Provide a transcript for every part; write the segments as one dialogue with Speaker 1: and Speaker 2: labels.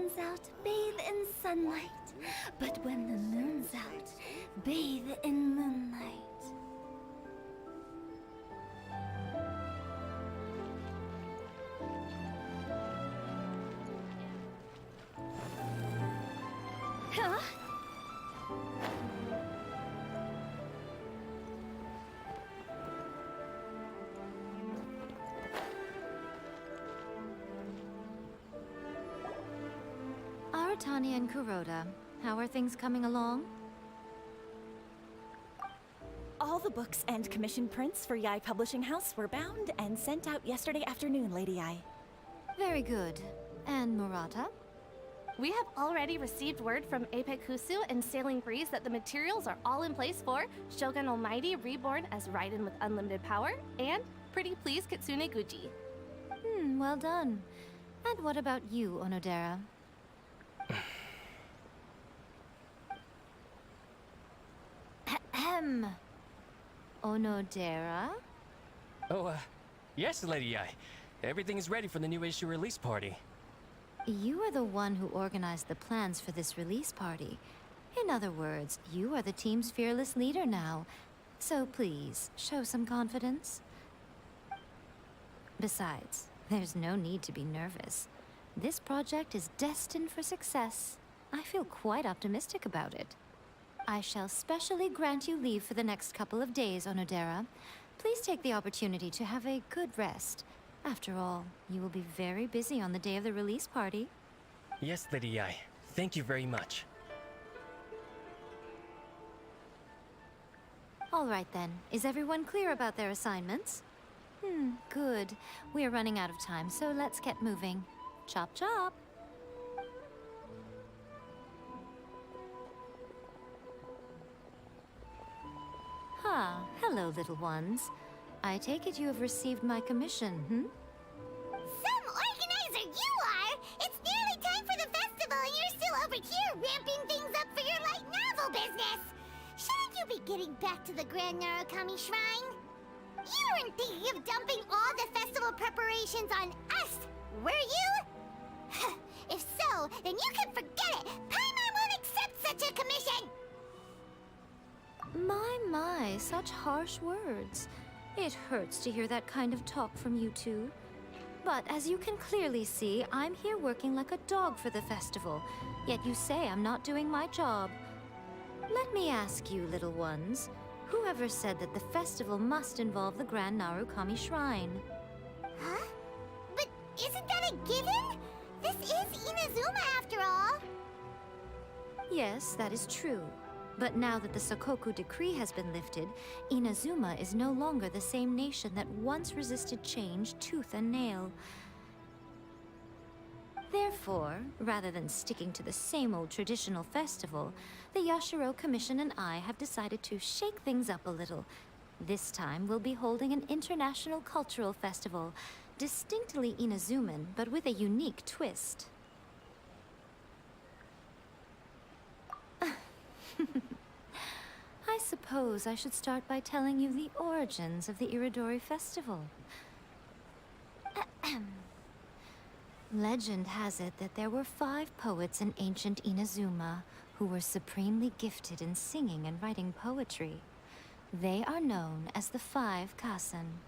Speaker 1: sun's out, bathe in sunlight. But when the moon's out, bathe in moonlight. Huh?
Speaker 2: Aratani and Kuroda, how are things coming along?
Speaker 3: All the books and commission prints for Yai Publishing House were bound and sent out yesterday afternoon, Lady Yai.
Speaker 2: Very good. And Murata?
Speaker 4: We have already received word from Apek Husu and Sailing Breeze that the materials are all in place for Shogun Almighty reborn as Raiden with unlimited power and Pretty Please Kitsune Guji.
Speaker 2: Well done. And what about you, Onodera? Ahem. Onodera?
Speaker 5: Oh, yes, Lady Yai. Everything is ready for the new issue release party.
Speaker 2: You are the one who organized the plans for this release party. In other words, you are the team's fearless leader now. So please, show some confidence. Besides, there's no need to be nervous. This project is destined for success. I feel quite optimistic about it. I shall specially grant you leave for the next couple of days, Onodera. Please take the opportunity to have a good rest. After all, you will be very busy on the day of the release party.
Speaker 5: Yes, Lady Yai. Thank you very much.
Speaker 2: All right then. Is everyone clear about their assignments? Good. We are running out of time, so let's get moving. Chop chop! Hello, little ones. I take it you have received my commission,
Speaker 6: Some organizer you are! It's nearly time for the festival and you're still over here ramping things up for your light novel business! Shouldn't you be getting back to the Grand Narukami Shrine? You weren't thinking of dumping all the festival preparations on us, were you? If so, then you can forget it! Paimon won't accept such a commission!
Speaker 2: My, such harsh words. It hurts to hear that kind of talk from you two. But as you can clearly see, I'm here working like a dog for the festival. Yet you say I'm not doing my job. Let me ask you, little ones, whoever said that the festival must involve the Grand Narukami Shrine?
Speaker 6: Huh? But isn't that a given? This is Inazuma after all.
Speaker 2: Yes, that is true. But now that the Sakoku decree has been lifted, Inazuma is no longer the same nation that once resisted change tooth and nail. Therefore, rather than sticking to the same old traditional festival, the Yashiro Commission and I have decided to shake things up a little. This time, we'll be holding an international cultural festival, distinctly Inazuman, but with a unique twist. I suppose I should start by telling you the origins of the Iridori Festival. Legend has it that there were 5 poets in ancient Inazuma who were supremely gifted in singing and writing poetry. They are known as the 5 Kasen.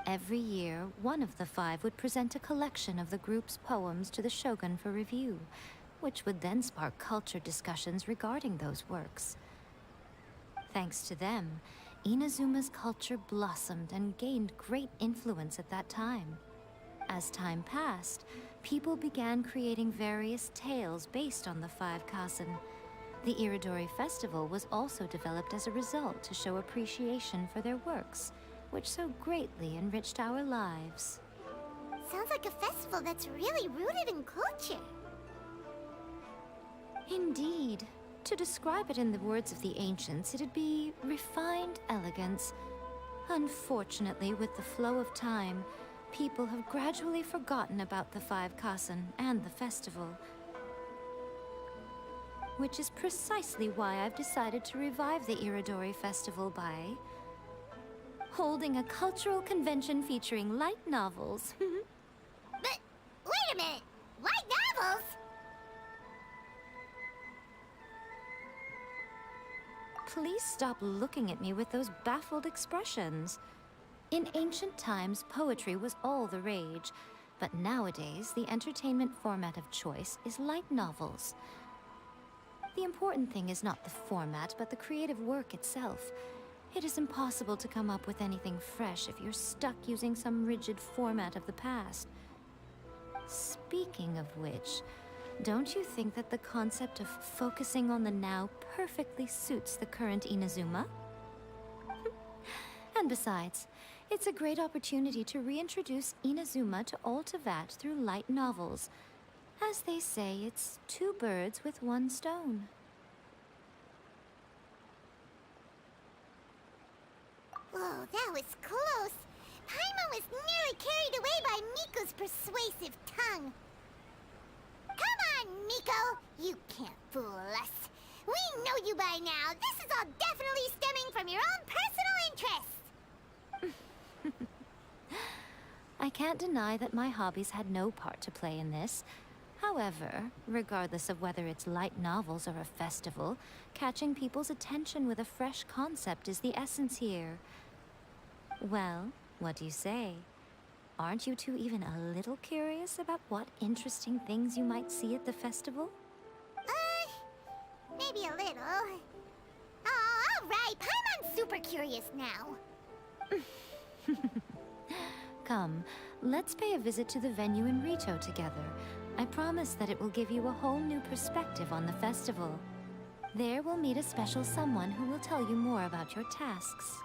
Speaker 2: Every year, one of the 5 would present a collection of the group's poems to the shogun for review, which would then spark culture discussions regarding those works. Thanks to them, Inazuma's culture blossomed and gained great influence at that time. As time passed, people began creating various tales based on the 5 Kasen. The Iridori Festival was also developed as a result to show appreciation for their works, which so greatly enriched our lives.
Speaker 6: Sounds like a festival that's really rooted in culture.
Speaker 2: Indeed. To describe it in the words of the ancients, it'd be refined elegance. Unfortunately, with the flow of time, people have gradually forgotten about the 5 Kasen and the festival. Which is precisely why I've decided to revive the Iridori Festival by holding a cultural convention featuring light novels.
Speaker 6: But wait a minute! Light novels?
Speaker 2: please stop looking at me with those baffled expressions? In ancient times, poetry was all the rage, but nowadays, the entertainment format of choice is light novels. The important thing is not the format, but the creative work itself. It is impossible to come up with anything fresh if you're stuck using some rigid format of the past. Speaking of which, don't you think that the concept of focusing on the now perfectly suits the current Inazuma? And besides, it's a great opportunity to reintroduce Inazuma to Ultivat through light novels. As they say, it's two birds with one stone.
Speaker 6: Whoa, that was close. Paimon was nearly carried away by Miko's persuasive tongue. Come on, Miko! You can't fool us. We know you by now. This is all definitely stemming from your own personal interests.
Speaker 2: I can't deny that my hobbies had no part to play in this. However, regardless of whether it's light novels or a festival, catching people's attention with a fresh concept is the essence here. Well, what do you say? Aren't you two even a little curious about what interesting things you might see at the festival?
Speaker 6: Maybe a little. Oh, all right. Paimon's super curious now.
Speaker 2: Come, let's pay a visit to the venue in Rito together. I promise that it will give you a whole new perspective on the festival. There we'll meet a special someone who will tell you more about your tasks.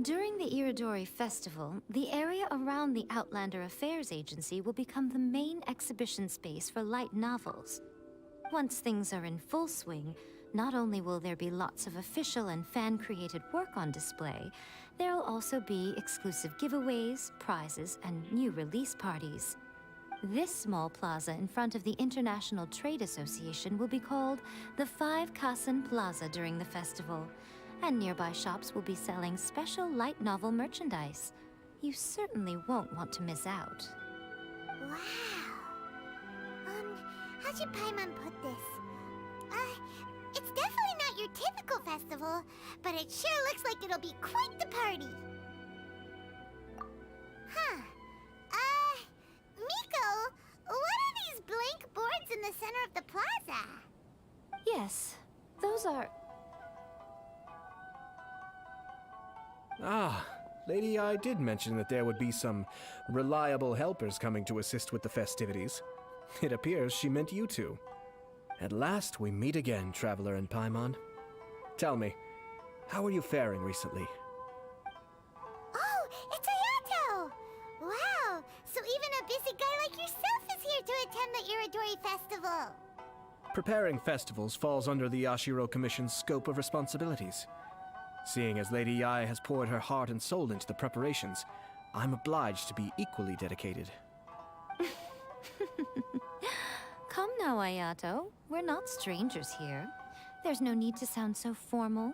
Speaker 2: During the Iridori Festival, the area around the Outlander Affairs Agency will become the main exhibition space for light novels. Once things are in full swing, not only will there be lots of official and fan-created work on display, there'll also be exclusive giveaways, prizes, and new release parties. This small plaza in front of the International Trade Association will be called the 5 Kasen Plaza during the festival, and nearby shops will be selling special light novel merchandise. You certainly won't want to miss out.
Speaker 6: Wow. How should Paimon put this? It's definitely not your typical festival, but it sure looks like it'll be quite the party. Huh. Miko, what are these blank boards in the center of the plaza?
Speaker 2: Yes, those are...
Speaker 7: Ah, Lady I did mention that there would be some reliable helpers coming to assist with the festivities. It appears she meant you two. At last we meet again, Traveler and Paimon. Tell me, how are you faring recently?
Speaker 6: Oh, it's Ayato! Wow, so even a busy guy like yourself is here to attend the Iridori Festival.
Speaker 7: Preparing festivals falls under the Yashiro Commission's scope of responsibilities. Seeing as Lady Yae has poured her heart and soul into the preparations, I'm obliged to be equally dedicated.
Speaker 2: Come now, Ayato. We're not strangers here. There's no need to sound so formal.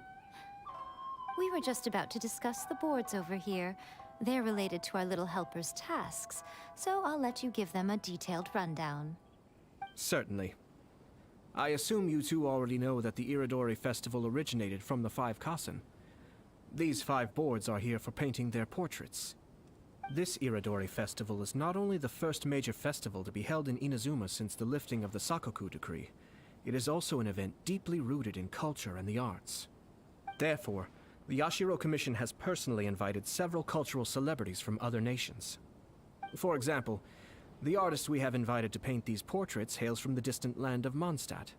Speaker 2: We were just about to discuss the boards over here. They're related to our little helper's tasks, so I'll let you give them a detailed rundown.
Speaker 7: Certainly. I assume you two already know that the Iridori Festival originated from the 5 Kasen. These 5 boards are here for painting their portraits. This Iridori Festival is not only the first major festival to be held in Inazuma since the lifting of the Sakoku decree, it is also an event deeply rooted in culture and the arts. Therefore, the Yashiro Commission has personally invited several cultural celebrities from other nations. For example, The artist we have invited to paint these portraits hails from the distant land of Mondstadt.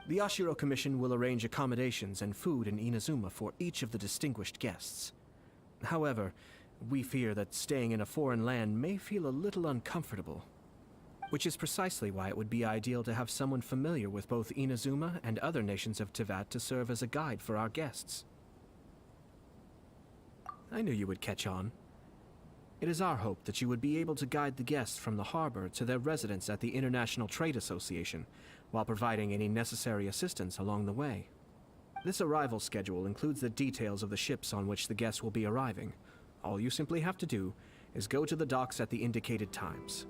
Speaker 7: The Ashiro Commission will arrange accommodations and food in Inazuma for each of the distinguished guests. However, we fear that staying in a foreign land may feel a little uncomfortable, which is precisely why it would be ideal to have someone familiar with both Inazuma and other nations of Teyvat to serve as a guide for our guests. I knew you would catch on. It is our hope that you would be able to guide the guests from the harbor to their residence at the International Trade Association, while providing any necessary assistance along the way. This arrival schedule includes the details of the ships on which the guests will be arriving. All you simply have to do is go to the docks at the indicated times.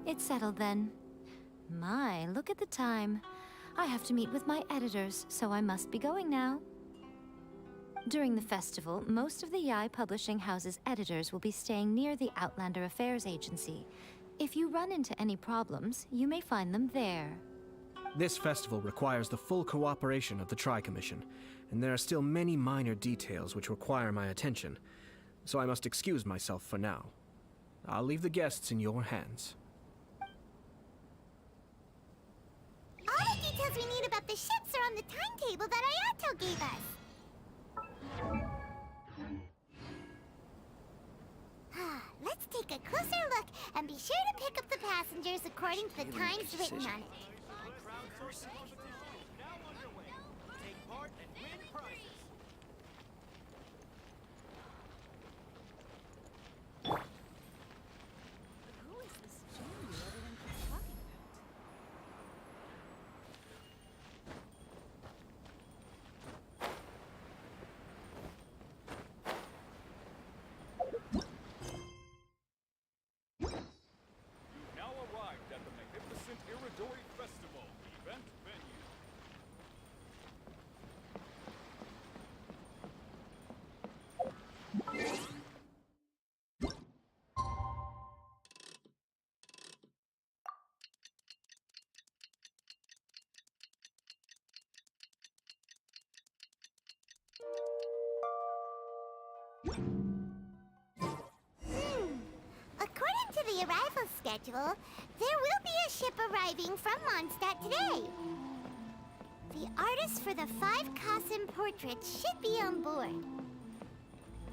Speaker 2: It's settled then. My, look at the time. I have to meet with my editors, so I must be going now. During the festival, most of the Yai Publishing House's editors will be staying near the Outlander Affairs Agency. If you run into any problems, you may find them there.
Speaker 7: This festival requires the full cooperation of the Tri-Commission, and there are still many minor details which require my attention, so I must excuse myself for now. I'll leave the guests in your hands.
Speaker 6: All the details we need about the ships are on the timetable that Ayato gave us. Let's take a closer look and be sure to pick up the passengers according to the times written on it. According to the arrival schedule, there will be a ship arriving from Mondstadt today. The artist for the 5 Kasim portraits should be on board.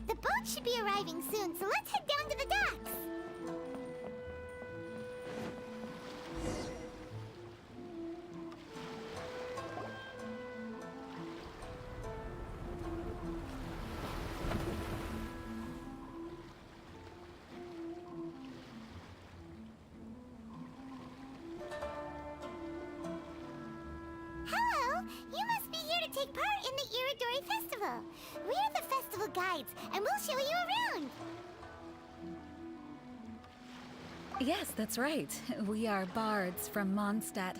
Speaker 6: The boat should be arriving soon, so let's head down to the docks. Hello! You must be here to take part in the Iridori Festival. We're the festival guides, and we'll show you around.
Speaker 8: Yes, that's right. We are bards from Mondstadt.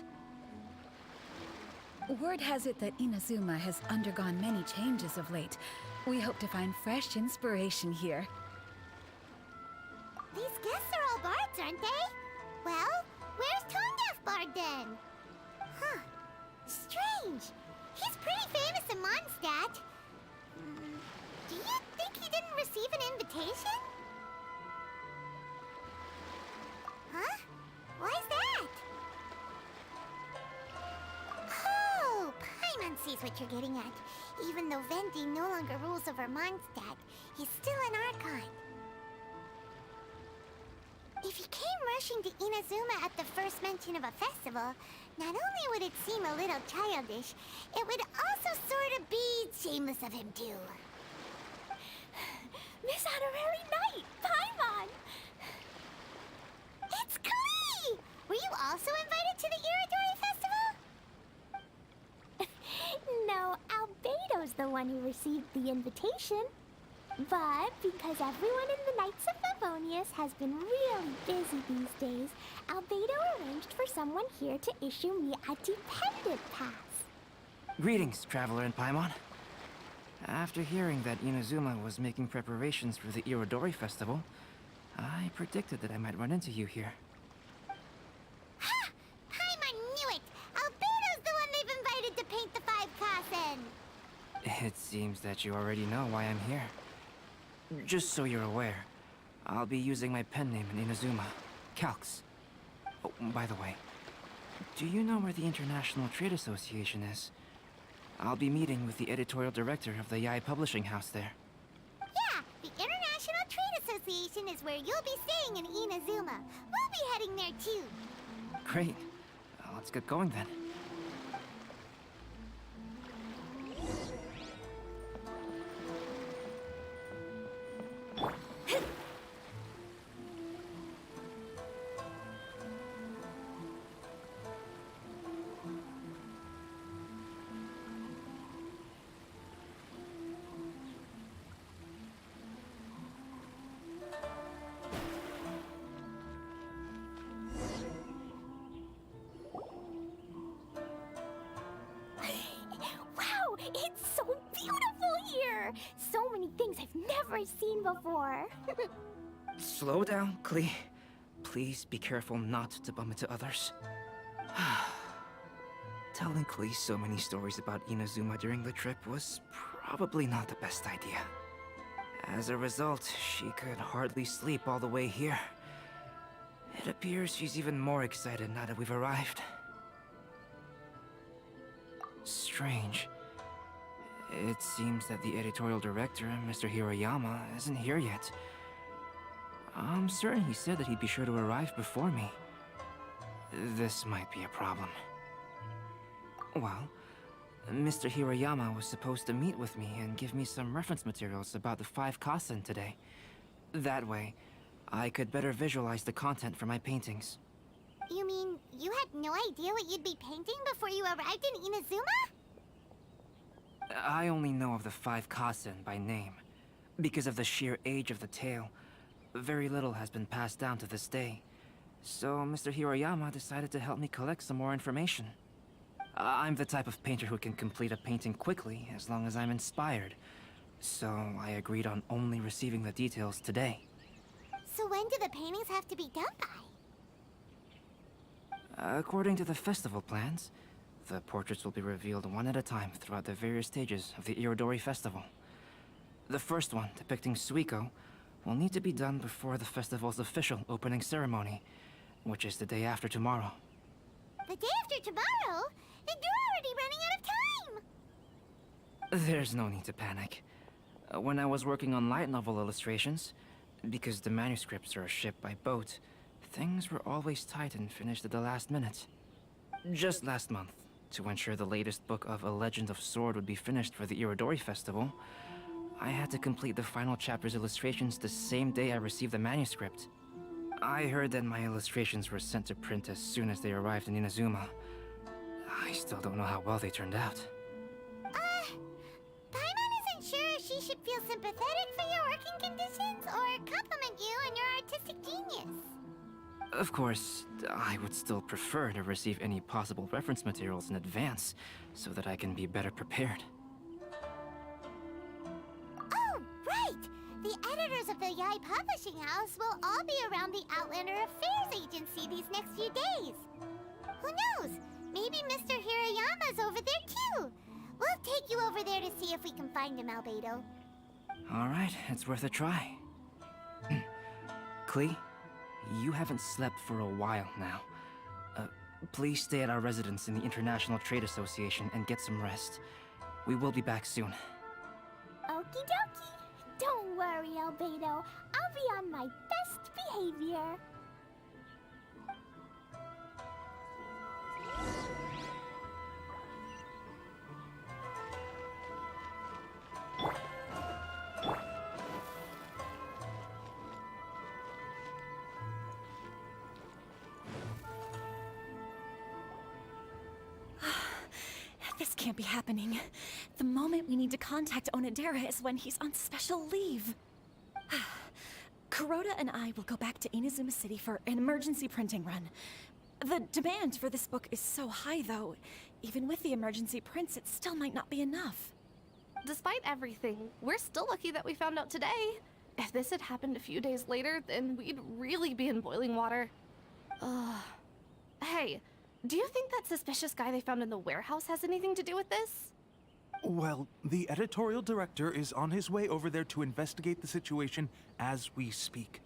Speaker 8: Word has it that Inazuma has undergone many changes of late. We hope to find fresh inspiration here.
Speaker 6: These guests are all bards, aren't they? Well, where's Tone Deaf Bard then? Huh. Strange. He's pretty famous in Mondstadt. Do you think he didn't receive an invitation? Huh? Why's that? Oh, Paimon sees what you're getting at. Even though Venti no longer rules over Mondstadt, he's still an Archon. If he came rushing to Inazuma at the first mention of a festival, not only would it seem a little childish, it would also sort of be shameless of him too.
Speaker 1: Miss Honorary Knight, Paimon!
Speaker 6: It's Klee! Were you also invited to the Iridori Festival?
Speaker 1: No, Albedo's the one who received the invitation.
Speaker 6: But because everyone in the Knights of Favonius has been really busy these days, Albedo arranged for someone here to issue me a dependent pass.
Speaker 9: Greetings, Traveler in Paimon. After hearing that Inazuma was making preparations for the Irodori Festival, I predicted that I might run into you here.
Speaker 6: Ha! Paimon knew it! Albedo's the one they've invited to paint the Five Kasen!
Speaker 9: It seems that you already know why I'm here. Just so you're aware, I'll be using my pen name in Inazuma, Calx. Oh, by the way, do you know where the International Trade Association is? I'll be meeting with the editorial director of the Yae Publishing House there.
Speaker 6: Yeah, the International Trade Association is where you'll be staying in Inazuma. We'll be heading there too.
Speaker 9: Great. Let's get going then.
Speaker 6: Wow, it's so beautiful here! So many things I've never seen before.
Speaker 9: Slow down, Klee. Please be careful not to bump into others. Telling Klee so many stories about Inazuma during the trip was probably not the best idea. As a result, she could hardly sleep all the way here. It appears she's even more excited now that we've arrived. Strange. It seems that the editorial director, Mr. Hiroyama, isn't here yet. I'm certain he said that he'd be sure to arrive before me. This might be a problem. Well, Mr. Hiroyama was supposed to meet with me and give me some reference materials about the Five Kasen today. That way, I could better visualize the content for my paintings.
Speaker 6: You mean you had no idea what you'd be painting before you arrived in Inazuma?
Speaker 9: I only know of the Five Kasen by name. Because of the sheer age of the tale, very little has been passed down to this day. So Mr. Hiroyama decided to help me collect some more information. I'm the type of painter who can complete a painting quickly as long as I'm inspired. So I agreed on only receiving the details today.
Speaker 6: So when do the paintings have to be done by?
Speaker 9: According to the festival plans, the portraits will be revealed one at a time throughout the various stages of the Irodori Festival. The first one, depicting Suiko, will need to be done before the festival's official opening ceremony, which is the day after tomorrow.
Speaker 6: The day after tomorrow? Then you're already running out of time!
Speaker 9: There's no need to panic. When I was working on light novel illustrations, because the manuscripts are shipped by boat, things were always tight and finished at the last minute. Just last month, to ensure the latest book of A Legend of Sword would be finished for the Irodori Festival, I had to complete the final chapter's illustrations the same day I received the manuscript. I heard that my illustrations were sent to print as soon as they arrived in Inazuma. I still don't know how well they turned out.
Speaker 6: Paimon isn't sure if she should feel sympathetic for your working conditions or compliment you on your artistic genius.
Speaker 9: Of course, I would still prefer to receive any possible reference materials in advance, so that I can be better prepared.
Speaker 6: Oh, right! The editors of the Yae Publishing House will all be around the Outlander Affairs Agency these next few days. Who knows? Maybe Mr. Hiroyama's over there too. We'll take you over there to see if we can find him, Albedo.
Speaker 9: Alright, it's worth a try. Klee, you haven't slept for a while now. Please stay at our residence in the International Trade Association and get some rest. We will be back soon.
Speaker 6: Okie dokie. Don't worry, Albedo. I'll be on my best behavior.
Speaker 3: This can't be happening. The moment we need to contact Onodera is when he's on special leave. Kuroda and I will go back to Inazuma City for an emergency printing run. The demand for this book is so high, though. Even with the emergency prints, it still might not be enough.
Speaker 4: Despite everything, we're still lucky that we found out today. If this had happened a few days later, then we'd really be in boiling water. Hey, do you think that suspicious guy they found in the warehouse has anything to do with this?
Speaker 10: Well, the editorial director is on his way over there to investigate the situation as we speak.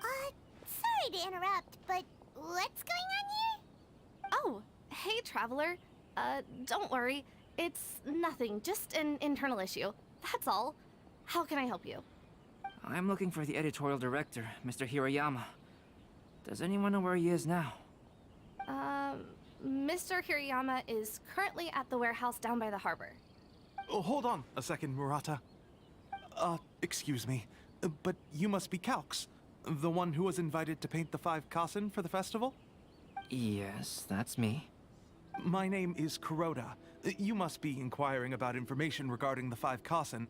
Speaker 6: Sorry to interrupt, but what's going on here?
Speaker 4: Oh, hey, Traveler. Don't worry. It's nothing, just an internal issue. That's all. How can I help you?
Speaker 9: I'm looking for the editorial director, Mr. Hirayama. Does anyone know where he is now?
Speaker 4: Mr. Hirayama is currently at the warehouse down by the harbor.
Speaker 10: Oh, hold on a second, Murata. Excuse me, but you must be Calx, the one who was invited to paint the 5 Kasen for the festival?
Speaker 9: Yes, that's me.
Speaker 10: My name is Kuroda. You must be inquiring about information regarding the 5 Kasen.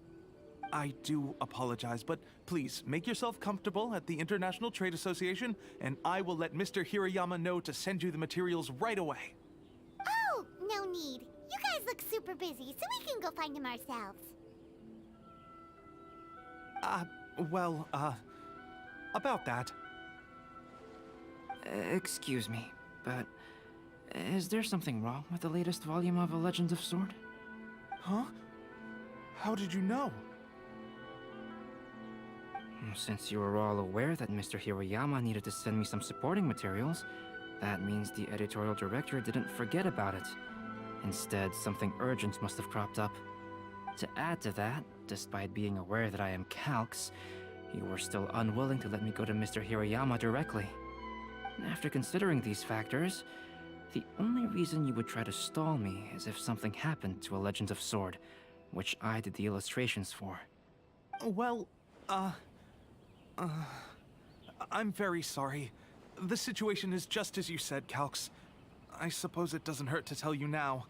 Speaker 10: I do apologize, but please make yourself comfortable at the International Trade Association, and I will let Mr. Hirayama know to send you the materials right away.
Speaker 6: Oh, no need. You guys look super busy, so we can go find him ourselves.
Speaker 10: About that.
Speaker 9: Excuse me, but is there something wrong with the latest volume of A Legend of Sword?
Speaker 10: Huh? How did you know?
Speaker 9: Since you were all aware that Mr. Hirayama needed to send me some supporting materials, that means the editorial director didn't forget about it. Instead, something urgent must have cropped up. To add to that, despite being aware that I am Calx, you were still unwilling to let me go to Mr. Hirayama directly. After considering these factors, the only reason you would try to stall me is if something happened to A Legend of Sword, which I did the illustrations for.
Speaker 10: Well, I'm very sorry. The situation is just as you said, Calx. I suppose it doesn't hurt to tell you now.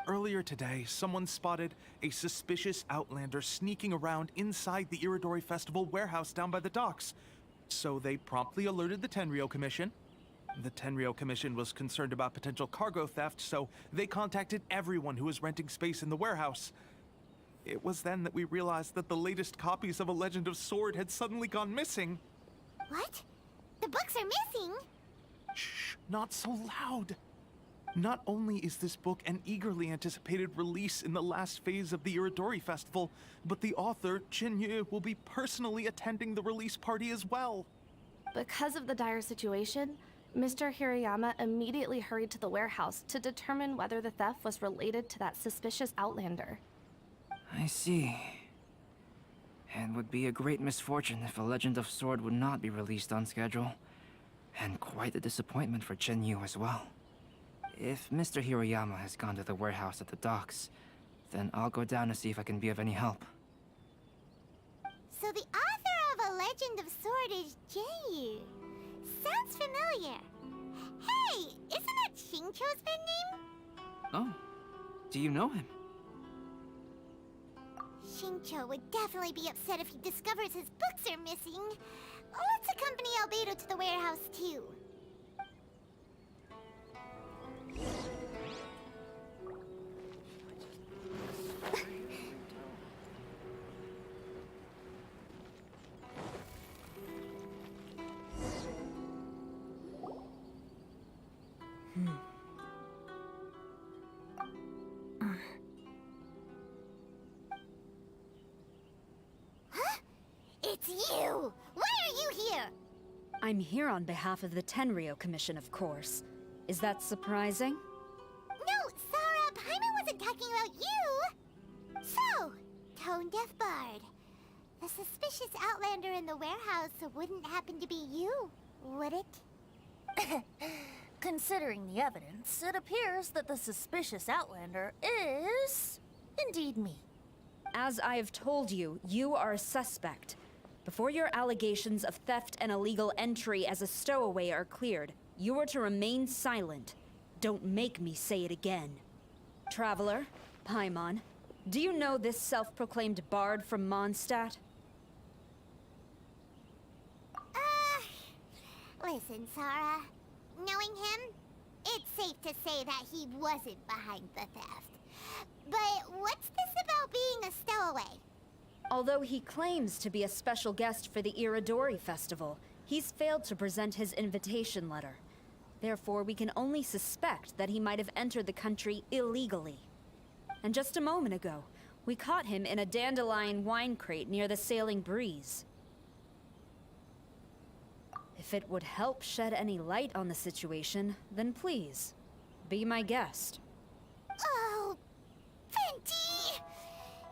Speaker 10: Earlier today, someone spotted a suspicious outlander sneaking around inside the Iridori Festival warehouse down by the docks. So they promptly alerted the Tenryou Commission. The Tenryou Commission was concerned about potential cargo theft, so they contacted everyone who was renting space in the warehouse. It was then that we realized that the latest copies of A Legend of Sword had suddenly gone missing.
Speaker 6: What? The books are missing?
Speaker 10: Shh, not so loud. Not only is this book an eagerly anticipated release in the last phase of the Iridori Festival, but the author, Hues, will be personally attending the release party as well.
Speaker 4: Because of the dire situation, Mr. Hirayama immediately hurried to the warehouse to determine whether the theft was related to that suspicious outlander.
Speaker 9: I see. It would be a great misfortune if A Legend of Sword would not be released on schedule. And quite a disappointment for Yu as well. If Mr. Hirayama has gone to the warehouse at the docks, then I'll go down to see if I can be of any help.
Speaker 6: So the author of A Legend of Sword is Yu. Sounds familiar. Hey, isn't that Xingqiu's pen name?
Speaker 9: Oh, do you know him?
Speaker 6: Xingqiu would definitely be upset if he discovers his books are missing. Let's accompany Albedo to the warehouse, too. It's you! Why are you here?
Speaker 11: I'm here on behalf of the Tenryou Commission, of course. Is that surprising?
Speaker 6: No, Sarah, Paimon wasn't talking about you! So, Tone Deaf Bard. The suspicious outlander in the warehouse wouldn't happen to be you, would it?
Speaker 1: Considering the evidence, it appears that the suspicious outlander is indeed me.
Speaker 11: As I have told you, you are a suspect. Before your allegations of theft and illegal entry as a stowaway are cleared, you are to remain silent. Don't make me say it again. Traveler, Paimon, do you know this self-proclaimed bard from Mondstadt?
Speaker 6: Listen, Sarah. Knowing him, it's safe to say that he wasn't behind the theft. But what's this about being a stowaway?
Speaker 11: Although he claims to be a special guest for the Iridori Festival, he's failed to present his invitation letter. Therefore, we can only suspect that he might have entered the country illegally. And just a moment ago, we caught him in a dandelion wine crate near the Sailing Breeze. If it would help shed any light on the situation, then please, be my guest.
Speaker 6: Oh, Venti!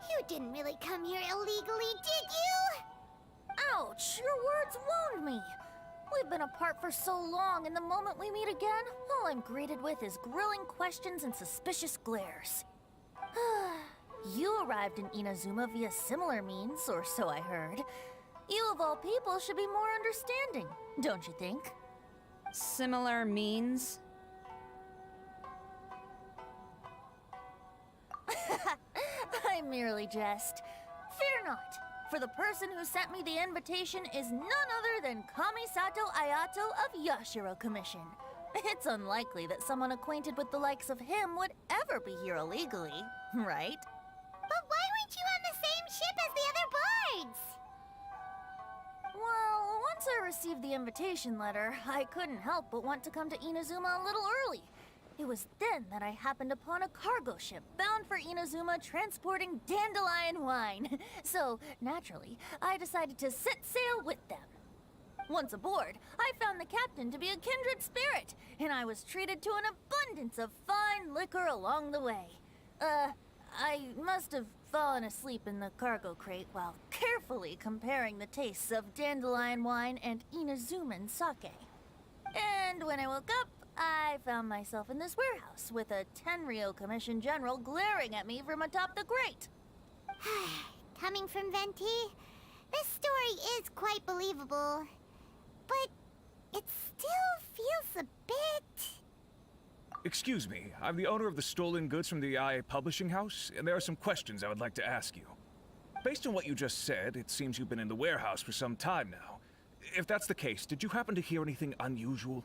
Speaker 6: You didn't really come here illegally, did you?
Speaker 1: Ouch! Your words wound me. We've been apart for so long, and the moment we meet again, all I'm greeted with is grilling questions and suspicious glares. You arrived in Inazuma via similar means, or so I heard. You of all people should be more understanding, don't you think?
Speaker 11: Similar means?
Speaker 1: I merely jest. Fear not, for the person who sent me the invitation is none other than Kamisato Ayato of Yashiro Commission. It's unlikely that someone acquainted with the likes of him would ever be here illegally, right?
Speaker 6: But why weren't you on the same ship as the other bards?
Speaker 1: Well, once I received the invitation letter, I couldn't help but want to come to Inazuma a little early. It was then that I happened upon a cargo ship bound for Inazuma transporting dandelion wine. So, naturally, I decided to set sail with them. Once aboard, I found the captain to be a kindred spirit, and I was treated to an abundance of fine liquor along the way. I must have fallen asleep in the cargo crate while carefully comparing the tastes of dandelion wine and Inazuman sake. And when I woke up, I found myself in this warehouse with a Tenryo Commission General glaring at me from atop the grate.
Speaker 6: Coming from Venti, this story is quite believable. But it still feels a bit...
Speaker 12: Excuse me, I'm the owner of the stolen goods from the IA publishing house, and there are some questions I would like to ask you. Based on what you just said, it seems you've been in the warehouse for some time now. If that's the case, did you happen to hear anything unusual?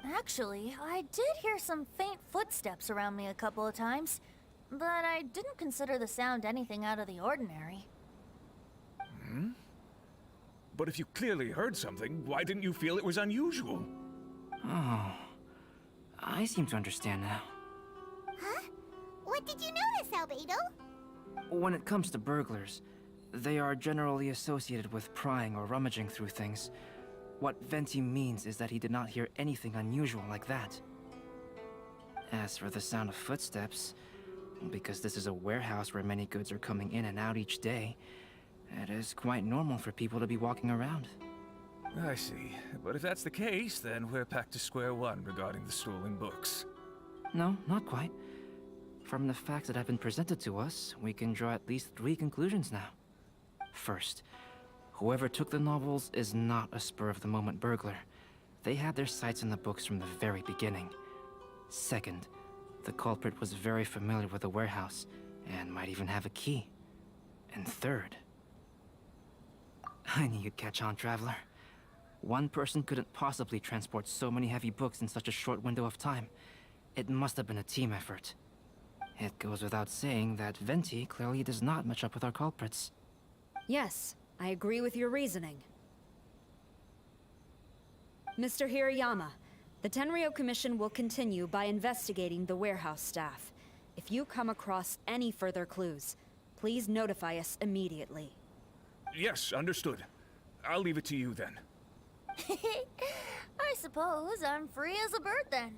Speaker 1: Actually, I did hear some faint footsteps around me a couple of times, but I didn't consider the sound anything out of the ordinary.
Speaker 12: Hmm? But if you clearly heard something, why didn't you feel it was unusual?
Speaker 9: Oh, I seem to understand now.
Speaker 6: Huh? What did you notice, Albedo?
Speaker 9: When it comes to burglars, they are generally associated with prying or rummaging through things. What Venti means is that he did not hear anything unusual like that. As for the sound of footsteps, because this is a warehouse where many goods are coming in and out each day, it is quite normal for people to be walking around.
Speaker 12: I see. But if that's the case, then we're back to square one regarding the stolen books.
Speaker 9: No, not quite. From the facts that have been presented to us, we can draw at least 3 conclusions now. First, whoever took the novels is not a spur-of-the-moment burglar. They had their sights on the books from the very beginning. Second, the culprit was very familiar with the warehouse, and might even have a key. And third... I knew you'd catch on, Traveler. One person couldn't possibly transport so many heavy books in such a short window of time. It must have been a team effort. It goes without saying that Venti clearly does not match up with our culprits.
Speaker 11: Yes, I agree with your reasoning. Mr. Hirayama, the Tenryo Commission will continue by investigating the warehouse staff. If you come across any further clues, please notify us immediately.
Speaker 12: Yes, understood. I'll leave it to you then.
Speaker 1: I suppose I'm free as a bird then.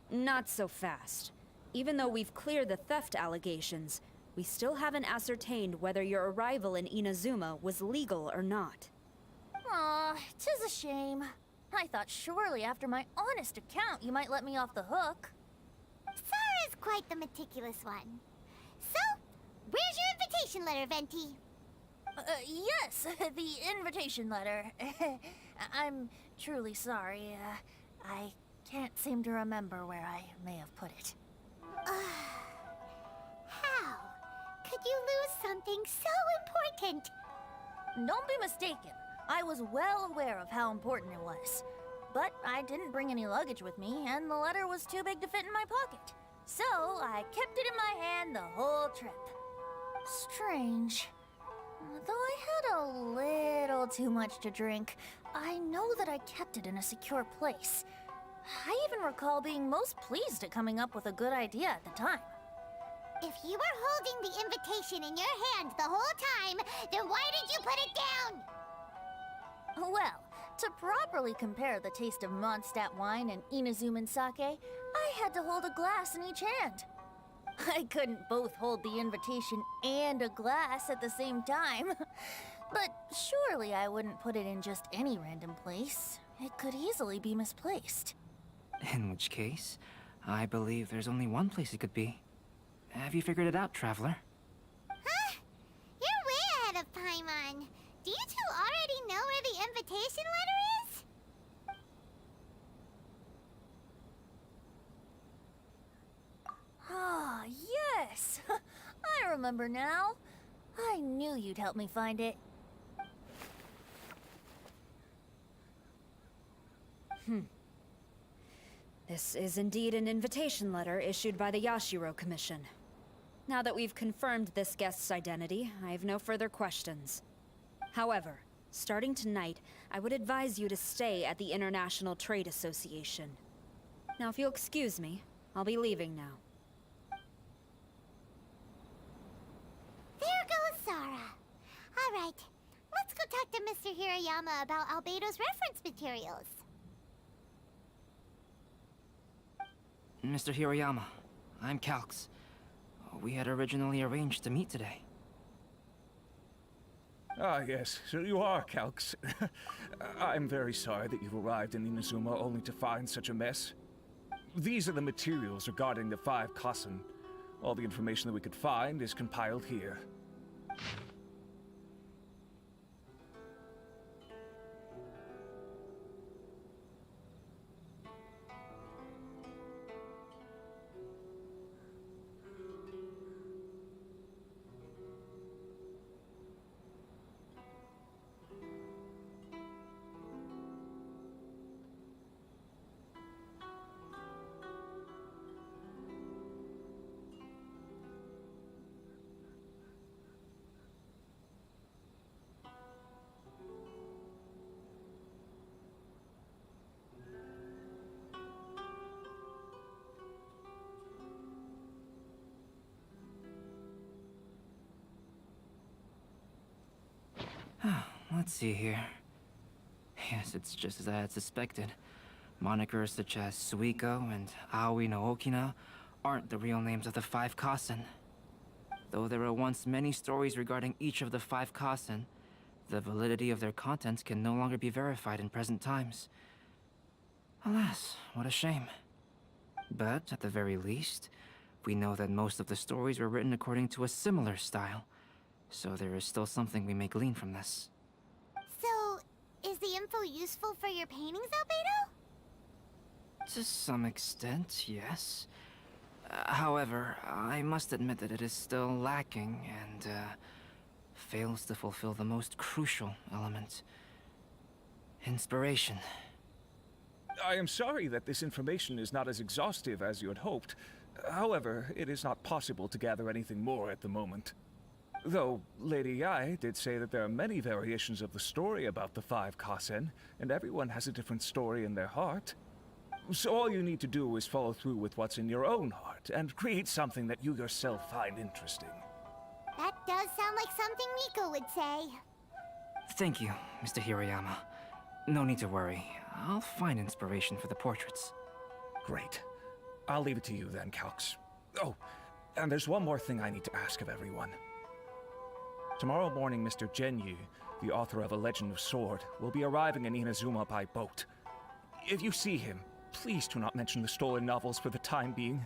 Speaker 11: Not so fast. Even though we've cleared the theft allegations, we still haven't ascertained whether your arrival in Inazuma was legal or not.
Speaker 1: Aw, 'tis a shame. I thought surely after my honest account you might let me off the hook.
Speaker 6: Sarah's quite the meticulous one. So, where's your invitation letter, Venti?
Speaker 1: Yes, the invitation letter. I'm truly sorry. I can't seem to remember where I may have put it.
Speaker 6: How could you lose something so important?
Speaker 1: Don't be mistaken. I was well aware of how important it was. But I didn't bring any luggage with me, and the letter was too big to fit in my pocket. So I kept it in my hand the whole trip. Strange. Though I had a little too much to drink, I know that I kept it in a secure place. I even recall being most pleased at coming up with a good idea at the time.
Speaker 6: If you were holding the invitation in your hand the whole time, then why did you put it down?
Speaker 1: Well, to properly compare the taste of Mondstadt wine and Inazuman sake, I had to hold a glass in each hand. I couldn't both hold the invitation and a glass at the same time. But surely I wouldn't put it in just any random place. It could easily be misplaced.
Speaker 9: In which case, I believe there's only one place it could be. Have you figured it out, Traveler?
Speaker 6: Huh? You're way ahead of Paimon. Do you two already know where the invitation letter is?
Speaker 1: Ah, yes! I remember now. I knew you'd help me find it.
Speaker 11: This is indeed an invitation letter issued by the Yashiro Commission. Now that we've confirmed this guest's identity, I have no further questions. However, starting tonight, I would advise you to stay at the International Trade Association. Now, if you'll excuse me, I'll be leaving now.
Speaker 6: There goes Zara. All right, let's go talk to Mr. Hirayama about Albedo's reference materials.
Speaker 9: Mr. Hirayama, I'm Calx. We had originally arranged to meet today.
Speaker 12: Ah, yes, so you are Calx. I'm very sorry that you've arrived in Inazuma only to find such a mess. These are the materials regarding the 5 Kassen. All the information that we could find is compiled here.
Speaker 9: Let's see here. Yes, it's just as I had suspected. Monikers such as Suiko and Aoi no Okina aren't the real names of the 5 Kassen. Though there were once many stories regarding each of the 5 Kassen, the validity of their contents can no longer be verified in present times. Alas, what a shame. But, at the very least, we know that most of the stories were written according to a similar style, so there is still something we may glean from this.
Speaker 6: So, is the info useful for your paintings, Albedo?
Speaker 9: To some extent, yes. However, I must admit that it is still lacking and, fails to fulfill the most crucial element. Inspiration.
Speaker 12: I am sorry that this information is not as exhaustive as you had hoped. However, it is not possible to gather anything more at the moment. Though, Lady Yai did say that there are many variations of the story about the 5 Kassen, and everyone has a different story in their heart. So all you need to do is follow through with what's in your own heart, and create something that you yourself find interesting.
Speaker 6: That does sound like something Miko would say.
Speaker 9: Thank you, Mr. Hirayama. No need to worry. I'll find inspiration for the portraits.
Speaker 12: Great. I'll leave it to you then, Calx. Oh, and there's one more thing I need to ask of everyone. Tomorrow morning, Mr. Genyu, the author of A Legend of Sword, will be arriving in Inazuma by boat. If you see him, please do not mention the stolen novels for the time being.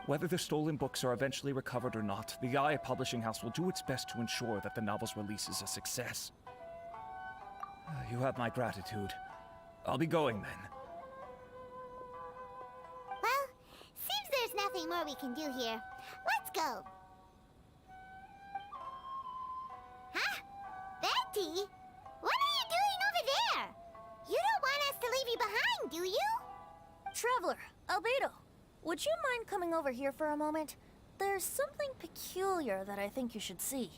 Speaker 12: Whether the stolen books are eventually recovered or not, the Yae Publishing House will do its best to ensure that the novel's release is a success. You have my gratitude. I'll be going then.
Speaker 6: nothing more we can do here. Let's go. Huh? Venti? What are you doing over there? You don't want us to leave you behind, do you?
Speaker 1: Traveler, Albedo, would you mind coming over here for a moment? There's something peculiar that I think you should see.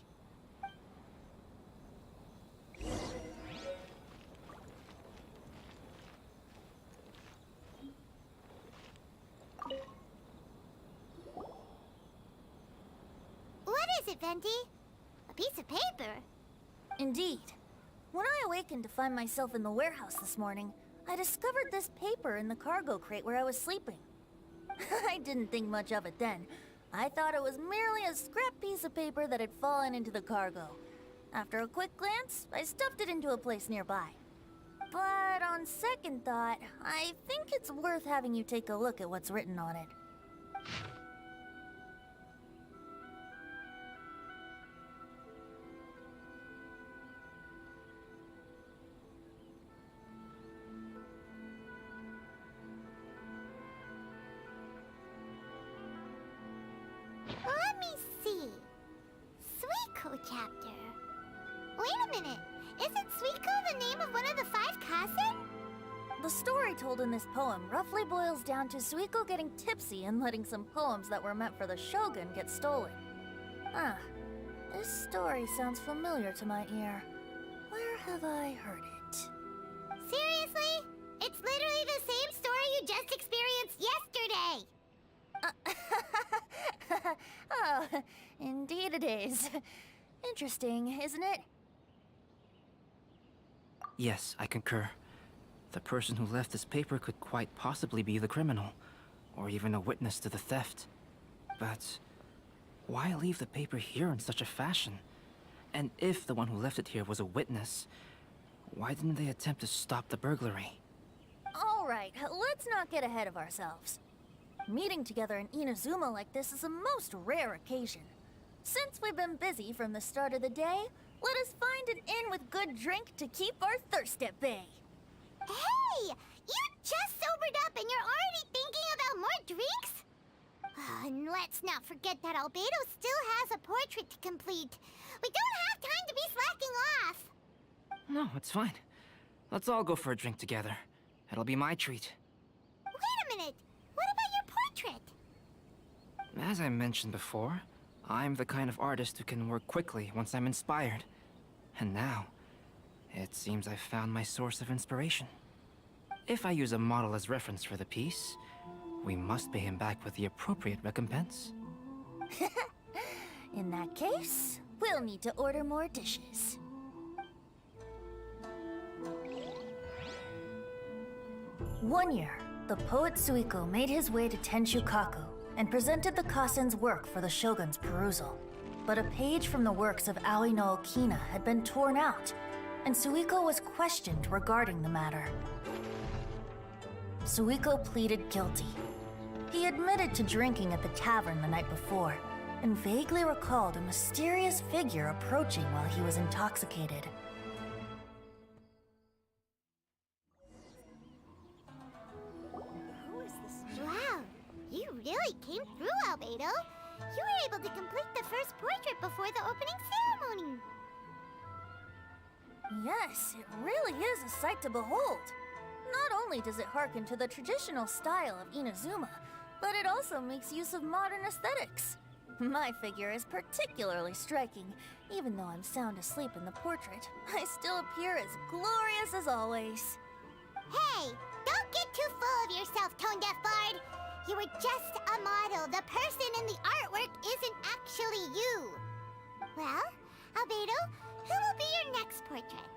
Speaker 6: What is it, Venti? A piece of paper?
Speaker 1: Indeed. When I awakened to find myself in the warehouse this morning, I discovered this paper in the cargo crate where I was sleeping. I didn't think much of it then. I thought it was merely a scrap piece of paper that had fallen into the cargo. After a quick glance, I stuffed it into a place nearby. But on second thought, I think it's worth having you take a look at what's written on it.
Speaker 6: Let me see. Suiko chapter. Wait a minute. Isn't Suiko the name of one of the 5 Kasen?
Speaker 1: The story told in this poem roughly boils down to Suiko getting tipsy and letting some poems that were meant for the shogun get stolen. Ah, this story sounds familiar to my ear. Where have I heard it?
Speaker 6: Seriously? It's literally the same story you just experienced yesterday.
Speaker 1: Oh, indeed it is. Interesting, isn't it?
Speaker 9: Yes, I concur. The person who left this paper could quite possibly be the criminal, or even a witness to the theft. But why leave the paper here in such a fashion? And if the one who left it here was a witness, why didn't they attempt to stop the burglary?
Speaker 1: All right, let's not get ahead of ourselves. Meeting together in Inazuma like this is a most rare occasion. Since we've been busy from the start of the day, let us find an inn with good drink to keep our thirst at bay.
Speaker 6: Hey! You just sobered up and you're already thinking about more drinks? And let's not forget that Albedo still has a portrait to complete. We don't have time to be slacking off.
Speaker 9: No, it's fine. Let's all go for a drink together. It'll be my treat.
Speaker 6: Wait a minute. What about your portrait?
Speaker 9: As I mentioned before, I'm the kind of artist who can work quickly once I'm inspired. And now, it seems I've found my source of inspiration. If I use a model as reference for the piece, we must pay him back with the appropriate recompense.
Speaker 1: In that case, we'll need to order more dishes. One year, the poet Suiko made his way to Tenshukaku and presented the Kasen's work for the shogun's perusal. But a page from the works of Aoi no Okina had been torn out, and Suiko was questioned regarding the matter. Suiko pleaded guilty. He admitted to drinking at the tavern the night before, and vaguely recalled a mysterious figure approaching while he was intoxicated.
Speaker 6: Wow, you really came through, Albedo. You were able to complete the first portrait before the opening ceremony.
Speaker 1: Yes, it really is a sight to behold. Not only does it harken to the traditional style of Inazuma, but it also makes use of modern aesthetics. My figure is particularly striking. Even though I'm sound asleep in the portrait, I still appear as glorious as always.
Speaker 6: Hey, don't get too full of yourself, Tone Deaf Bard. You were just a model. The person in the artwork isn't actually you. Well, Albedo, who will be your next portrait?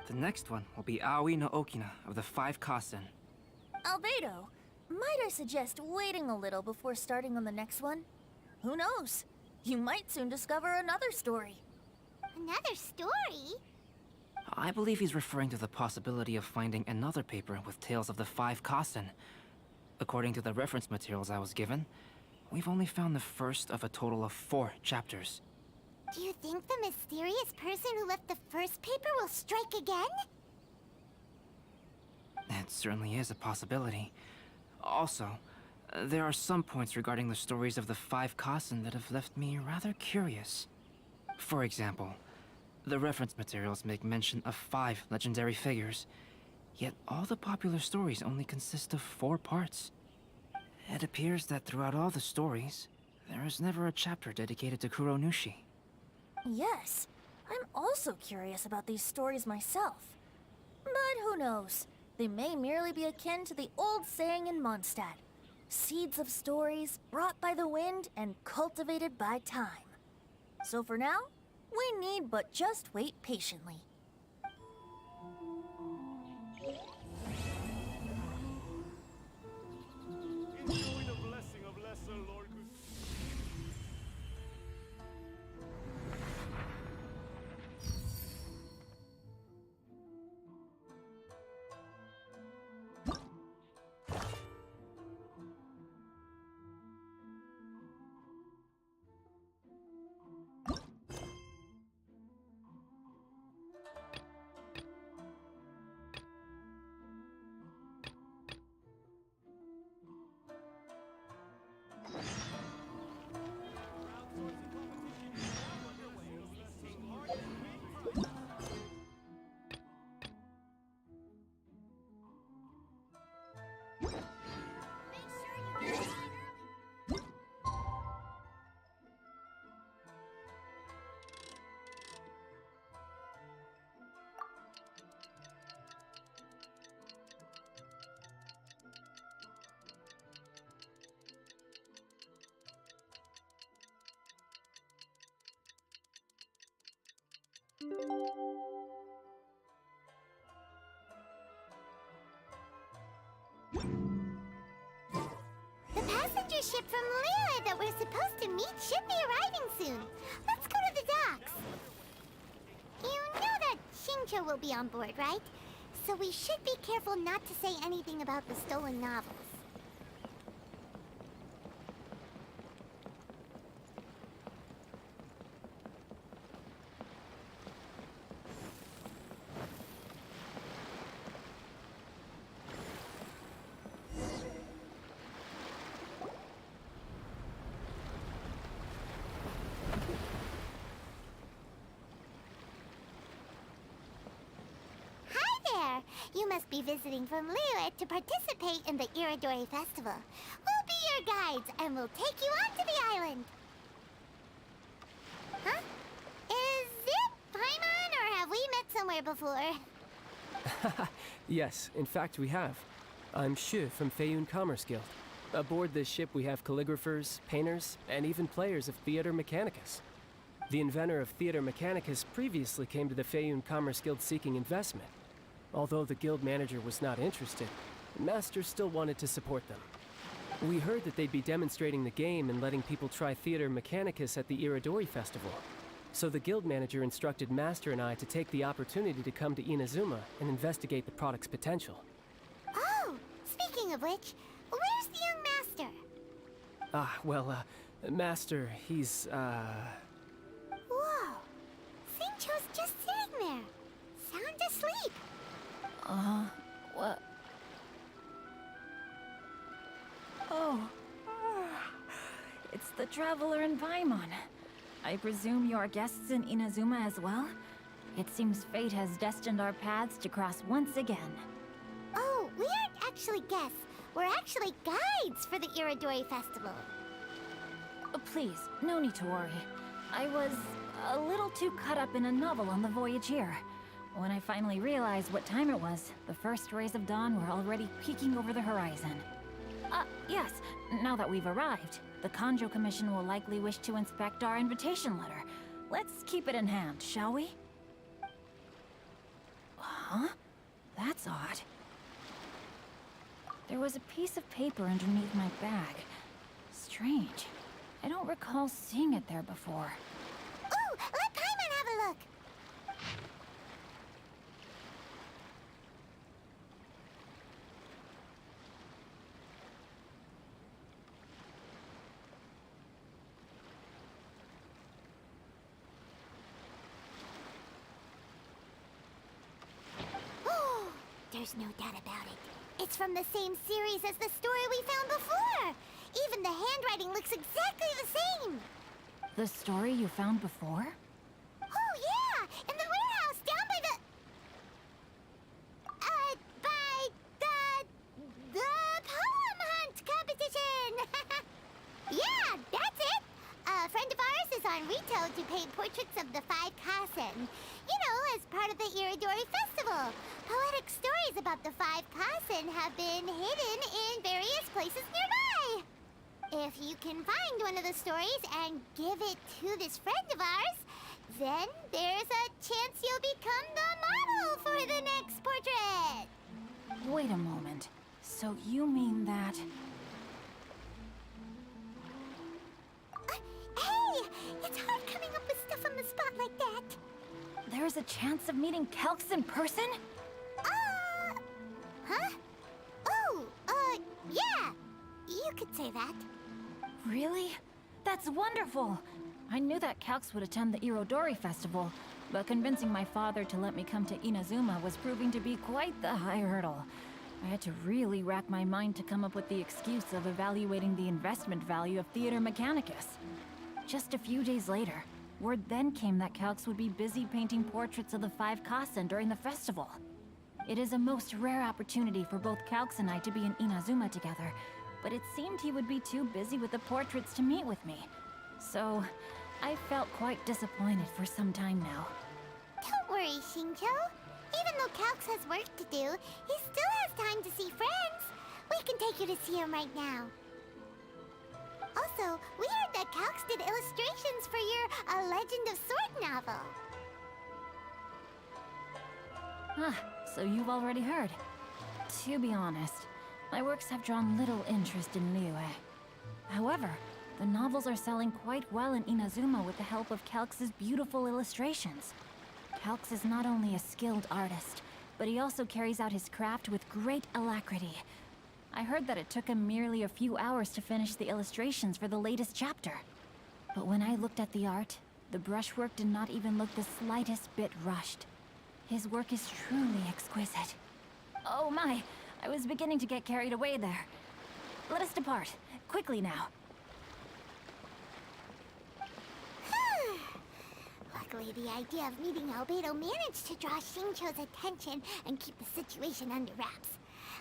Speaker 9: The next one will be Aoi no Okina of the 5 Kasen.
Speaker 1: Albedo, might I suggest waiting a little before starting on the next one? Who knows? You might soon discover another story.
Speaker 6: Another story?
Speaker 9: I believe he's referring to the possibility of finding another paper with tales of the 5 Kasen. According to the reference materials I was given, we've only found the first of a total of 4 chapters.
Speaker 6: Do you think the mysterious person who left the first paper will strike again?
Speaker 9: It certainly is a possibility. Also, There are some points regarding the stories of the five Kasen that have left me rather curious. For example, the reference materials make mention of 5 legendary figures, yet all the popular stories only consist of 4 parts. It appears that throughout all the stories, there is never a chapter dedicated to Kuronushi.
Speaker 1: Yes, I'm also curious about these stories myself. But who knows? They may merely be akin to the old saying in Mondstadt. Seeds of stories brought by the wind and cultivated by time. So for now, we need but just wait patiently.
Speaker 13: Enjoy the blessing of Lesser Lord.
Speaker 6: The passenger ship from Liyue that we're supposed to meet should be arriving soon. Let's go to the docks. You know that Shincho will be on board, right? So we should be careful not to say anything about the stolen novels. You must be visiting from Liyue to participate in the Iridori Festival. We'll be your guides, and we'll take you onto the island. Huh? Is it Paimon, or have we met somewhere before?
Speaker 5: Yes, in fact we have. I'm Hues from Feiyun Commerce Guild. Aboard this ship we have calligraphers, painters, and even players of Theater Mechanicus. The inventor of Theater Mechanicus previously came to the Feiyun Commerce Guild seeking investment. Although the guild manager was not interested, Master still wanted to support them. We heard that they'd be demonstrating the game and letting people try Theater Mechanicus at the Iridori Festival. So the guild manager instructed Master and I to take the opportunity to come to Inazuma and investigate the product's potential.
Speaker 6: Oh, speaking of which, where's the young master?
Speaker 5: Master, he's,
Speaker 6: Whoa! Shincho's just sitting there, sound asleep.
Speaker 8: What? Oh. It's the Traveler in Paimon. I presume you are guests in Inazuma as well? It seems fate has destined our paths to cross once again.
Speaker 6: Oh, we aren't actually guests. We're actually guides for the Iridori Festival.
Speaker 8: Please, no need to worry. I was a little too caught up in a novel on the voyage here. When I finally realized what time it was, the first rays of dawn were already peeking over the horizon. Yes, now that we've arrived, the Kanjo Commission will likely wish to inspect our invitation letter. Let's keep it in hand, shall we? Huh? That's odd. There was a piece of paper underneath my bag. Strange. I don't recall seeing it there before.
Speaker 6: Ooh, let Paimon have a look! There's no doubt about it. It's from the same series as the story we found before. handwriting looks exactly the same.
Speaker 8: The story you found before?
Speaker 6: Oh, yeah! In the warehouse down by the... the poem hunt competition! Yeah, that's it! A friend of ours is on Rito to paint portraits of the 5 Kasen. You know, as part of the Iridori Festival. Poetic stories about the 5 Kasen have been hidden in various places nearby. If you can find one of the stories and give it to this friend of ours, then there's a chance you'll become the model for the next portrait.
Speaker 8: Wait a moment. So you mean that...
Speaker 6: Hey! It's hard coming up with stuff on the spot like that.
Speaker 8: There's a chance of meeting Calx in person?
Speaker 6: Huh? Oh, yeah. You could say that.
Speaker 8: Really? That's wonderful! I knew that Calx would attend the Irodori Festival, but convincing my father to let me come to Inazuma was proving to be quite the high hurdle. I had to really rack my mind to come up with the excuse of evaluating the investment value of Theater Mechanicus. Just a few days later, word then came that Calx would be busy painting portraits of the 5 Kasen during the festival. It is a most rare opportunity for both Calx and I to be in Inazuma together, but it seemed he would be too busy with the portraits to meet with me. So, I felt quite disappointed for some time now.
Speaker 6: Don't worry, Shinjo. Even though Calx has work to do, he still has time to see friends. We can take you to see him right now. Also, we heard that Calx did illustrations for your A Legend of Sword novel.
Speaker 8: Ah, so you've already heard. To be honest, my works have drawn little interest in Liyue. However, the novels are selling quite well in Inazuma with the help of Calx's beautiful illustrations. Calx is not only a skilled artist, but he also carries out his craft with great alacrity. I heard that it took him merely a few hours to finish the illustrations for the latest chapter. But when I looked at the art, the brushwork did not even look the slightest bit rushed. His work is truly exquisite. Oh my, I was beginning to get carried away there. Let us depart, quickly now.
Speaker 6: Luckily, the idea of meeting Albedo managed to draw Shincho's attention and keep the situation under wraps.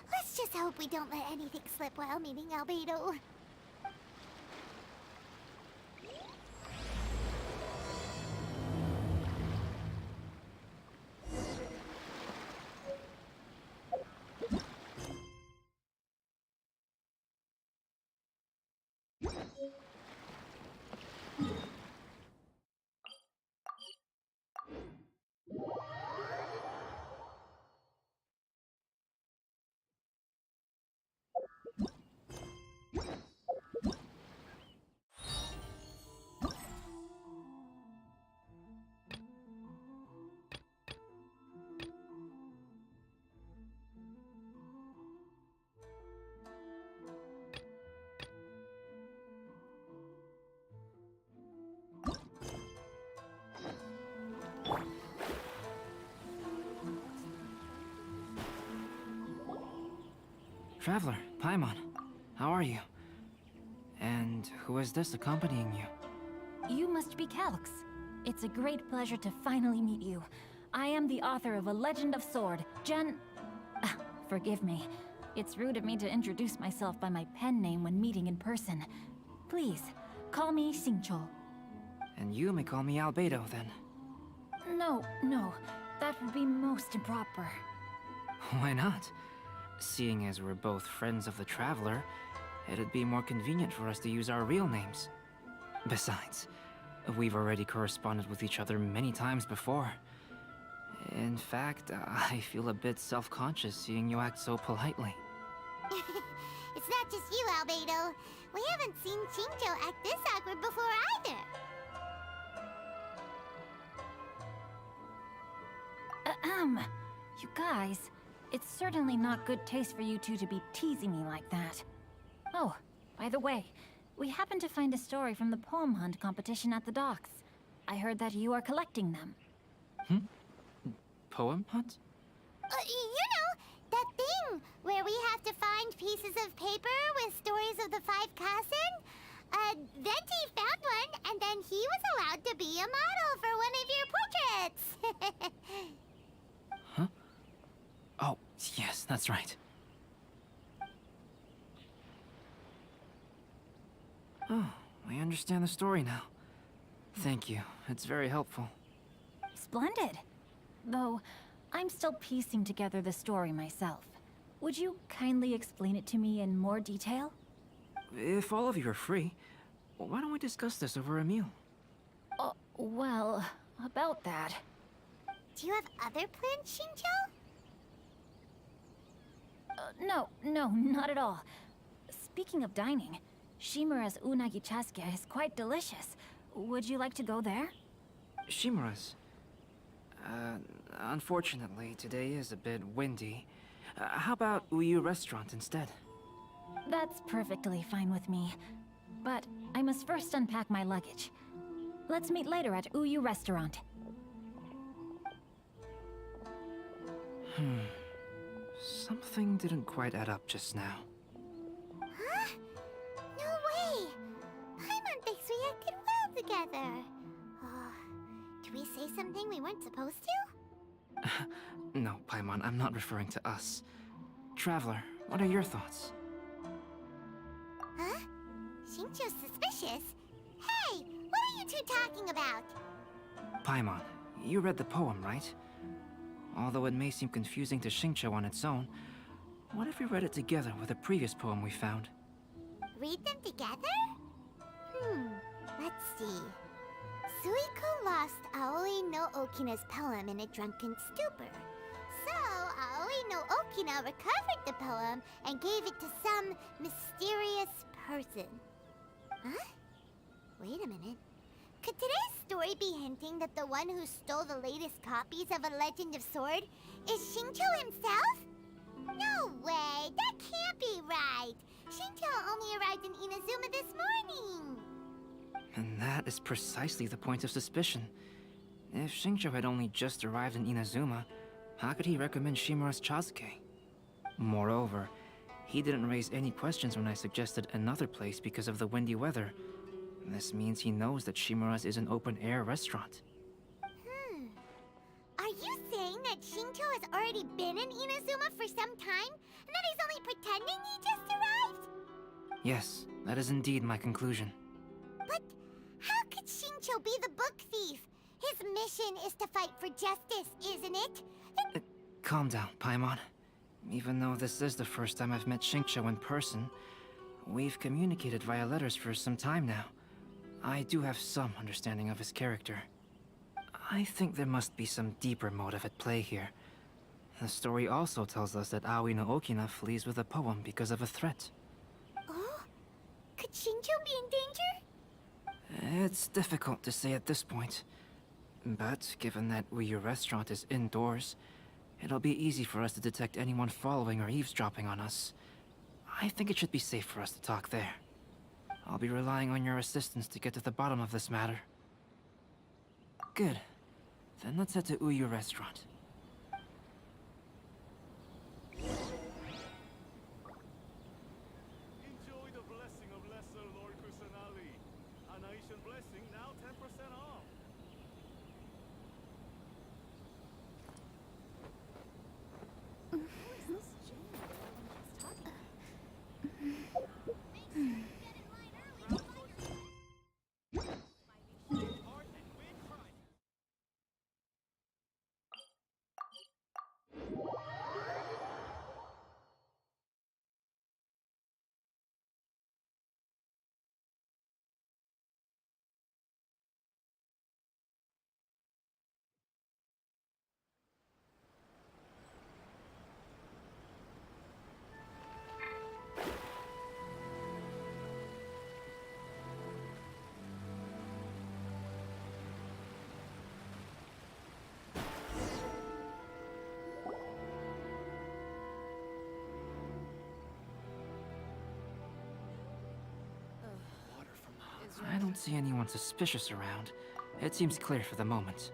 Speaker 6: Let's just hope we don't let anything slip while meeting Albedo.
Speaker 9: Traveler, Paimon, how are you? And who is this accompanying you?
Speaker 8: You must be Calx. It's a great pleasure to finally meet you. I am the author of A Legend of Sword, forgive me. It's rude of me to introduce myself by my pen name when meeting in person. Please, call me Xingqiu.
Speaker 9: And you may call me Albedo, then.
Speaker 8: No, that would be most improper.
Speaker 9: Why not? Seeing as we're both friends of the Traveler, it'd be more convenient for us to use our real names. Besides, we've already corresponded with each other many times before. In fact, I feel a bit self-conscious seeing you act so politely.
Speaker 6: It's not just you, Albedo. We haven't seen Shinjo act this awkward before either.
Speaker 8: You guys, it's certainly not good taste for you two to be teasing me like that. Oh, by the way, we happened to find a story from the poem hunt competition at the docks. I heard that you are collecting them.
Speaker 9: Poem hunt?
Speaker 6: You know, that thing where we have to find pieces of paper with stories of the 5 Kasen?
Speaker 9: that's right. Oh, I understand the story now. Thank you. It's very helpful.
Speaker 8: Splendid. Though, I'm still piecing together the story myself. Would you kindly explain it to me in more detail?
Speaker 9: If all of you are free, why don't we discuss this over a meal?
Speaker 8: Well, about that.
Speaker 6: Do you have other plans, Shinjo?
Speaker 8: No, not at all. Speaking of dining, Shimura's unagi chasuke is quite delicious. Would you like to go there?
Speaker 9: Shimura's. Unfortunately, today is a bit windy. How about Uyu Restaurant instead?
Speaker 8: That's perfectly fine with me. But I must first unpack my luggage. Let's meet later at Uyu Restaurant.
Speaker 9: Something didn't quite add up just now.
Speaker 6: Huh? No way! Paimon thinks we acted well together. Did we say something we weren't supposed to?
Speaker 9: No, Paimon, I'm not referring to us. Traveler, what are your thoughts?
Speaker 6: Huh? Shinjo's suspicious? Hey, what are you two talking about?
Speaker 9: Paimon, you read the poem, right? Although it may seem confusing to Xingqiu on its own, what if we read it together with a previous poem we found?
Speaker 6: Read them together? Let's see. Suiko lost Aoi no Okina's poem in a drunken stupor. So, Aoi no Okina recovered the poem and gave it to some mysterious person. Huh? Wait a minute. Could today's story be hinting that the one who stole the latest copies of A Legend of Sword is Xingqiu himself? No way! That can't be right! Xingqiu only arrived in Inazuma this morning!
Speaker 9: And that is precisely the point of suspicion. If Xingqiu had only just arrived in Inazuma, how could he recommend Shimura's chasuke? Moreover, he didn't raise any questions when I suggested another place because of the windy weather. This means he knows that Shimura's is an open-air restaurant.
Speaker 6: Are you saying that Shinjo has already been in Inazuma for some time? And that he's only pretending he just arrived?
Speaker 9: Yes, that is indeed my conclusion.
Speaker 6: But how could Shinjo be the book thief? His mission is to fight for justice, isn't it?
Speaker 9: Calm down, Paimon. Even though this is the first time I've met Xingqiu in person, we've communicated via letters for some time now. I do have some understanding of his character. I think there must be some deeper motive at play here. The story also tells us that Aoi no Okina flees with a poem because of a threat.
Speaker 6: Oh? Could Shinjo be in danger?
Speaker 9: It's difficult to say at this point. But given that Uyu Restaurant is indoors, it'll be easy for us to detect anyone following or eavesdropping on us. I think it should be safe for us to talk there. I'll be relying on your assistance to get to the bottom of this matter. Good. Then let's head to Uyu Restaurant.
Speaker 13: Enjoy the blessing of Lesser Lord Kusanali. A nation blessing now 10% off.
Speaker 9: I don't see anyone suspicious around. It seems clear for the moment.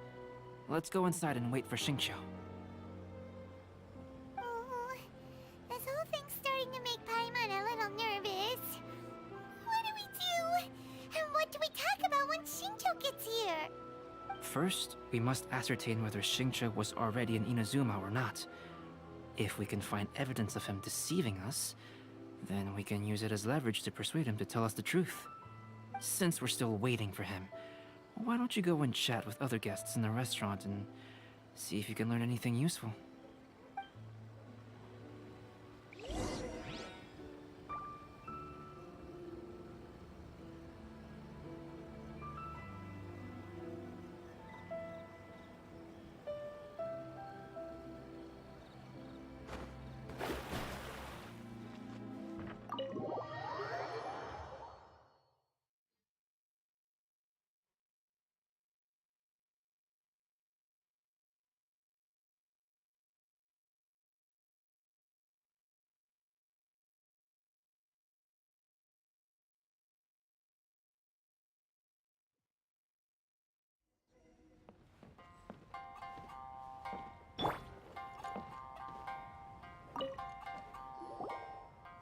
Speaker 9: Let's go inside and wait for Xingqiu.
Speaker 6: Oh, this whole thing's starting to make Paimon a little nervous. What do we do? And what do we talk about when Shinjo gets here?
Speaker 9: First, we must ascertain whether Xingqiu was already in Inazuma or not. If we can find evidence of him deceiving us, then we can use it as leverage to persuade him to tell us the truth. Since we're still waiting for him, why don't you go and chat with other guests in the restaurant and see if you can learn anything useful?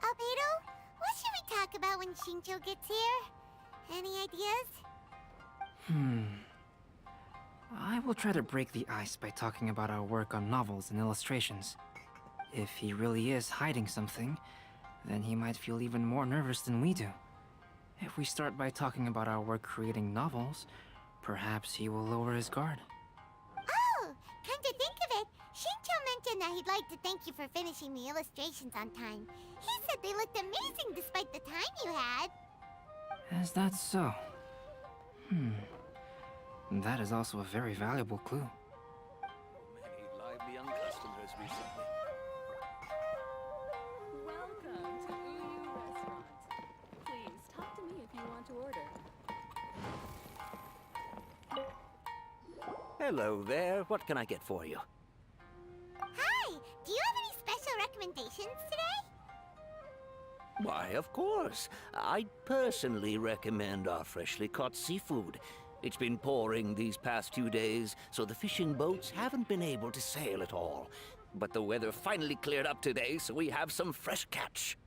Speaker 6: Albedo, what should we talk about when Shincho gets here? Any ideas?
Speaker 9: I will try to break the ice by talking about our work on novels and illustrations. If he really is hiding something, then he might feel even more nervous than we do. If we start by talking about our work creating novels, perhaps he will lower his guard.
Speaker 6: Oh, come to think of it, Shincho mentioned that he'd like to thank you for finishing the illustrations on time. He said they looked amazing despite the time you had.
Speaker 9: Is that so? That is also a very valuable clue.
Speaker 13: Many lively young customers recently.
Speaker 14: Welcome to Hues Restaurant. Please talk to me if you want to order.
Speaker 15: Hello there. What can I get for you?
Speaker 6: Hi, do you have any special recommendations today?
Speaker 15: Why, of course. I'd personally recommend our freshly caught seafood. It's been pouring these past few days, so the fishing boats haven't been able to sail at all. But the weather finally cleared up today, so we have some fresh catch.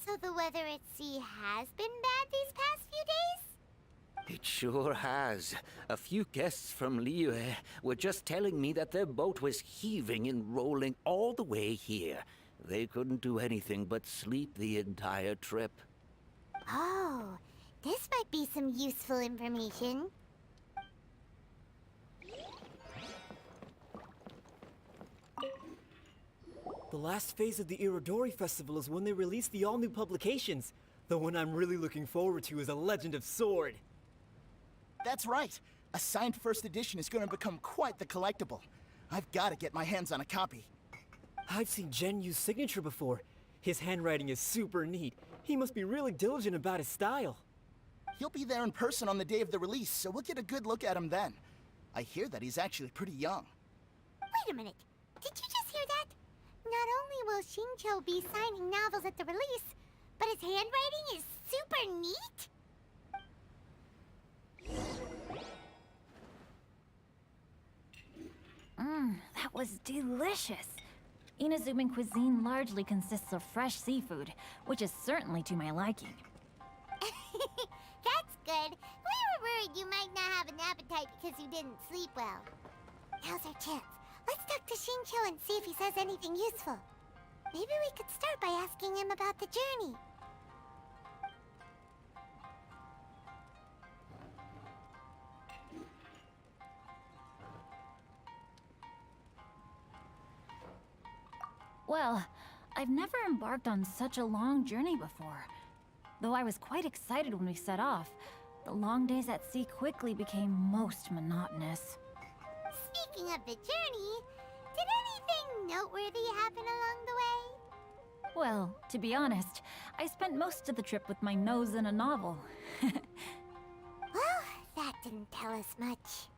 Speaker 6: So the weather at sea has been bad these past few days?
Speaker 15: It sure has. A few guests from Liyue were just telling me that their boat was heaving and rolling all the way here. They couldn't do anything but sleep the entire trip.
Speaker 6: Oh, this might be some useful information.
Speaker 16: The last phase of the Irodori Festival is when they release the all-new publications. The one I'm really looking forward to is A Legend of Sword.
Speaker 17: That's right. A signed first edition is going to become quite the collectible. I've got to get my hands on a copy.
Speaker 16: I've seen Genyu's signature before. His handwriting is super neat. He must be really diligent about his style.
Speaker 17: He'll be there in person on the day of the release, so we'll get a good look at him then. I hear that he's actually pretty young.
Speaker 6: Wait a minute. Did you just hear that? Not only will Shincho be signing novels at the release, but his handwriting is super neat?
Speaker 8: That was delicious. Inazuman cuisine largely consists of fresh seafood, which is certainly to my liking.
Speaker 6: That's good. We were worried you might not have an appetite because you didn't sleep well. Now's our chance. Let's talk to Shincho and see if he says anything useful. Maybe we could start by asking him about the journey.
Speaker 8: Well, I've never embarked on such a long journey before. Though I was quite excited when we set off, the long days at sea quickly became most monotonous.
Speaker 6: Speaking of the journey, did anything noteworthy happen along the way?
Speaker 8: Well, to be honest, I spent most of the trip with my nose in a novel.
Speaker 6: Well, that didn't tell us much.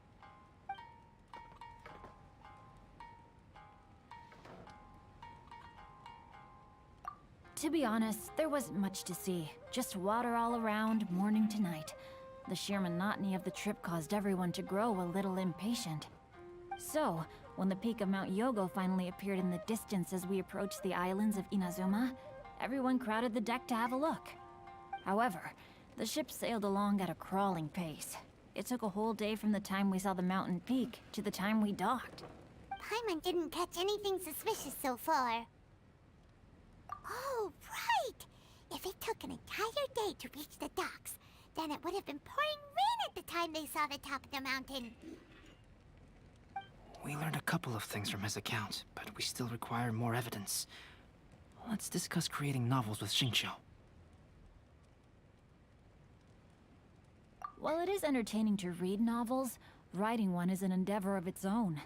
Speaker 8: To be honest, there wasn't much to see. Just water all around, morning to night. The sheer monotony of the trip caused everyone to grow a little impatient. So, when the peak of Mount Yogo finally appeared in the distance as we approached the islands of Inazuma, everyone crowded the deck to have a look. However, the ship sailed along at a crawling pace. It took a whole day from the time we saw the mountain peak to the time we docked.
Speaker 6: Paimon didn't catch anything suspicious so far. Oh, right! If it took an entire day to reach the docks, then it would have been pouring rain at the time they saw the top of the mountain.
Speaker 9: We learned a couple of things from his account, but we still require more evidence. Let's discuss creating novels with Xingqiu.
Speaker 8: While it is entertaining to read novels, writing one is an endeavor of its own.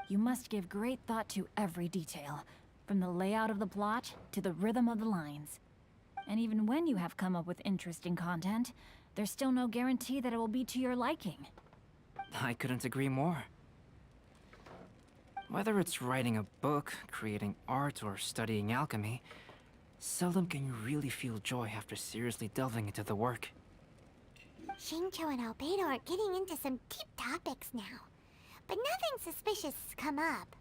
Speaker 8: You must give great thought to every detail, from the layout of the plot to the rhythm of the lines. And even when you have come up with interesting content, there's still no guarantee that it will be to your liking.
Speaker 9: I couldn't agree more. Whether it's writing a book, creating art, or studying alchemy, seldom can you really feel joy after seriously delving into the work.
Speaker 6: Xingqiu and Albedo are getting into some deep topics now, but nothing suspicious has come up.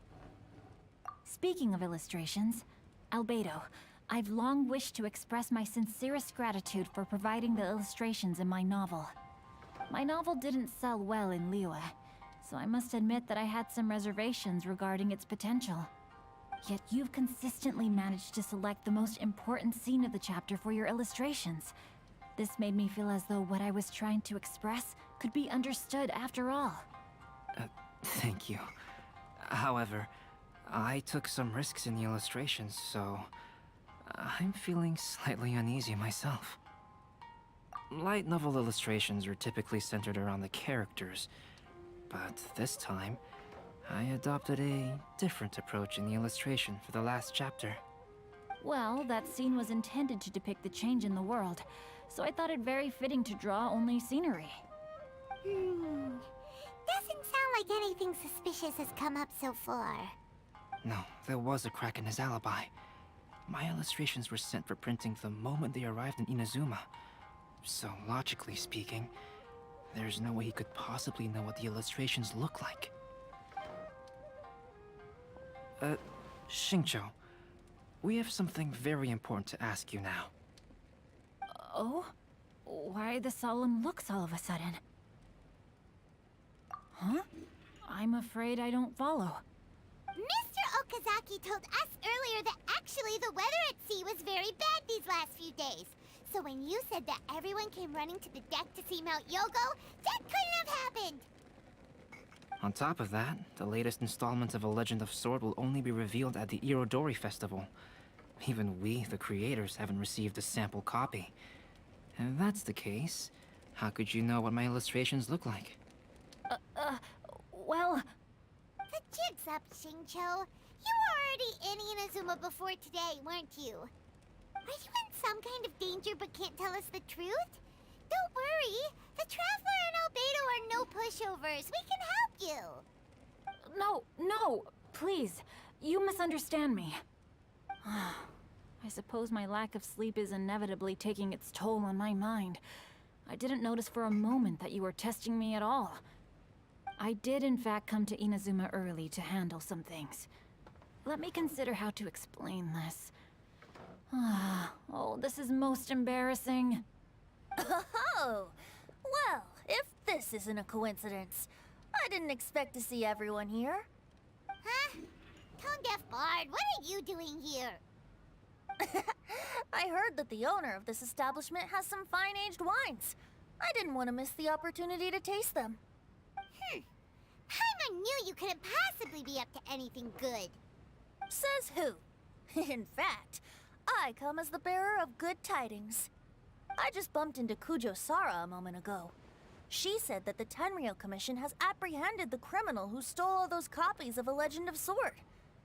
Speaker 8: Speaking of illustrations, Albedo, I've long wished to express my sincerest gratitude for providing the illustrations in my novel. My novel didn't sell well in Liyue, so I must admit that I had some reservations regarding its potential. Yet you've consistently managed to select the most important scene of the chapter for your illustrations. This made me feel as though what I was trying to express could be understood after all.
Speaker 9: Thank you. However, I took some risks in the illustrations, so I'm feeling slightly uneasy myself. Light novel illustrations are typically centered around the characters, but this time, I adopted a different approach in the illustration for the last chapter.
Speaker 8: Well, that scene was intended to depict the change in the world, so I thought it very fitting to draw only scenery.
Speaker 6: Doesn't sound like anything suspicious has come up so far.
Speaker 9: No, there was a crack in his alibi. My illustrations were sent for printing the moment they arrived in Inazuma. So, logically speaking, there's no way he could possibly know what the illustrations look like. Xingqiu, we have something very important to ask you now.
Speaker 8: Oh? Why the solemn looks all of a sudden? Huh? I'm afraid I don't follow.
Speaker 6: Mr. Okazaki told us earlier that actually the weather at sea was very bad these last few days. So when you said that everyone came running to the deck to see Mount Yogo, that couldn't have happened!
Speaker 9: On top of that, the latest installment of A Legend of Sword will only be revealed at the Irodori Festival. Even we, the creators, haven't received a sample copy. If that's the case, how could you know what my illustrations look like?
Speaker 8: Well...
Speaker 6: The jig's up, Xingqiu. You were already in Inazuma before today, weren't you? Are you in some kind of danger but can't tell us the truth? Don't worry. The Traveler and Albedo are no pushovers. We can help you.
Speaker 8: No, please. You misunderstand me. I suppose my lack of sleep is inevitably taking its toll on my mind. I didn't notice for a moment that you were testing me at all. I did in fact come to Inazuma early to handle some things. Let me consider how to explain this. Oh, this is most embarrassing.
Speaker 1: Oh, well, if this isn't a coincidence, I didn't expect to see everyone here.
Speaker 6: Huh? Tone-deaf bard, what are you doing here?
Speaker 1: I heard that the owner of this establishment has some fine-aged wines. I didn't want to miss the opportunity to taste them.
Speaker 6: Paimon knew you couldn't possibly be up to anything good.
Speaker 1: Says who? In fact, I come as the bearer of good tidings. I just bumped into Kujo Sara a moment ago. She said that the Tenryou Commission has apprehended the criminal who stole all those copies of A Legend of Sword.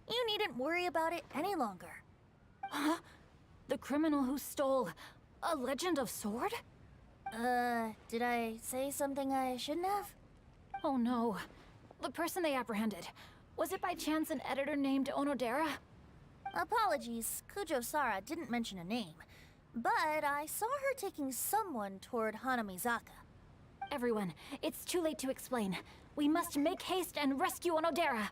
Speaker 1: You needn't worry about it any longer.
Speaker 8: Huh? The criminal who stole A Legend of Sword?
Speaker 1: Did I say something I shouldn't have?
Speaker 8: Oh no. The person they apprehended. Was it by chance an editor named Onodera?
Speaker 1: Apologies, Kujo Sara didn't mention a name. But I saw her taking someone toward Hanamizaka.
Speaker 8: Everyone, it's too late to explain. We must make haste and rescue Onodera.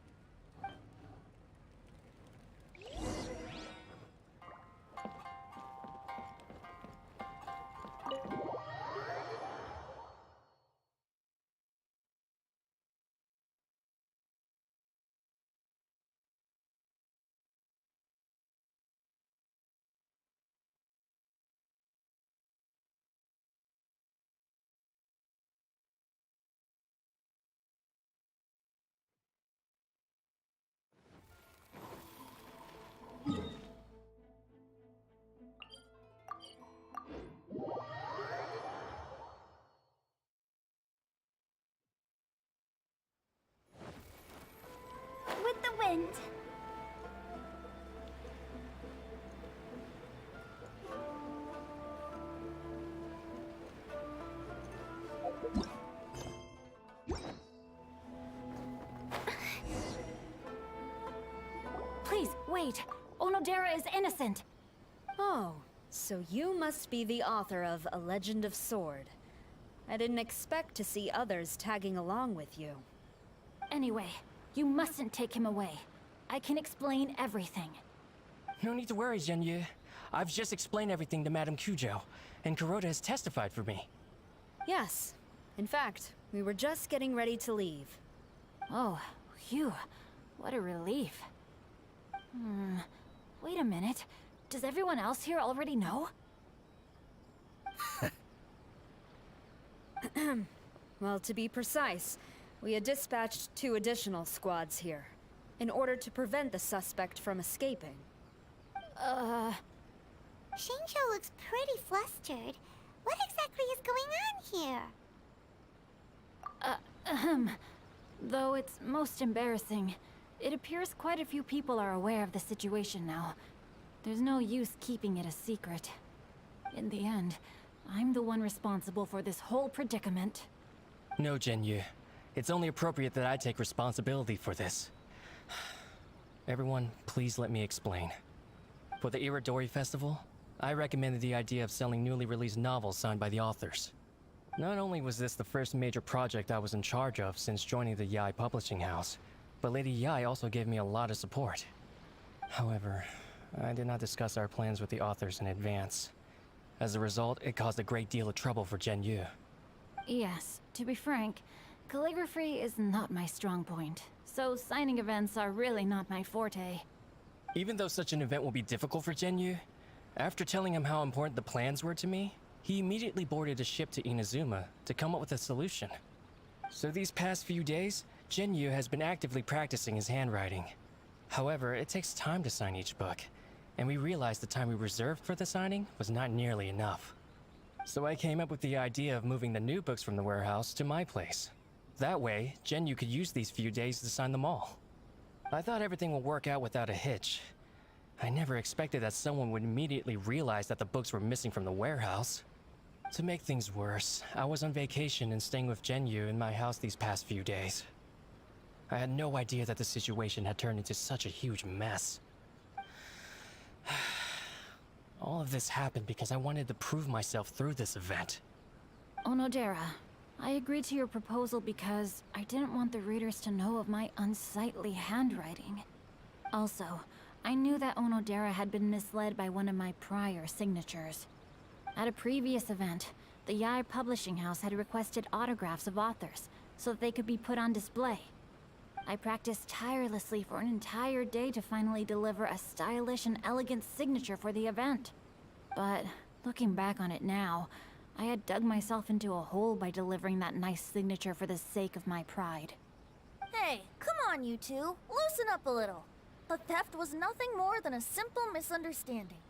Speaker 8: Wait! Onodera is innocent!
Speaker 11: Oh, so you must be the author of A Legend of Sword. I didn't expect to see others tagging along with you.
Speaker 8: Anyway, you mustn't take him away. I can explain everything.
Speaker 18: No need to worry, Zhenyu. I've just explained everything to Madame Kujo, and Kuroda has testified for me.
Speaker 11: Yes. In fact, we were just getting ready to leave.
Speaker 8: Oh, phew. What a relief. Wait a minute. Does everyone else here already know?
Speaker 11: Well, to be precise, we had dispatched 2 additional squads here, in order to prevent the suspect from escaping.
Speaker 6: Shinjo looks pretty flustered. What exactly is going on here?
Speaker 8: Though it's most embarrassing, it appears quite a few people are aware of the situation now. There's no use keeping it a secret. In the end, I'm the one responsible for this whole predicament.
Speaker 18: No, Zhenyu. It's only appropriate that I take responsibility for this. Everyone, please let me explain. For the Iridori Festival, I recommended the idea of selling newly released novels signed by the authors. Not only was this the first major project I was in charge of since joining the Yae publishing house, but Lady Yae also gave me a lot of support. However, I did not discuss our plans with the authors in advance. As a result, it caused a great deal of trouble for Zhenyu.
Speaker 8: Yes, to be frank, calligraphy is not my strong point, so signing events are really not my forte.
Speaker 18: Even though such an event will be difficult for Zhenyu, after telling him how important the plans were to me, he immediately boarded a ship to Inazuma to come up with a solution. So these past few days, Zhenyu has been actively practicing his handwriting. However, it takes time to sign each book, and we realized the time we reserved for the signing was not nearly enough. So I came up with the idea of moving the new books from the warehouse to my place. That way, Zhenyu could use these few days to sign them all. I thought everything would work out without a hitch. I never expected that someone would immediately realize that the books were missing from the warehouse. To make things worse, I was on vacation and staying with Zhenyu in my house these past few days. I had no idea that the situation had turned into such a huge mess. All of this happened because I wanted to prove myself through this event.
Speaker 8: Onodera, I agreed to your proposal because I didn't want the readers to know of my unsightly handwriting. Also, I knew that Onodera had been misled by one of my prior signatures. At a previous event, the Yae publishing house had requested autographs of authors so that they could be put on display. I practiced tirelessly for an entire day to finally deliver a stylish and elegant signature for the event. But looking back on it now, I had dug myself into a hole by delivering that nice signature for the sake of my pride.
Speaker 1: Hey, come on, you two. Loosen up a little. The theft was nothing more than a simple misunderstanding.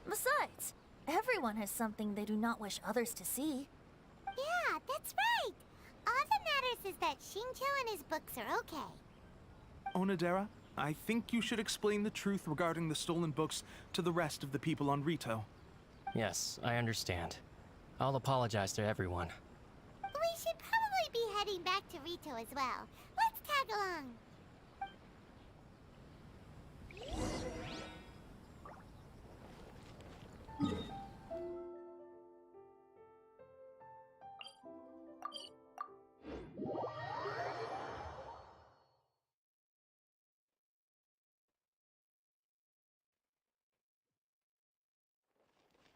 Speaker 1: Besides, everyone has something they do not wish others to see.
Speaker 6: Yeah, that's right. All that matters is that Shinjo and his books are okay.
Speaker 10: Onodera, I think you should explain the truth regarding the stolen books to the rest of the people on Rito.
Speaker 18: Yes, I understand. I'll apologize to everyone.
Speaker 6: We should probably be heading back to Rito as well. Let's tag along.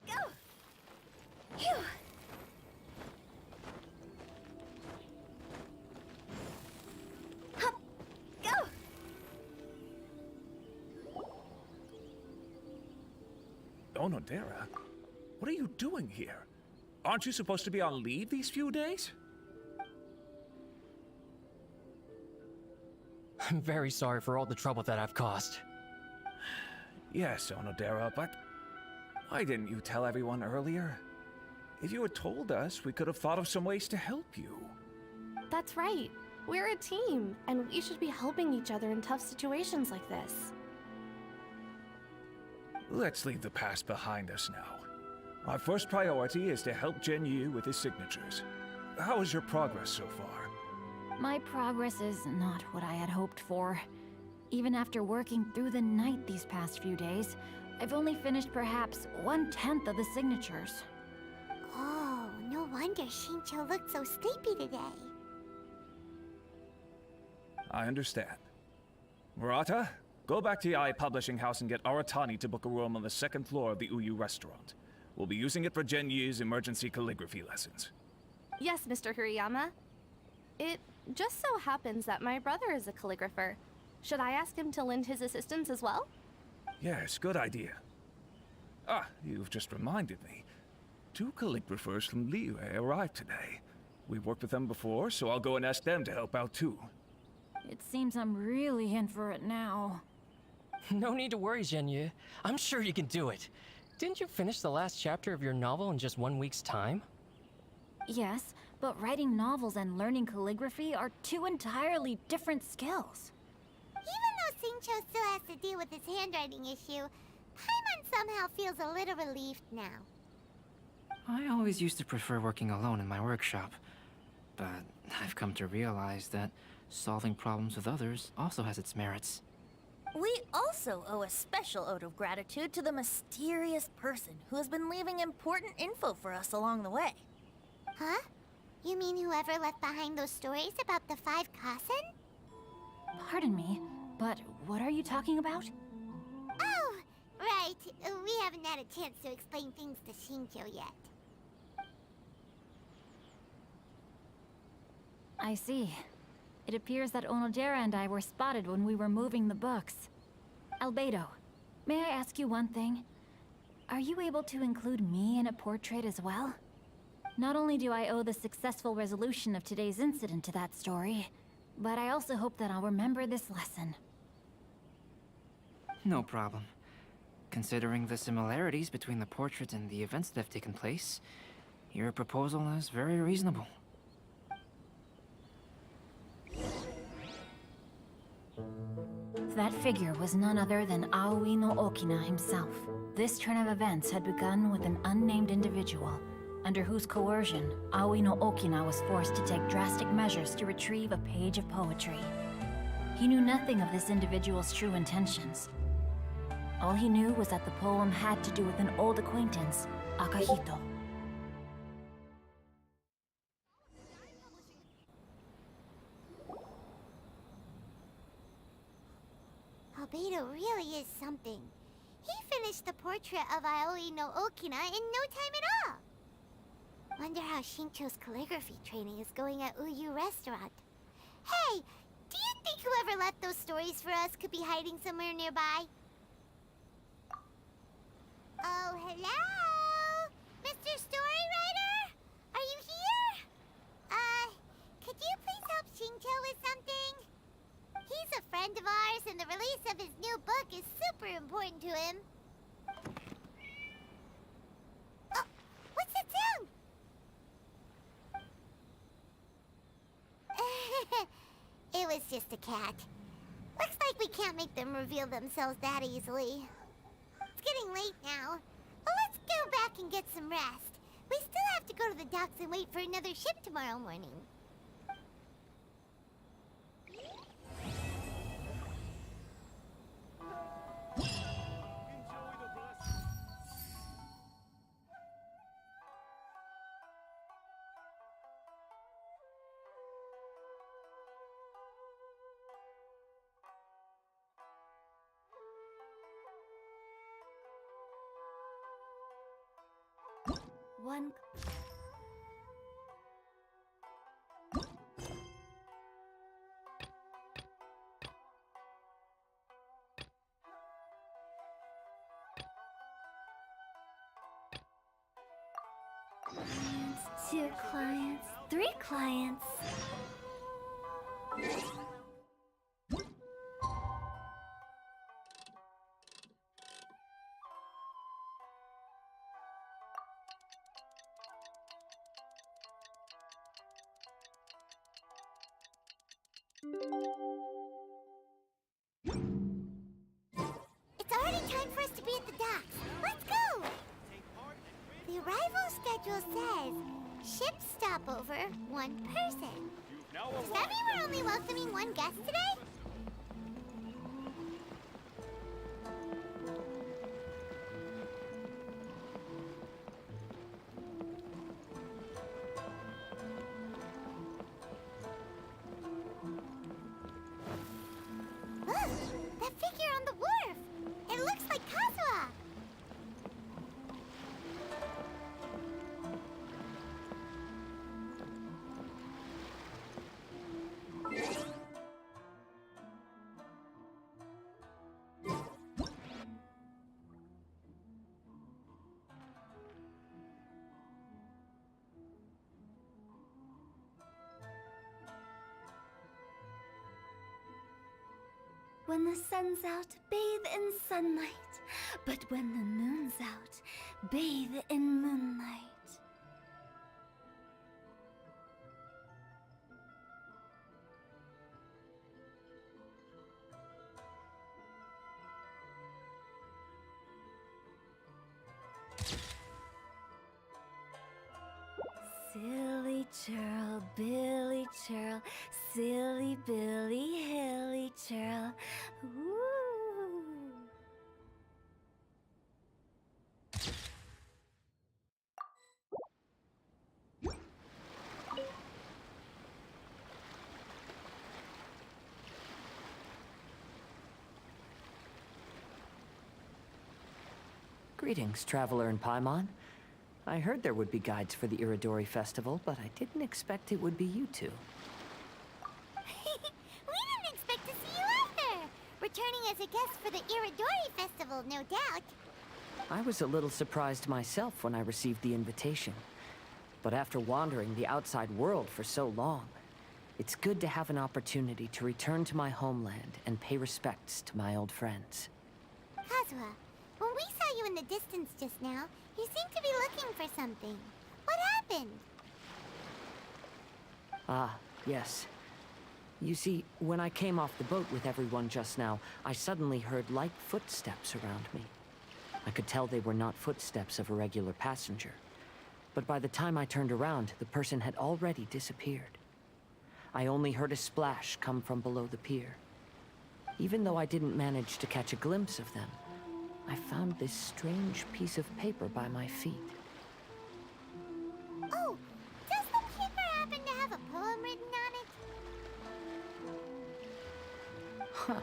Speaker 1: Go! Phew! Hup! Go!
Speaker 12: Onodera, what are you doing here? Aren't you supposed to be on leave these few days?
Speaker 18: I'm very sorry for all the trouble that I've caused.
Speaker 12: Yes, Onodera, but why didn't you tell everyone earlier? If you had told us, we could have thought of some ways to help you.
Speaker 4: That's right. We're a team, and we should be helping each other in tough situations like this.
Speaker 12: Let's leave the past behind us now. Our first priority is to help Zhenyu with his signatures. How is your progress so far?
Speaker 8: My progress is not what I had hoped for. Even after working through the night these past few days, I've only finished perhaps 1/10 of the signatures.
Speaker 6: Oh, no wonder Shincho looked so sleepy today.
Speaker 12: I understand. Murata, go back to the IA Publishing House and get Aratani to book a room on the second floor of the Uyu restaurant. We'll be using it for Genyu's emergency calligraphy lessons.
Speaker 4: Yes, Mr. Hirayama. It just so happens that my brother is a calligrapher. Should I ask him to lend his assistance as well?
Speaker 12: Yes, good idea. Ah, you've just reminded me. 2 calligraphers from Liyue arrived today. We've worked with them before, so I'll go and ask them to help out too.
Speaker 8: It seems I'm really in for it now.
Speaker 18: No need to worry, Genyu. I'm sure you can do it. Didn't you finish the last chapter of your novel in just 1 week's time?
Speaker 8: Yes, but writing novels and learning calligraphy are 2 entirely different skills.
Speaker 6: Even though Shincho still has to deal with his handwriting issue, Paimon somehow feels a little relieved now.
Speaker 9: I always used to prefer working alone in my workshop, but I've come to realize that solving problems with others also has its merits.
Speaker 1: We also owe a special ode of gratitude to the mysterious person who has been leaving important info for us along the way.
Speaker 6: Huh? You mean whoever left behind those stories about the 5 Kasen?
Speaker 8: Pardon me, but what are you talking about?
Speaker 6: Oh, right. We haven't had a chance to explain things to Shincho yet.
Speaker 8: I see. It appears that Onodera and I were spotted when we were moving the books. Albedo, may I ask you one thing? Are you able to include me in a portrait as well? Not only do I owe the successful resolution of today's incident to that story, but I also hope that I'll remember this lesson.
Speaker 9: No problem. Considering the similarities between the portrait and the events that have taken place, your proposal is very reasonable.
Speaker 8: That figure was none other than Aoi no Okina himself. This turn of events had begun with an unnamed individual, under whose coercion, Aoi no Okina was forced to take drastic measures to retrieve a page of poetry. He knew nothing of this individual's true intentions. All he knew was that the poem had to do with an old acquaintance, Akahito.
Speaker 6: Albedo really is something. He finished the portrait of Aoi no Okina in no time at all. Wonder how Shincho's calligraphy training is going at Uyu Restaurant. Hey, do you think whoever left those stories for us could be hiding somewhere nearby? Oh, hello? Mr. Storywriter? Are you here? Could you please help Shincho with something? He's a friend of ours, and the release of his new book is super important to him. Oh, what's that sound? It was just a cat. Looks like we can't make them reveal themselves that easily. It's getting late now. Well, let's go back and get some rest. We still have to go to the docks and wait for another ship tomorrow morning.
Speaker 1: One...
Speaker 6: Clients, 2 clients, 3 clients. It's already time for us to be at the docks. Let's go! The arrival schedule says ship stopover, 1 person. Does that mean we're only welcoming 1 guest today?
Speaker 19: When the sun's out, bathe in sunlight. But when the moon's out, bathe in moonlight. Silly churl, Billy churl, silly Billy, hilly churl. Ooh.
Speaker 20: Greetings, traveler in Paimon. I heard there would be guides for the Iridori Festival, but I didn't expect it would be you two.
Speaker 6: We didn't expect to see you either! Returning as a guest for the Iridori Festival, no doubt.
Speaker 20: I was a little surprised myself when I received the invitation. But after wandering the outside world for so long, it's good to have an opportunity to return to my homeland and pay respects to my old friends.
Speaker 6: Kazuha, when we saw you in the distance just now, you seemed to be looking for something. What happened?
Speaker 20: Ah, yes. You see, when I came off the boat with everyone just now, I suddenly heard light footsteps around me. I could tell they were not footsteps of a regular passenger. But by the time I turned around, the person had already disappeared. I only heard a splash come from below the pier. Even though I didn't manage to catch a glimpse of them, I found this strange piece of paper by my feet.
Speaker 6: Oh, does the paper happen to have a poem written on it?
Speaker 20: Huh.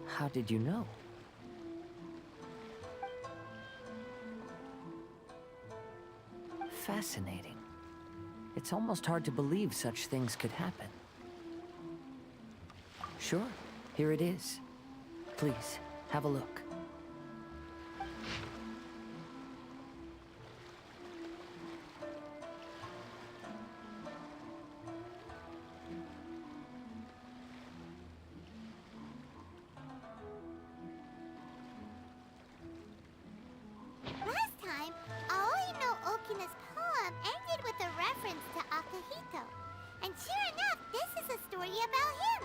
Speaker 20: How did you know? Fascinating. It's almost hard to believe such things could happen. Sure, here it is. Please, have a look.
Speaker 6: Last time, Aoi no Okina's poem ended with a reference to Akihito. And sure enough, this is a story about him.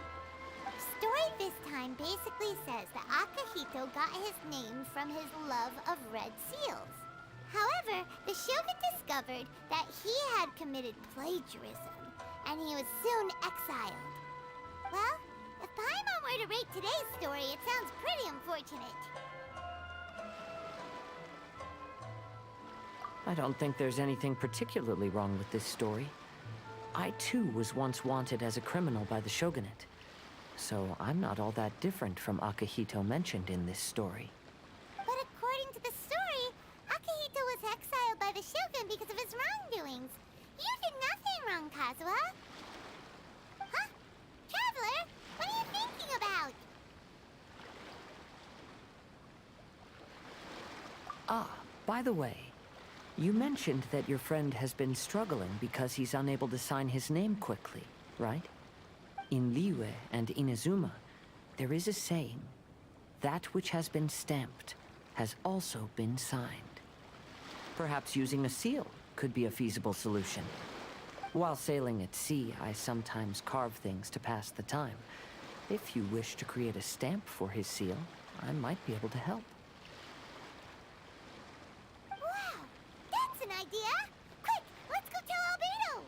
Speaker 6: Story this time basically says that Akihito got his name from his love of red seals. However, the shogun discovered that he had committed plagiarism, and he was soon exiled. Well, if Paimon were to rate today's story, it sounds pretty unfortunate.
Speaker 20: I don't think there's anything particularly wrong with this story. I too was once wanted as a criminal by the shogunate. So I'm not all that different from Akihito mentioned in this story.
Speaker 6: But according to the story, Akihito was exiled by the shogun because of his wrongdoings. You did nothing wrong, Kazuha. Huh? Traveler, what are you thinking about?
Speaker 20: Ah, by the way, you mentioned that your friend has been struggling because he's unable to sign his name quickly, right? In Liyue and Inazuma, there is a saying, that which has been stamped has also been signed. Perhaps using a seal could be a feasible solution. While sailing at sea, I sometimes carve things to pass the time. If you wish to create a stamp for his seal, I might be able to help.
Speaker 6: Wow, that's an idea! Quick, let's go tell Albedo!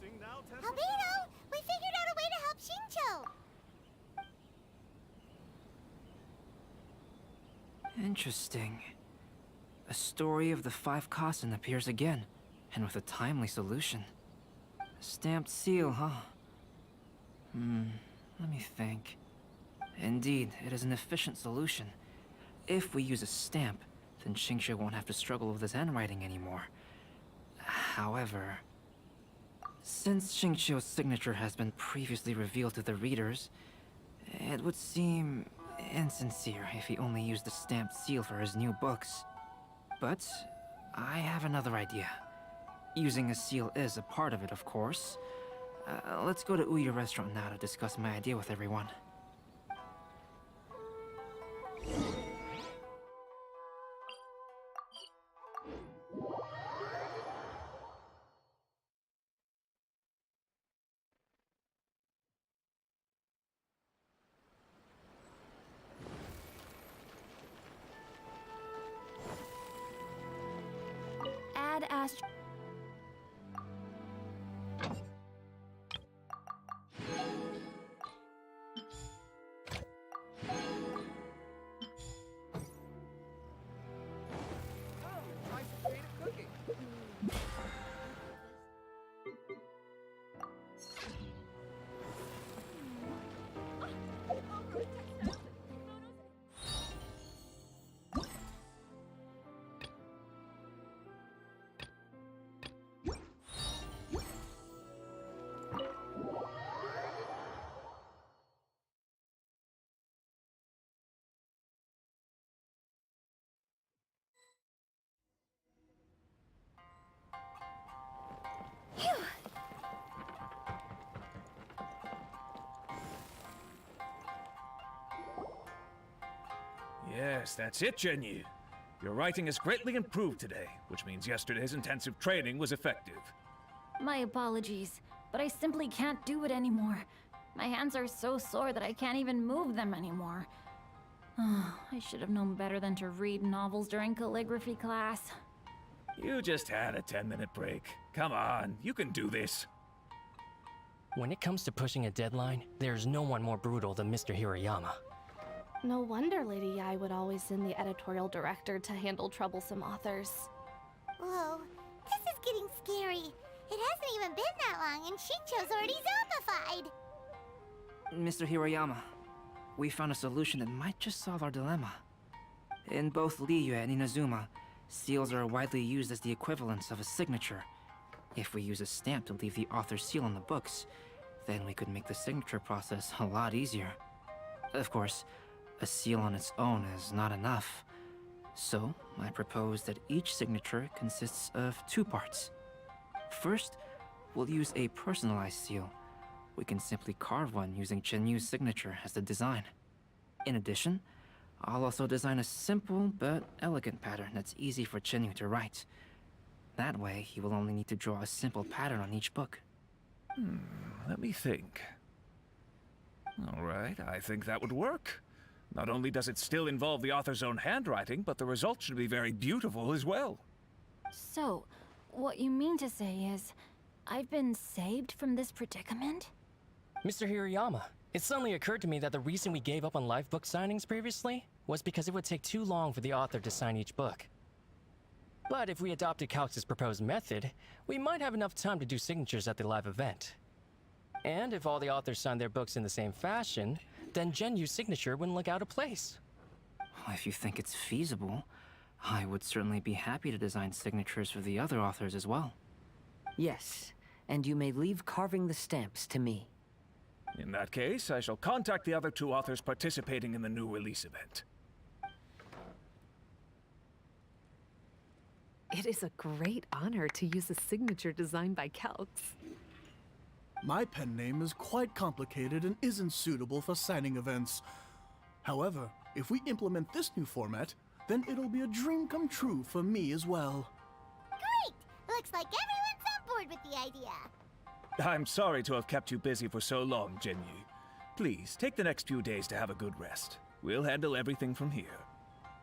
Speaker 13: blessing, now 10%.
Speaker 6: Albedo, we figured out a way to help Shincho.
Speaker 9: Interesting. A story of the 5 Kasen appears again, and with a timely solution. A stamped seal, huh? Let me think. Indeed, it is an efficient solution. If we use a stamp, then Xingqiu won't have to struggle with his handwriting anymore. However, since Xingqiu's signature has been previously revealed to the readers, it would seem insincere if he only used the stamped seal for his new books. But I have another idea. Using a seal is a part of it, of course. Let's go to Uya restaurant now to discuss my idea with everyone.
Speaker 8: Ad Astra.
Speaker 12: Yes, that's it, Jinyu. Your writing has greatly improved today, which means yesterday's intensive training was effective.
Speaker 8: My apologies, but I simply can't do it anymore. My hands are so sore that I can't even move them anymore. I should have known better than to read novels during calligraphy class.
Speaker 12: You just had a 10-minute break. Come on, you can do this.
Speaker 18: When it comes to pushing a deadline, there's no one more brutal than Mr. Hirayama.
Speaker 4: No wonder Lady Yai would always send the editorial director to handle troublesome authors.
Speaker 6: Whoa, this is getting scary. It hasn't even been that long and Shincho's already zombified.
Speaker 9: Mr. Hirayama, we found a solution that might just solve our dilemma. In both Liyue and Inazuma, seals are widely used as the equivalents of a signature. If we use a stamp to leave the author's seal on the books, then we could make the signature process a lot easier. Of course, a seal on its own is not enough. So, I propose that each signature consists of 2 parts. First, we'll use a personalized seal. We can simply carve one using Chenyu's signature as the design. In addition, I'll also design a simple but elegant pattern that's easy for Chenyu to write. That way, he will only need to draw a simple pattern on each book.
Speaker 12: Let me think. All right, I think that would work. Not only does it still involve the author's own handwriting, but the result should be very beautiful as well.
Speaker 8: So, what you mean to say is, I've been saved from this predicament?
Speaker 18: Mr. Hirayama, it suddenly occurred to me that the reason we gave up on live book signings previously was because it would take too long for the author to sign each book. But if we adopted Calx's proposed method, we might have enough time to do signatures at the live event. And if all the authors signed their books in the same fashion, then Genyu's signature wouldn't look out of place.
Speaker 9: If you think it's feasible, I would certainly be happy to design signatures for the other authors as well.
Speaker 20: Yes, and you may leave carving the stamps to me.
Speaker 12: In that case, I shall contact the other 2 authors participating in the new release event.
Speaker 14: It is a great honor to use a signature designed by Calx.
Speaker 21: My pen name is quite complicated and isn't suitable for signing events. However, if we implement this new format, then it'll be a dream come true for me as well.
Speaker 6: Great! Looks like everyone's on board with the idea.
Speaker 12: I'm sorry to have kept you busy for so long, Jinyu. Please, take the next few days to have a good rest. We'll handle everything from here.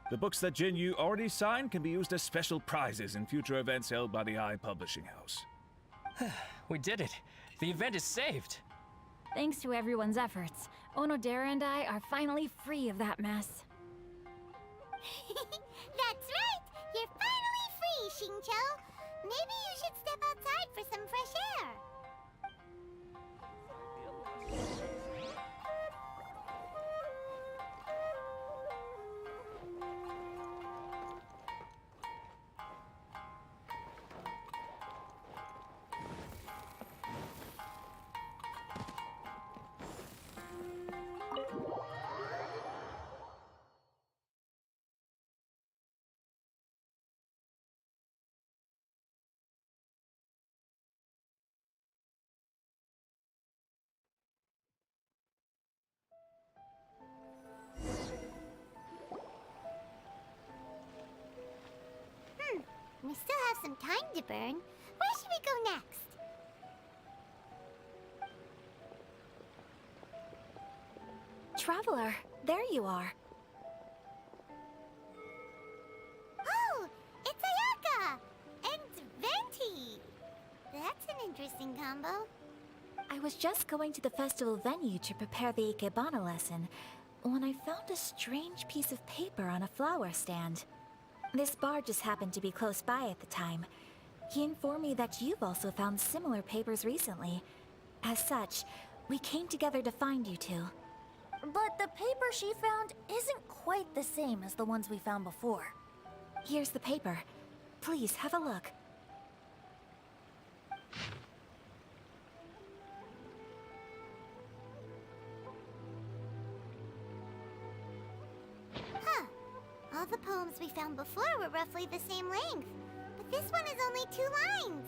Speaker 12: The books that Jinyu already signed can be used as special prizes in future events held by the Eye Publishing House.
Speaker 18: We did it! The event is saved!
Speaker 8: Thanks to everyone's efforts, Onodera and I are finally free of that mess.
Speaker 6: That's right! You're finally free, Xingqiu! Maybe you should step outside for some fresh air. We still have some time to burn. Where should we go next?
Speaker 3: Traveler, there you are.
Speaker 6: Oh, it's Ayaka! And Venti! That's an interesting combo.
Speaker 3: I was just going to the festival venue to prepare the Ikebana lesson when I found a strange piece of paper on a flower stand. This bard just happened to be close by at the time. He informed me that you've also found similar papers recently. As such, we came together to find you two.
Speaker 1: But the paper she found isn't quite the same as the ones we found before.
Speaker 3: Here's the paper. Please, have a look.
Speaker 6: Huh. All the poems we found before were roughly the same length. But this one is only 2 lines.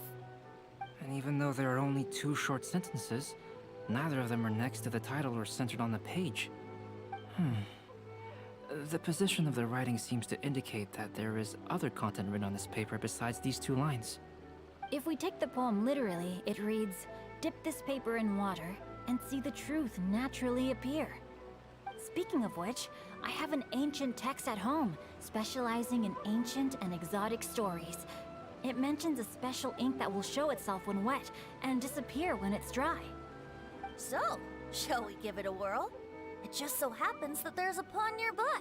Speaker 9: And even though there are only 2 short sentences, neither of them are next to the title or centered on the page. The position of the writing seems to indicate that there is other content written on this paper besides these 2 lines.
Speaker 8: If we take the poem literally, it reads, "Dip this paper in water and see the truth naturally appear." Speaking of which, I have an ancient text at home, specializing in ancient and exotic stories. It mentions a special ink that will show itself when wet and disappear when it's dry.
Speaker 1: So, shall we give it a whirl? It just so happens that there's a pond nearby.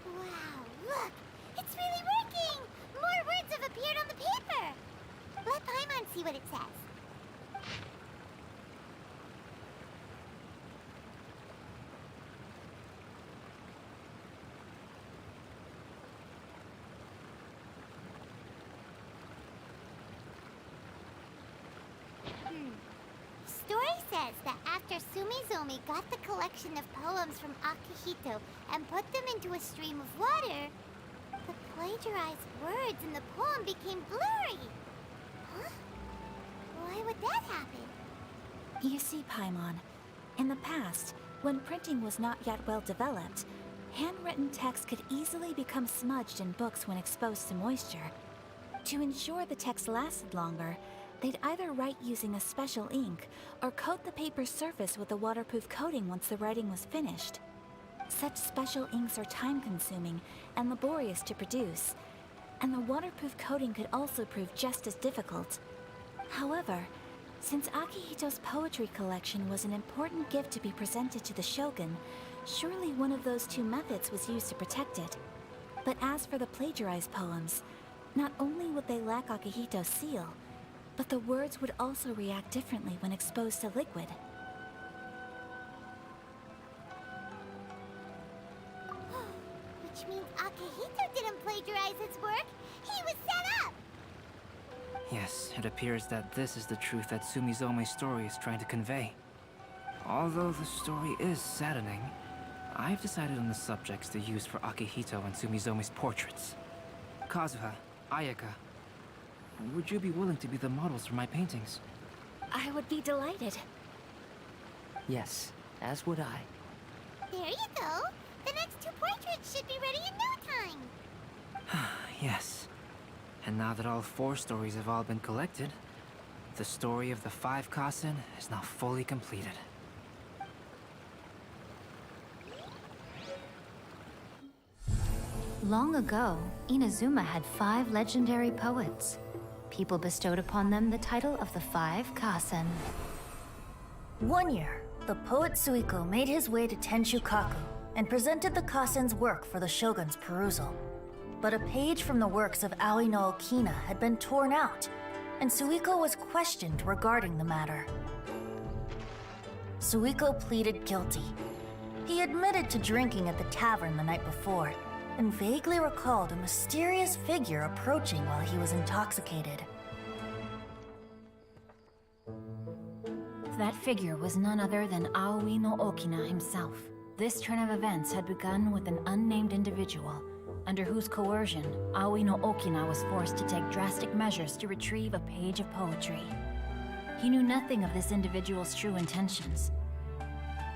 Speaker 6: Wow, look! It's really working! More words have appeared on the paper! Let Paimon see what it says. The story says that after Sumizomi got the collection of poems from Akihito and put them into a stream of water, the plagiarized words in the poem became blurry. Huh? Why would that happen?
Speaker 3: You see, Paimon, in the past, when printing was not yet well developed, handwritten text could easily become smudged in books when exposed to moisture. To ensure the text lasted longer, they'd either write using a special ink or coat the paper's surface with a waterproof coating once the writing was finished. Such special inks are time-consuming and laborious to produce, and the waterproof coating could also prove just as difficult. However, since Akihito's poetry collection was an important gift to be presented to the shogun, surely one of those 2 methods was used to protect it. But as for the plagiarized poems, not only would they lack Akihito's seal, but the words would also react differently when exposed to liquid.
Speaker 6: Which means Akihito didn't plagiarize his work. He was set up!
Speaker 9: Yes, it appears that this is the truth that Sumizome's story is trying to convey. Although the story is saddening, I've decided on the subjects to use for Akihito and Sumizome's portraits. Kazuha, Ayaka, would you be willing to be the models for my paintings?
Speaker 3: I would be delighted.
Speaker 20: Yes, as would I.
Speaker 6: There you go. The next
Speaker 9: And now that all 4 stories have all been collected, the story of the 5 Kasen is now fully completed.
Speaker 2: Long ago, Inazuma had 5 legendary poets. People bestowed upon them the title of the 5 Kasen.
Speaker 1: One year, the poet Suiko made his way to Tenshukaku and presented the Kasen's work for the shogun's perusal. But a page from the works of Aoi no Okina had been torn out, and Suiko was questioned regarding the matter. Suiko pleaded guilty. He admitted to drinking at the tavern the night before, and vaguely recalled a mysterious figure approaching while he was intoxicated.
Speaker 8: That figure was none other than Aoi no Okina himself. This turn of events had begun with an unnamed individual, under whose coercion, Aoi no Okina was forced to take drastic measures to retrieve a page of poetry. He knew nothing of this individual's true intentions.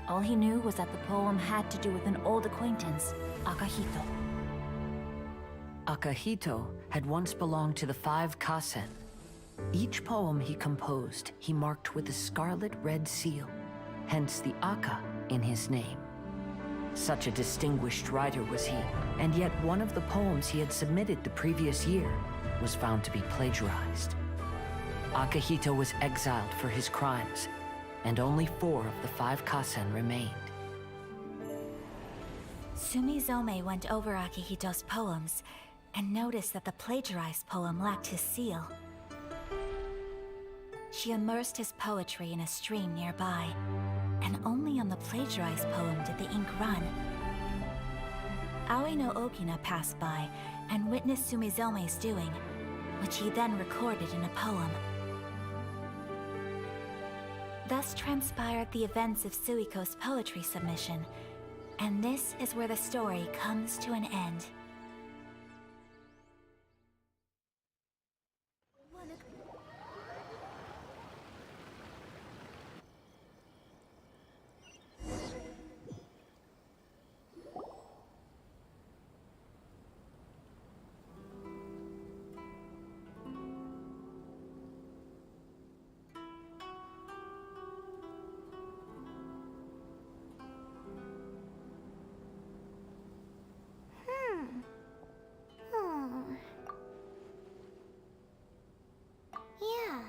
Speaker 8: All he knew was that the poem had to do with an old acquaintance, Akahito.
Speaker 20: Akahito had once belonged to the 5 Kasen. Each poem he composed, he marked with a scarlet red seal, hence the Aka in his name. Such a distinguished writer was he, and yet one of the poems he had submitted the previous year was found to be plagiarized. Akahito was exiled for his crimes, and only 4 of the 5 Kasen remained.
Speaker 3: Sumizome went over Akihito's poems and noticed that the plagiarized poem lacked his seal. She immersed his poetry in a stream nearby, and only on the plagiarized poem did the ink run. Aoi no Okina passed by and witnessed Sumizome's doing, which he then recorded in a poem. Thus transpired the events of Suiko's poetry submission, and this is where the story comes to an end.
Speaker 6: Yeah.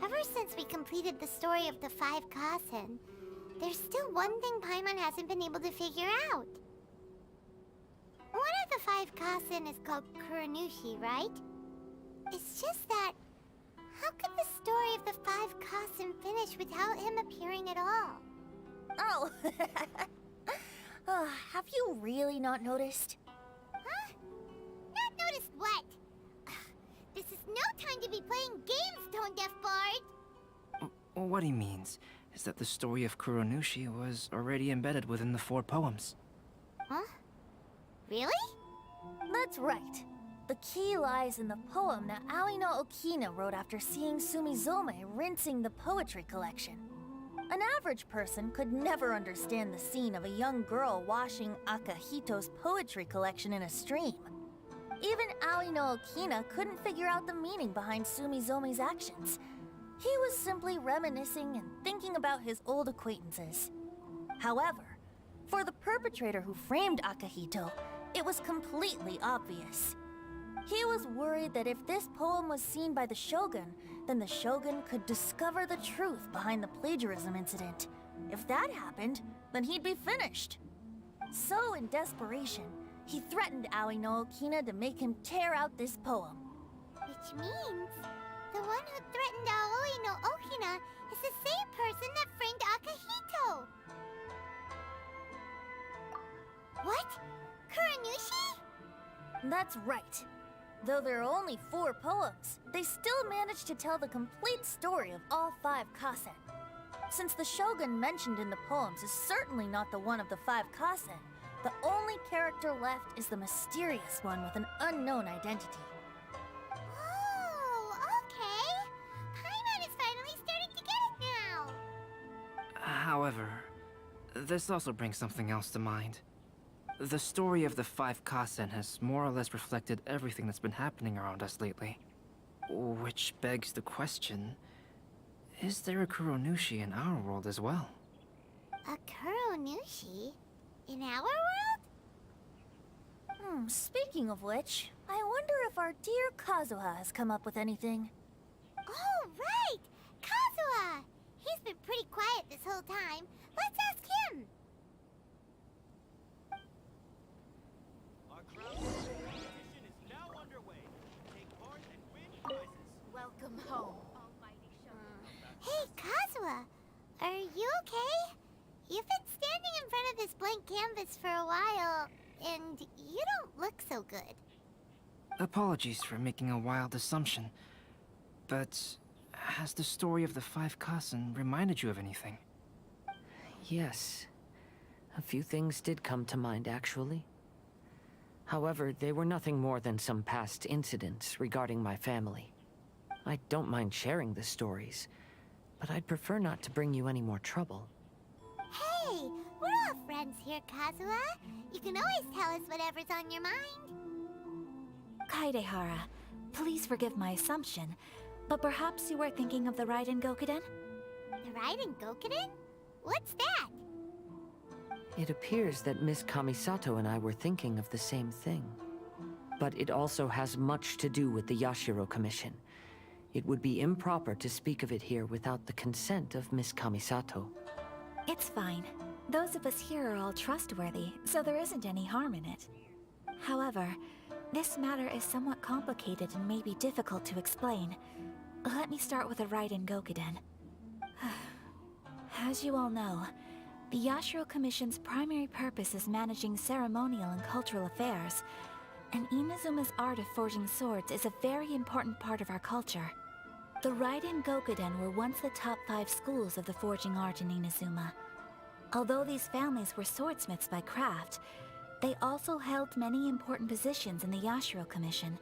Speaker 6: Ever since we completed the story of the 5 Kasen, there's still one thing Paimon hasn't been able to figure out. One of the 5 Kasen is called Kuranushi, right? It's just that, how could the story of the 5 Kasen finish without him appearing at all?
Speaker 1: Oh, have you really not noticed?
Speaker 6: Huh? Not noticed what? This is no time to be playing games, Tone Deaf Bard!
Speaker 9: What he means is that the story of Kuronushi was already embedded within the 4 poems.
Speaker 6: Huh? Really?
Speaker 1: That's right. The key lies in the poem that Aoi no Okina wrote after seeing Sumizome rinsing the poetry collection. An average person could never understand the scene of a young girl washing Akahito's poetry collection in a stream. Even Aoi no Okina couldn't figure out the meaning behind Sumizome's actions. He was simply reminiscing and thinking about his old acquaintances. However, for the perpetrator who framed Akahito, it was completely obvious. He was worried that if this poem was seen by the Shogun, then the Shogun could discover the truth behind the plagiarism incident. If that happened, then he'd be finished. So, in desperation, he threatened Aoi no Okina to make him tear out this poem.
Speaker 6: Which means, the one who threatened Aoi no Okina is the same person that framed Akahito! What? Kuranushi?
Speaker 1: That's right. Though there are only 4 poems, they still managed to tell the complete story of all 5 Kasen. Since the Shogun mentioned in the poems is certainly not the one of the 5 Kasen, the only character left is the mysterious one with an unknown identity.
Speaker 6: Oh, okay. Paimon is finally starting to get it now.
Speaker 9: However, this also brings something else to mind. The story of the 5 Kasen has more or less reflected everything that's been happening around us lately. Which begs the question, is there a Kuronushi in our world as well?
Speaker 6: A Kuronushi? In our world?
Speaker 1: Speaking of which, I wonder if our dear Kazuha has come up with anything.
Speaker 6: Oh, right! Kazuha! He's been pretty quiet this whole time. Let's ask him!
Speaker 13: Our crown competition is now underway. Take part and win prizes.
Speaker 1: Welcome home.
Speaker 6: Hey, Kazuha! Are you okay? You've been standing in front of this blank canvas for a while, and you don't look so good.
Speaker 9: Apologies for making a wild assumption, but has the story of the 5 Kasen reminded you of anything?
Speaker 20: Yes. A few things did come to mind, actually. However, they were nothing more than some past incidents regarding my family. I don't mind sharing the stories, but I'd prefer not to bring you any more trouble.
Speaker 6: Hey, we're all friends here, Kazuha. You can always tell us whatever's on your mind.
Speaker 3: Kaidehara, please forgive my assumption, but perhaps you were thinking of the Raiden Gokuden?
Speaker 6: The Raiden Gokuden? What's that?
Speaker 20: It appears that Miss Kamisato and I were thinking of the same thing. But it also has much to do with the Yashiro Commission. It would be improper to speak of it here without the consent of Miss Kamisato.
Speaker 3: It's fine. Those of us here are all trustworthy, so there isn't any harm in it. However, this matter is somewhat complicated and may be difficult to explain. Let me start with the Raiden Gokuden. As you all know, the Yashiro Commission's primary purpose is managing ceremonial and cultural affairs, and Inazuma's art of forging swords is a very important part of our culture. The Raiden Gokuden were once the top 5 schools of the forging art in Inazuma. Although these families were swordsmiths by craft, they also held many important positions in the Yashiro Commission.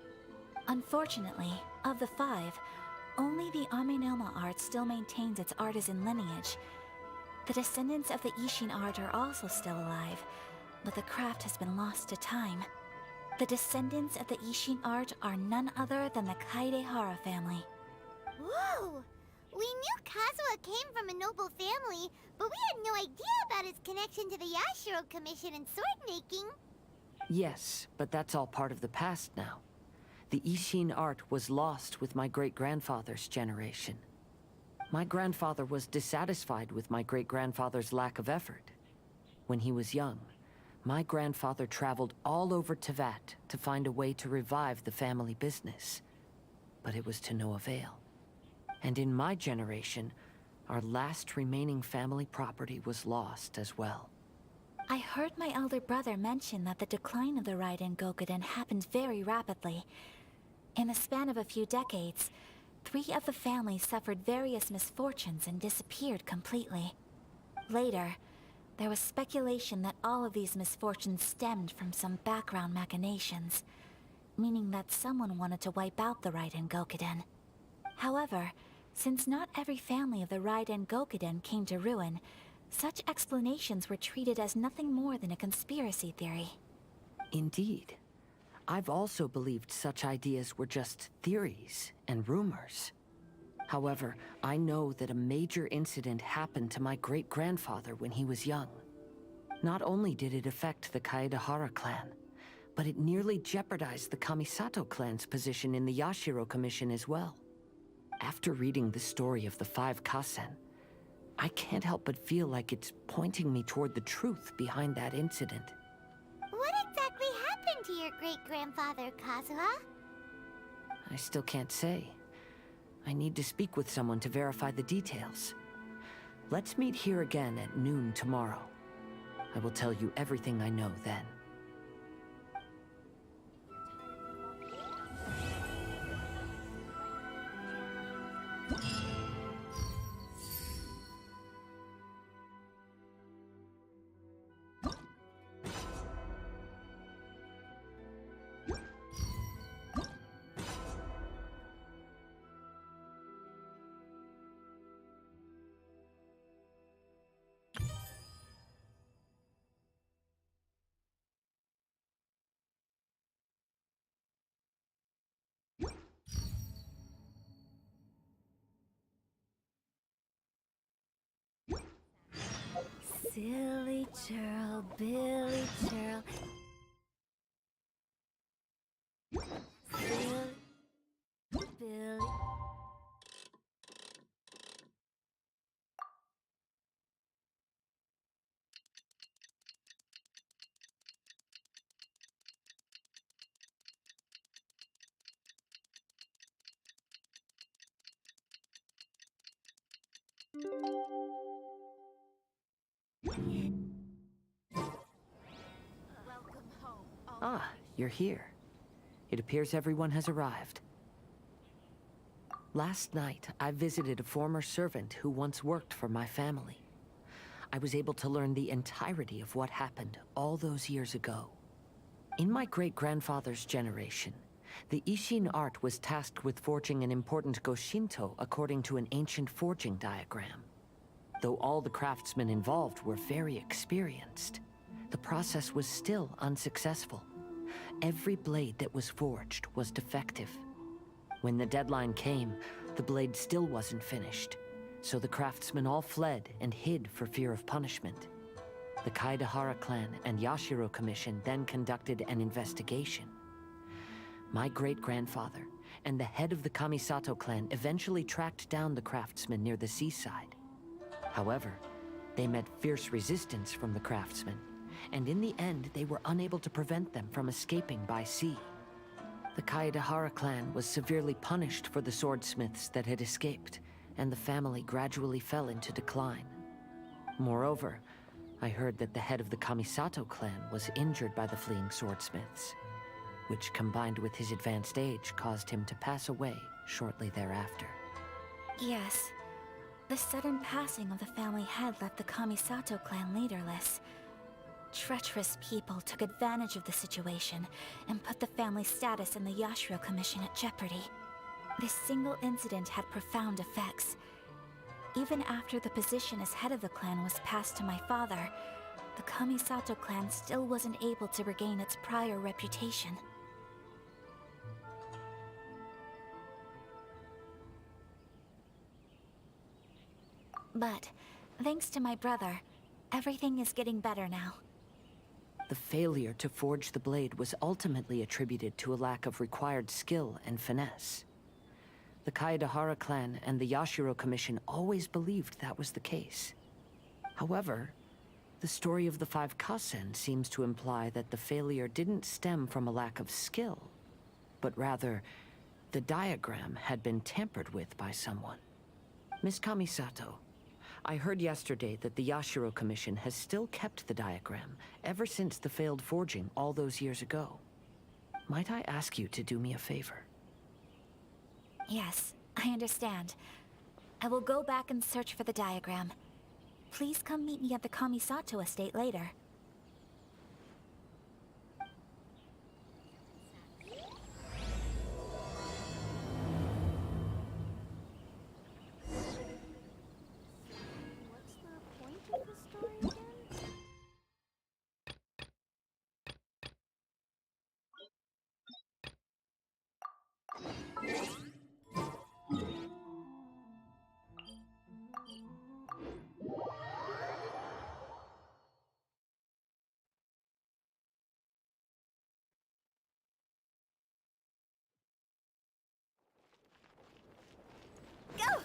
Speaker 3: Unfortunately, of the 5, only the Amenoma art still maintains its artisan lineage. The descendants of the Ishin art are also still alive, but the craft has been lost to time. The descendants of the Ishin art are none other than the Kaidehara family.
Speaker 6: Whoa! We knew Kazuha came from a noble family, but we had no idea about his connection to the Yashiro Commission and sword making.
Speaker 20: Yes, but that's all part of the past now. The Ishin art was lost with my great-grandfather's generation. My grandfather was dissatisfied with my great-grandfather's lack of effort. When he was young, my grandfather traveled all over Tevat to find a way to revive the family business. But it was to no avail. And in my generation, our last remaining family property was lost as well.
Speaker 3: I heard my elder brother mention that the decline of the Raiden Gokuden happened very rapidly. In the span of a few decades, 3 of the families suffered various misfortunes and disappeared completely. Later, there was speculation that all of these misfortunes stemmed from some background machinations, meaning that someone wanted to wipe out the Raiden Gokuden. However, since not every family of the Raiden Gokuden came to ruin, such explanations were treated as nothing more than a conspiracy theory.
Speaker 20: Indeed. I've also believed such ideas were just theories and rumors. However, I know that a major incident happened to my great-grandfather when he was young. Not only did it affect the Kaedehara clan, but it nearly jeopardized the Kamisato clan's position in the Yashiro Commission as well. After reading the story of the 5 Kasen, I can't help but feel like it's pointing me toward the truth behind that incident.
Speaker 6: What exactly happened to your great-grandfather, Kazuha?
Speaker 20: I still can't say. I need to speak with someone to verify the details. Let's meet here again at noon tomorrow. I will tell you everything I know then.
Speaker 19: Billy Churl, Billy Churl. Billy.
Speaker 20: Ah, you're here. It appears everyone has arrived. Last night, I visited a former servant who once worked for my family. I was able to learn the entirety of what happened all those years ago. In my great-grandfather's generation, the Ishin art was tasked with forging an important Goshinto according to an ancient forging diagram. Though all the craftsmen involved were very experienced, the process was still unsuccessful. Every blade that was forged was defective. When the deadline came, the blade still wasn't finished, so the craftsmen all fled and hid for fear of punishment. The Kaedahara clan and Yashiro Commission then conducted an investigation. My great-grandfather and the head of the Kamisato clan eventually tracked down the craftsmen near the seaside. However, they met fierce resistance from the craftsmen, and in the end they were unable to prevent them from escaping by sea. The Kaedahara clan was severely punished for the swordsmiths that had escaped, and the family gradually fell into decline. Moreover, I heard that the head of the Kamisato clan was injured by the fleeing swordsmiths, which combined with his advanced age caused him to pass away shortly thereafter.
Speaker 3: Yes. The sudden passing of the family head left the Kamisato clan leaderless. Treacherous people took advantage of the situation and put the family status in the Yashiro Commission at jeopardy. This single incident had profound effects. Even after the position as head of the clan was passed to my father, the Kamisato clan still wasn't able to regain its prior reputation. But, thanks to my brother, everything is getting better now.
Speaker 20: The failure to forge the blade was ultimately attributed to a lack of required skill and finesse. The Kaedahara clan and the Yashiro Commission always believed that was the case. However, the story of the 5 Kasen seems to imply that the failure didn't stem from a lack of skill, but rather, the diagram had been tampered with by someone. Miss Kamisato, I heard yesterday that the Yashiro Commission has still kept the diagram ever since the failed forging all those years ago. Might I ask you to do me a favor?
Speaker 3: Yes, I understand. I will go back and search for the diagram. Please come meet me at the Kamisato estate later.
Speaker 1: What's the point of the story again?
Speaker 3: Go!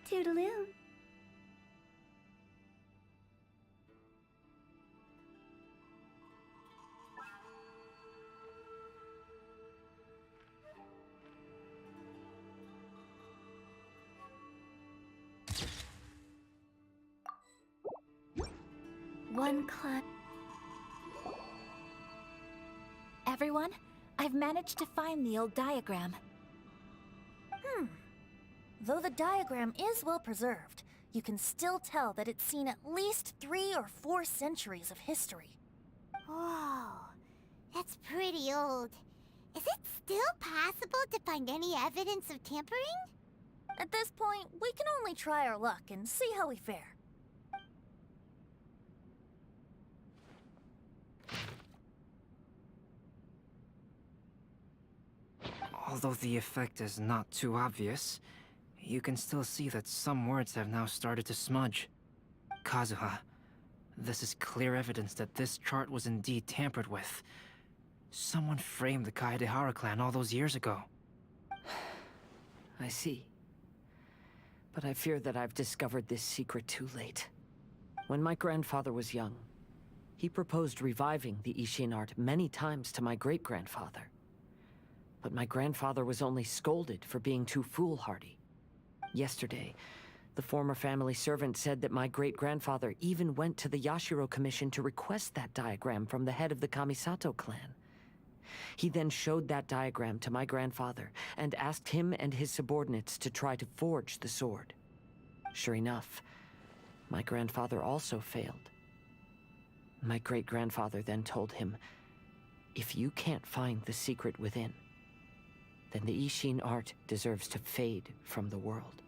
Speaker 19: Toodaloo. one climb.
Speaker 3: Everyone, I've managed to find the old diagram.
Speaker 1: Though the diagram is well preserved, you can still tell that it's seen at least 3 or 4 centuries of history.
Speaker 6: Whoa, that's pretty old. Is it still possible to find any evidence of tampering?
Speaker 1: At this point, we can only try our luck and see how we fare.
Speaker 9: Although the effect is not too obvious, you can still see that some words have now started to smudge. Kazuha, this is clear evidence that this chart was indeed tampered with. Someone framed the Kaedehara clan all those years ago.
Speaker 20: I see. But I fear that I've discovered this secret too late. When my grandfather was young, he proposed reviving the Ishin art many times to my great-grandfather. But my grandfather was only scolded for being too foolhardy. Yesterday, the former family servant said that my great-grandfather even went to the Yashiro Commission to request that diagram from the head of the Kamisato clan. He then showed that diagram to my grandfather and asked him and his subordinates to try to forge the sword. Sure enough, my grandfather also failed. My great-grandfather then told him, "If you can't find the secret within, then the Ishin art deserves to fade from the world."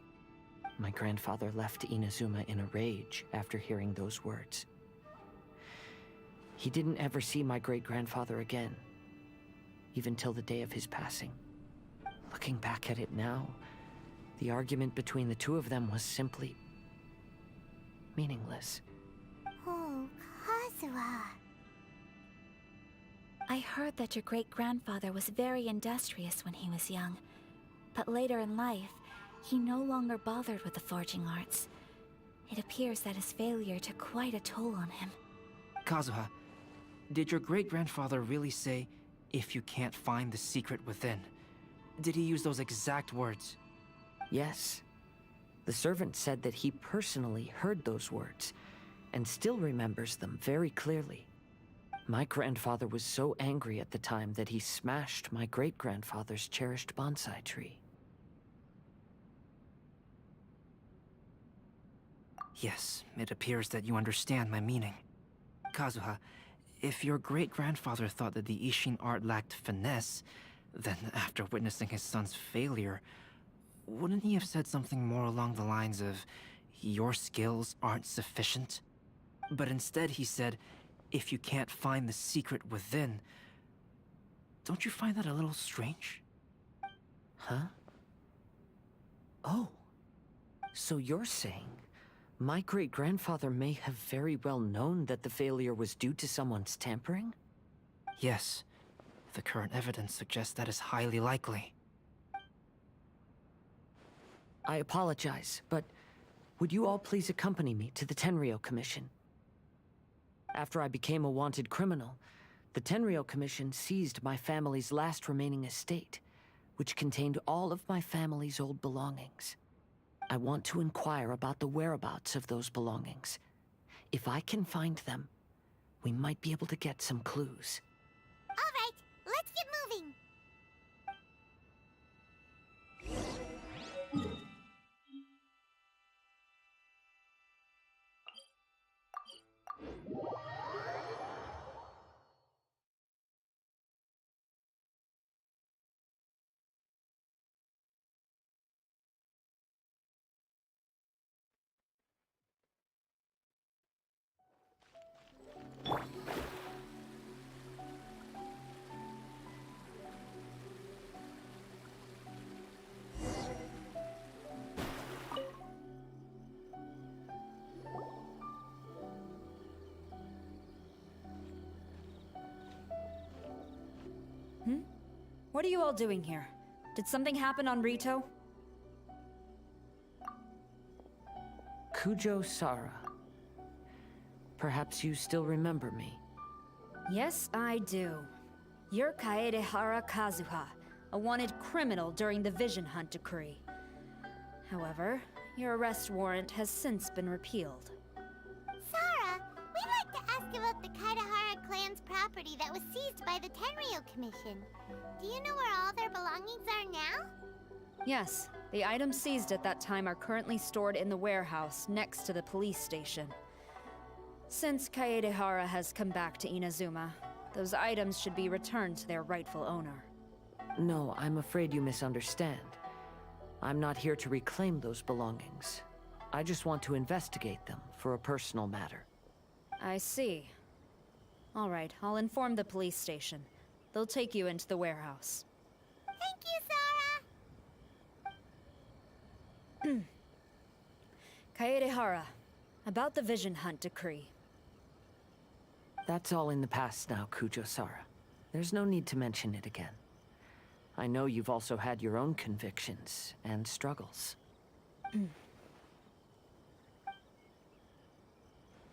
Speaker 20: My grandfather left Inazuma in a rage after hearing those words. He didn't ever see my great-grandfather again, even till the day of his passing. Looking back at it now, the argument between the two of them was simply meaningless.
Speaker 6: Oh, Kazuha.
Speaker 3: I heard that your great-grandfather was very industrious when he was young, but later in life, he no longer bothered with the forging arts. It appears that his failure took quite a toll on him.
Speaker 9: Kazuha, did your great-grandfather really say, "If you can't find the secret within"? Did he use those exact words?
Speaker 20: Yes. The servant said that he personally heard those words, and still remembers them very clearly. My grandfather was so angry at the time that he smashed my great-grandfather's cherished bonsai tree.
Speaker 9: Yes, it appears that you understand my meaning. Kazuha, if your great-grandfather thought that the Ishin art lacked finesse, then after witnessing his son's failure, wouldn't he have said something more along the lines of, "Your skills aren't sufficient"? But instead he said, "If you can't find the secret within." Don't you find that a little strange?
Speaker 20: Huh? Oh. So you're saying my great-grandfather may have very well known that the failure was due to someone's tampering?
Speaker 9: Yes. The current evidence suggests that is highly likely.
Speaker 20: I apologize, but would you all please accompany me to the Tenryou Commission? After I became a wanted criminal, the Tenryou Commission seized my family's last remaining estate, which contained all of my family's old belongings. I want to inquire about the whereabouts of those belongings. If I can find them, we might be able to get some clues.
Speaker 6: All right, let's get moving.
Speaker 11: What are you all doing here? Did something happen on Rito?
Speaker 20: Kujo Sara. Perhaps you still remember me.
Speaker 11: Yes, I do. You're Kaedehara Kazuha, a wanted criminal during the Vision Hunt decree. However, your arrest warrant has since been repealed.
Speaker 6: Sarah, we'd like to ask about the Kaidahara clan's property that was seized by the Tenryo Commission. Do you know where all their belongings are now?
Speaker 11: Yes, the items seized at that time are currently stored in the warehouse next to the police station. Since Kaedehara has come back to Inazuma, those items should be returned to their rightful owner.
Speaker 20: No, I'm afraid you misunderstand. I'm not here to reclaim those belongings. I just want to investigate them for a personal matter.
Speaker 11: I see. All right, I'll inform the police station. They'll take you into the warehouse.
Speaker 6: Thank you, Sora!
Speaker 11: Kaedehara, about the Vision Hunt decree.
Speaker 20: That's all in the past now, Kujo-Sara. There's no need to mention it again. I know you've also had your own convictions and struggles.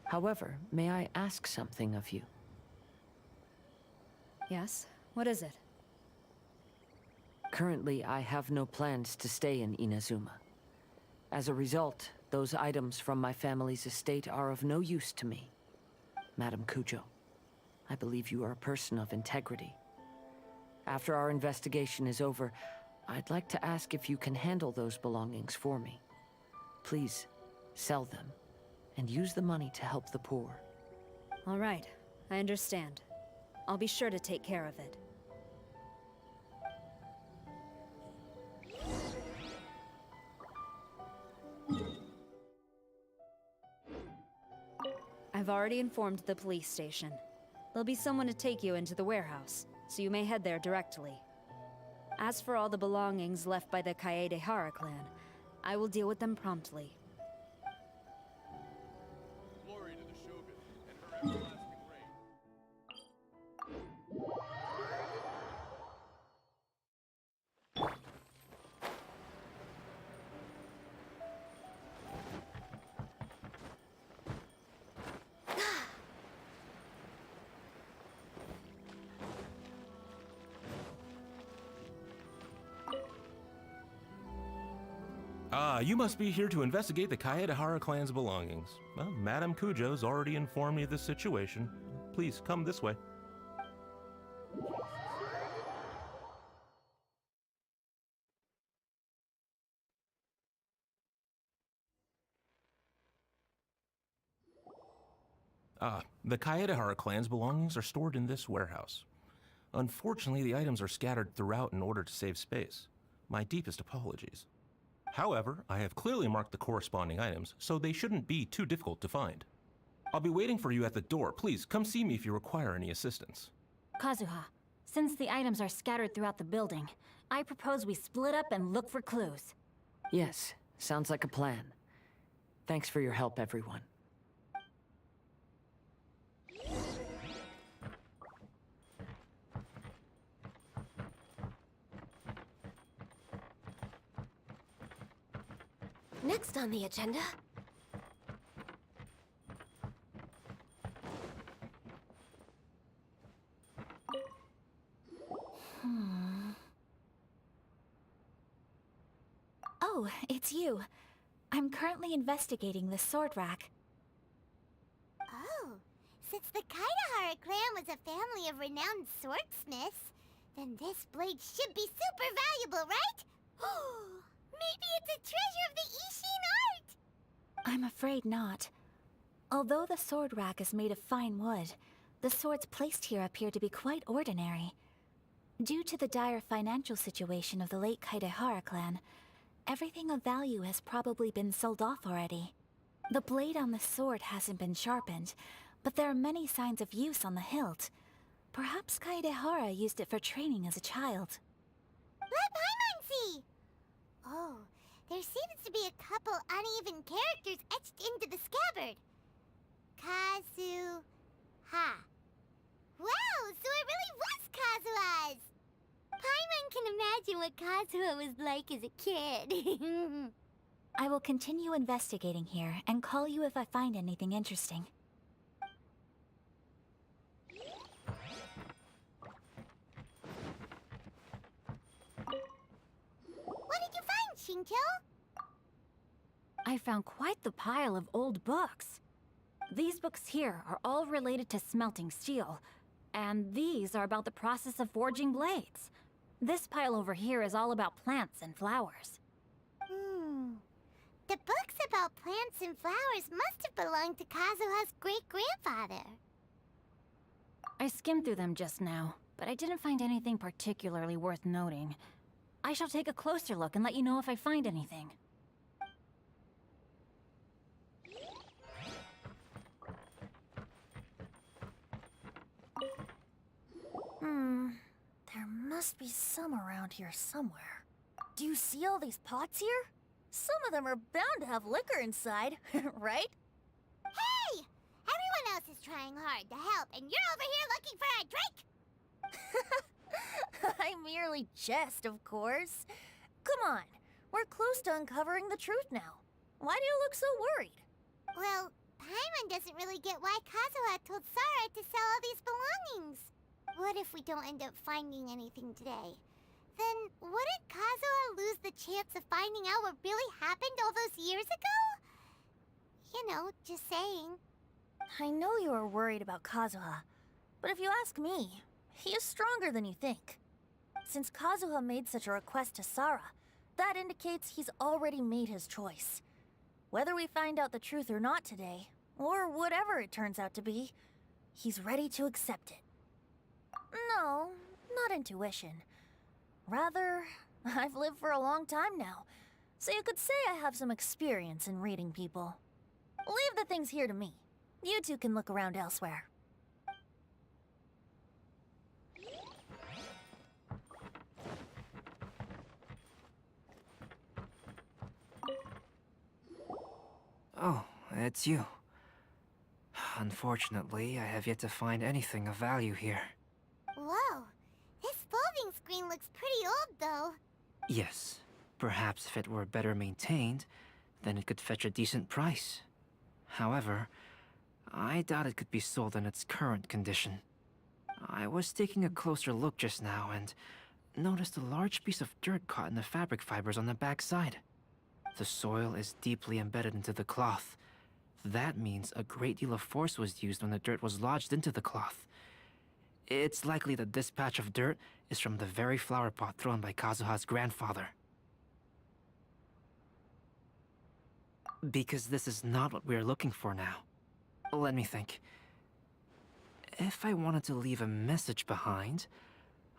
Speaker 20: However, may I ask something of you?
Speaker 11: Yes? What is it?
Speaker 20: Currently, I have no plans to stay in Inazuma. As a result, those items from my family's estate are of no use to me. Madam Kujo, I believe you are a person of integrity. After our investigation is over, I'd like to ask if you can handle those belongings for me. Please, sell them, and use the money to help the poor.
Speaker 11: All right, I understand. I'll be sure to take care of it. I've already informed the police station. There'll be someone to take you into the warehouse, so you may head there directly. As for all the belongings left by the Kaedehara clan, I will deal with them promptly.
Speaker 13: Glory to the Shogun and her everlasting reign.
Speaker 7: Ah, you must be here to investigate the Kaedehara clan's belongings. Well, Madame Kujo's already informed me of the situation. Please, come this way. Ah, the Kaedehara clan's belongings are stored in this warehouse. Unfortunately, the items are scattered throughout in order to save space. My deepest apologies. However, I have clearly marked the corresponding items, so they shouldn't be too difficult to find. I'll be waiting for you at the door. Please, come see me if you require any assistance.
Speaker 8: Kazuha, since the items are scattered throughout the building, I propose we split up and look for clues.
Speaker 20: Yes, sounds like a plan. Thanks for your help, everyone.
Speaker 4: Next on the agenda...
Speaker 3: Oh, it's you. I'm currently investigating the sword rack.
Speaker 6: Oh, since the Kaidahara clan was a family of renowned swordsmiths, then this blade should be super valuable, right? Maybe it's a treasure of the Ishin art!
Speaker 3: I'm afraid not. Although the sword rack is made of fine wood, the swords placed here appear to be quite ordinary. Due to the dire financial situation of the late Kaidehara clan, everything of value has probably been sold off already. The blade on the sword hasn't been sharpened, but there are many signs of use on the hilt. Perhaps Kaidehara used it for training as a child.
Speaker 6: Let Paimon see! Oh, there seems to be a couple uneven characters etched into the scabbard. Kazu-ha. Wow, so it really was Kazuha's! Paimon can imagine what Kazuha was like as a kid.
Speaker 3: I will continue investigating here and call you if I find anything interesting.
Speaker 6: What did you find, Shincho?
Speaker 8: I found quite the pile of old books. These books here are all related to smelting steel, and these are about the process of forging blades. This pile over here is all about plants and flowers.
Speaker 6: The books about plants and flowers must have belonged to Kazuha's great-grandfather.
Speaker 8: I skimmed through them just now, but I didn't find anything particularly worth noting. I shall take a closer look and let you know if I find anything.
Speaker 1: There must be some around here somewhere. Do you see all these pots here? Some of them are bound to have liquor inside, right?
Speaker 6: Hey! Everyone else is trying hard to help, and you're over here looking for a drink?
Speaker 1: I merely jest, of course. Come on, we're close to uncovering the truth now. Why do you look so worried?
Speaker 6: Well, Paimon doesn't really get why Kazuha told Sarah to sell all these belongings. What if we don't end up finding anything today? Then wouldn't Kazuha lose the chance of finding out what really happened all those years ago? You know, just saying.
Speaker 1: I know you are worried about Kazuha, but if you ask me, he is stronger than you think. Since Kazuha made such a request to Sarah, that indicates he's already made his choice. Whether we find out the truth or not today, or whatever it turns out to be, he's ready to accept it. No, not intuition. Rather, I've lived for a long time now, so you could say I have some experience in reading people. Leave the things here to me. You two can look around elsewhere.
Speaker 9: Oh, it's you. Unfortunately, I have yet to find anything of value here.
Speaker 6: Whoa, this folding screen looks pretty old, though.
Speaker 9: Yes, perhaps if it were better maintained, then it could fetch a decent price. However, I doubt it could be sold in its current condition. I was taking a closer look just now and noticed a large piece of dirt caught in the fabric fibers on the back side. The soil is deeply embedded into the cloth. That means a great deal of force was used when the dirt was lodged into the cloth. It's likely that this patch of dirt is from the very flower pot thrown by Kazuha's grandfather. Because this is not what we're looking for now. Let me think. If I wanted to leave a message behind,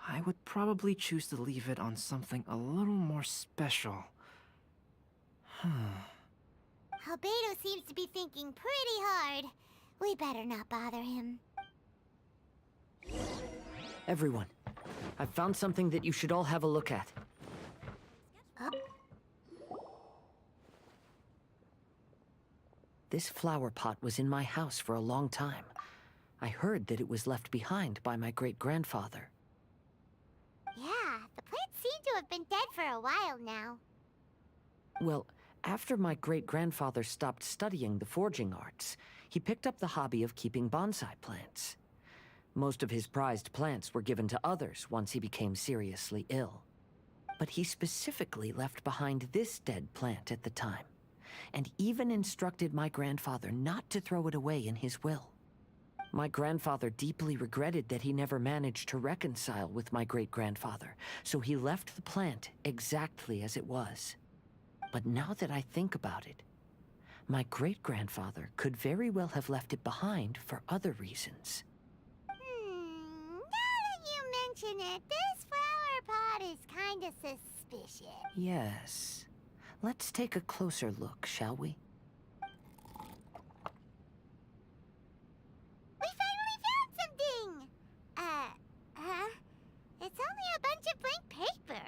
Speaker 9: I would probably choose to leave it on something a little more special.
Speaker 6: Albedo seems to be thinking pretty hard. We better not bother him.
Speaker 20: Everyone, I've found something that you should all have a look at. This flower pot was in my house for a long time. I heard that it was left behind by my great-grandfather.
Speaker 6: Yeah, the plants seem to have been dead for a while now.
Speaker 20: Well, after my great-grandfather stopped studying the forging arts, he picked up the hobby of keeping bonsai plants. Most of his prized plants were given to others once he became seriously ill. But he specifically left behind this dead plant at the time, and even instructed my grandfather not to throw it away in his will. My grandfather deeply regretted that he never managed to reconcile with my great-grandfather, so he left the plant exactly as it was. But now that I think about it, my great-grandfather could very well have left it behind for other reasons.
Speaker 6: Now that you mention it, this flower pot is kinda suspicious.
Speaker 20: Yes. Let's take a closer look, shall we?
Speaker 6: We finally found something! It's only a bunch of blank paper.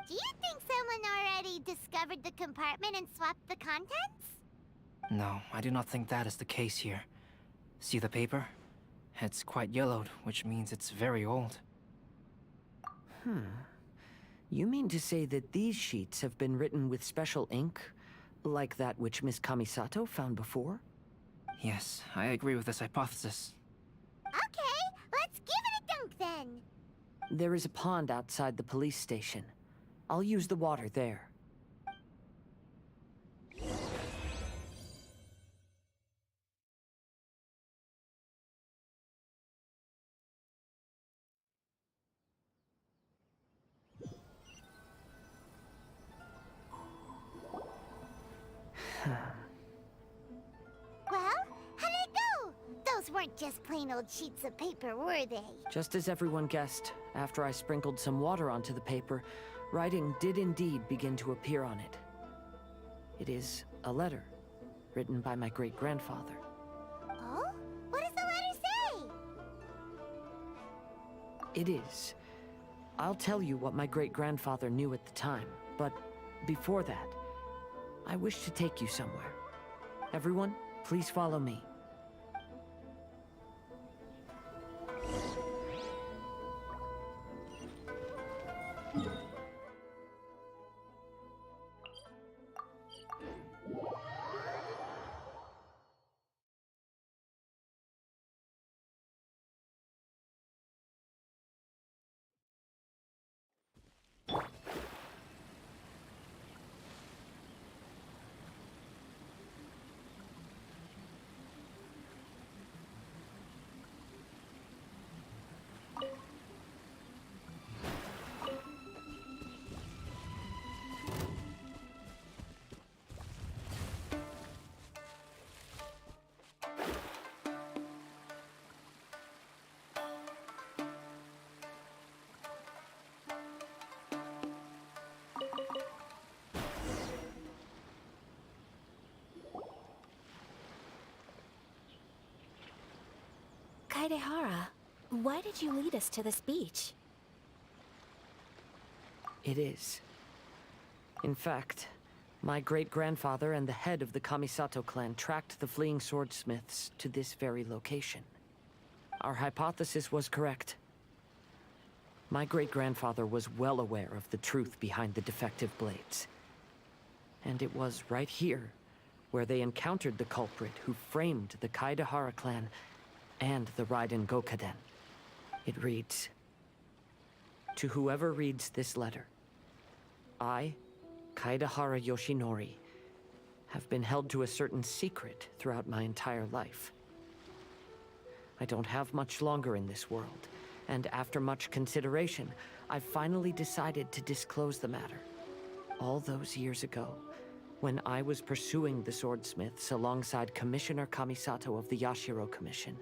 Speaker 6: Do you think someone already discovered the compartment and swapped the contents?
Speaker 9: No, I do not think that is the case here. See the paper? It's quite yellowed, which means it's very old.
Speaker 20: You mean to say that these sheets have been written with special ink, like that which Miss Kamisato found before?
Speaker 9: Yes, I agree with this hypothesis.
Speaker 6: Okay, let's give it a dunk then.
Speaker 20: There is a pond outside the police station. I'll use the water there.
Speaker 6: Well, how did it go? Those weren't just plain old sheets of paper, were they?
Speaker 20: Just as everyone guessed, after I sprinkled some water onto the paper, writing did indeed begin to appear on it. It is a letter, written by my great-grandfather.
Speaker 6: Oh? What does the letter say?
Speaker 20: It is. I'll tell you what my great-grandfather knew at the time, but before that, I wish to take you somewhere. Everyone, please follow me.
Speaker 3: Kaedehara, why did you lead us to this beach?
Speaker 20: It is. In fact, my great-grandfather and the head of the Kamisato clan tracked the fleeing swordsmiths to this very location. Our hypothesis was correct. My great-grandfather was well aware of the truth behind the defective blades. And it was right here where they encountered the culprit who framed the Kaedehara clan and the Raiden Gokaden. It reads, "To whoever reads this letter, I, Kaedehara Yoshinori, have been held to a certain secret throughout my entire life. I don't have much longer in this world, and after much consideration, I've finally decided to disclose the matter. All those years ago, when I was pursuing the swordsmiths alongside Commissioner Kamisato of the Yashiro Commission,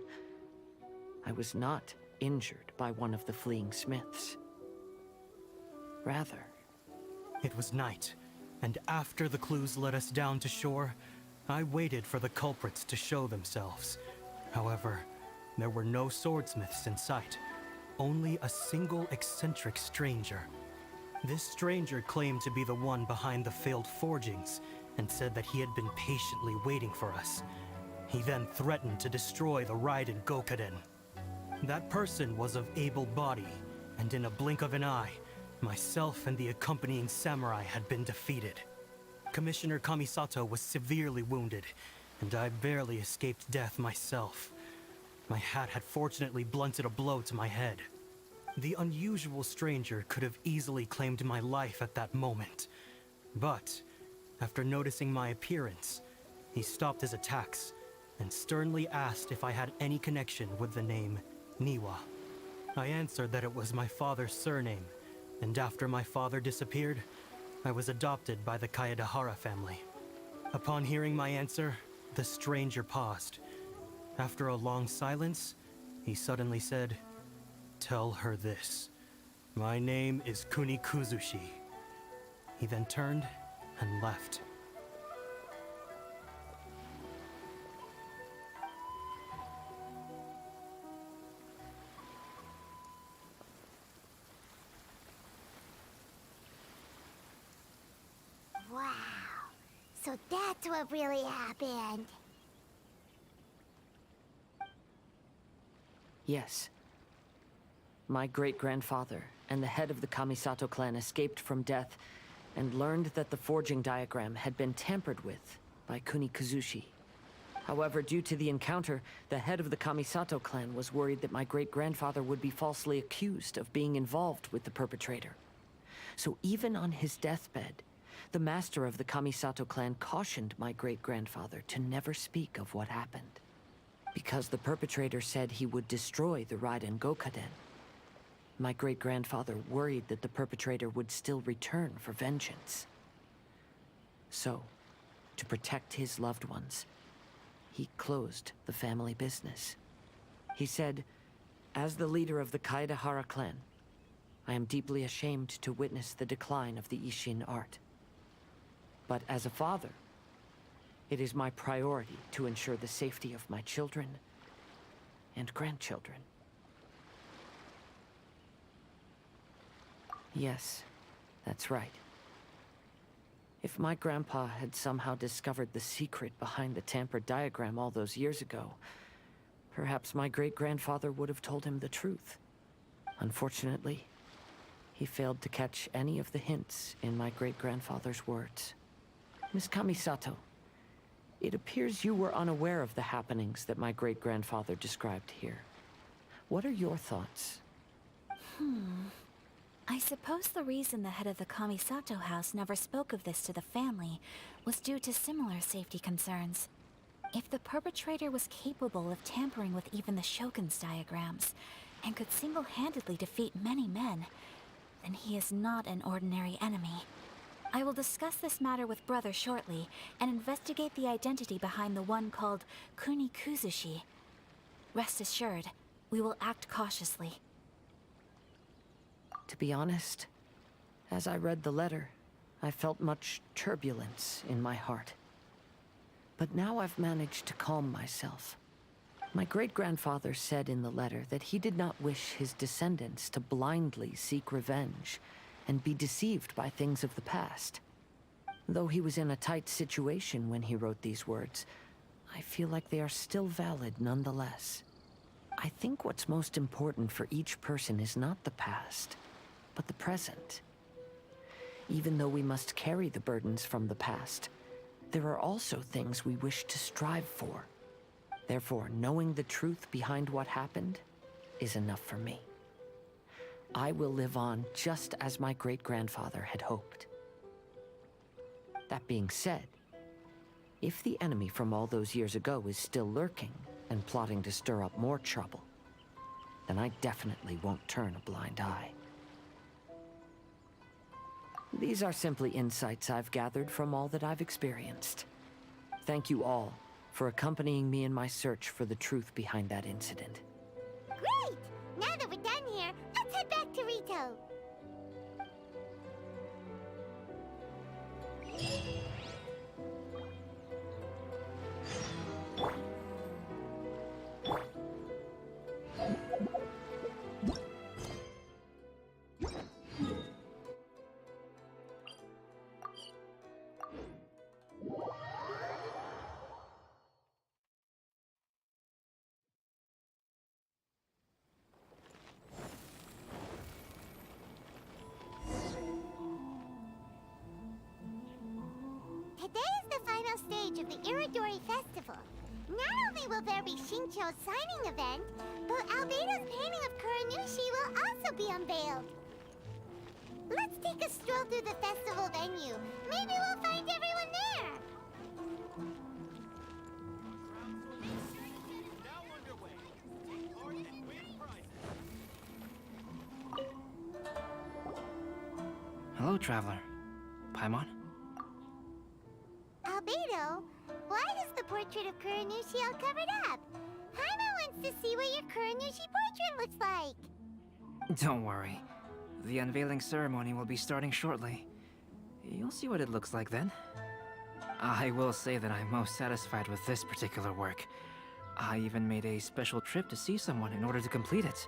Speaker 20: I was not injured by one of the fleeing smiths. Rather,
Speaker 5: it was night, and after the clues led us down to shore, I waited for the culprits to show themselves. However, there were no swordsmiths in sight, only a single eccentric stranger. This stranger claimed to be the one behind the failed forgings, and said that he had been patiently waiting for us. He then threatened to destroy the Raiden Gokaden. That person was of able body, and in a blink of an eye, myself and the accompanying samurai had been defeated. Commissioner Kamisato was severely wounded, and I barely escaped death myself. My hat had fortunately blunted a blow to my head. The unusual stranger could have easily claimed my life at that moment. But, after noticing my appearance, he stopped his attacks and sternly asked if I had any connection with the name Niwa. I answered that it was my father's surname, and after my father disappeared, I was adopted by the Kaedehara family. Upon hearing my answer, the stranger paused. After a long silence, he suddenly said, "Tell her this. My name is Kuni Kuzushi." He then turned and left.
Speaker 6: Wow. So that's what really happened.
Speaker 20: Yes. My great-grandfather and the head of the Kamisato clan escaped from death and learned that the forging diagram had been tampered with by Kuni Kuzushi. However, due to the encounter, the head of the Kamisato clan was worried that my great-grandfather would be falsely accused of being involved with the perpetrator. So even on his deathbed, the master of the Kamisato clan cautioned my great-grandfather to never speak of what happened. Because the perpetrator said he would destroy the Raiden Gokaden, my great-grandfather worried that the perpetrator would still return for vengeance. So, to protect his loved ones. He closed the family business. He said, "As the leader of the Kaedehara clan, I am deeply ashamed to witness the decline of the Ishin art. But as a father, it is my priority to ensure the safety of my children and grandchildren." Yes, that's right. If my grandpa had somehow discovered the secret behind the tampered diagram all those years ago, perhaps my great-grandfather would have told him the truth. Unfortunately, he failed to catch any of the hints in my great-grandfather's words. Miss Kamisato, it appears you were unaware of the happenings that my great-grandfather described here. What are your thoughts?
Speaker 3: I suppose the reason the head of the Kamisato house never spoke of this to the family was due to similar safety concerns. If the perpetrator was capable of tampering with even the Shogun's diagrams, and could single-handedly defeat many men, then he is not an ordinary enemy. I will discuss this matter with Brother shortly, and investigate the identity behind the one called Kuni Kuzushi. Rest assured, we will act cautiously.
Speaker 20: To be honest, as I read the letter, I felt much turbulence in my heart. But now I've managed to calm myself. My great-grandfather said in the letter that he did not wish his descendants to blindly seek revenge and be deceived by things of the past. Though he was in a tight situation when he wrote these words, I feel like they are still valid nonetheless. I think what's most important for each person is not the past, but the present. Even though we must carry the burdens from the past, there are also things we wish to strive for. Therefore, knowing the truth behind what happened is enough for me. I will live on just as my great-grandfather had hoped. That being said, if the enemy from all those years ago is still lurking and plotting to stir up more trouble, then I definitely won't turn a blind eye. These are simply insights I've gathered from all that I've experienced. Thank you all for accompanying me in my search for the truth behind that incident.
Speaker 6: Great! Now that we're done here, let's head back to Rito. Today is the final stage of the Iridori Festival. Not only will there be Shincho's signing event, but Albedo's painting of Kuranushi will also be unveiled. Let's take a stroll through the festival venue. Maybe we'll find everyone there.
Speaker 13: Now underway. Take part and win prizes.
Speaker 9: Hello, traveler. Paimon?
Speaker 6: Albedo, why is the portrait of Kuranushi all covered up? Paimon wants to see what your Kuranushi portrait looks like.
Speaker 9: Don't worry. The unveiling ceremony will be starting shortly. You'll see what it looks like then. I will say that I'm most satisfied with this particular work. I even made a special trip to see someone in order to complete it.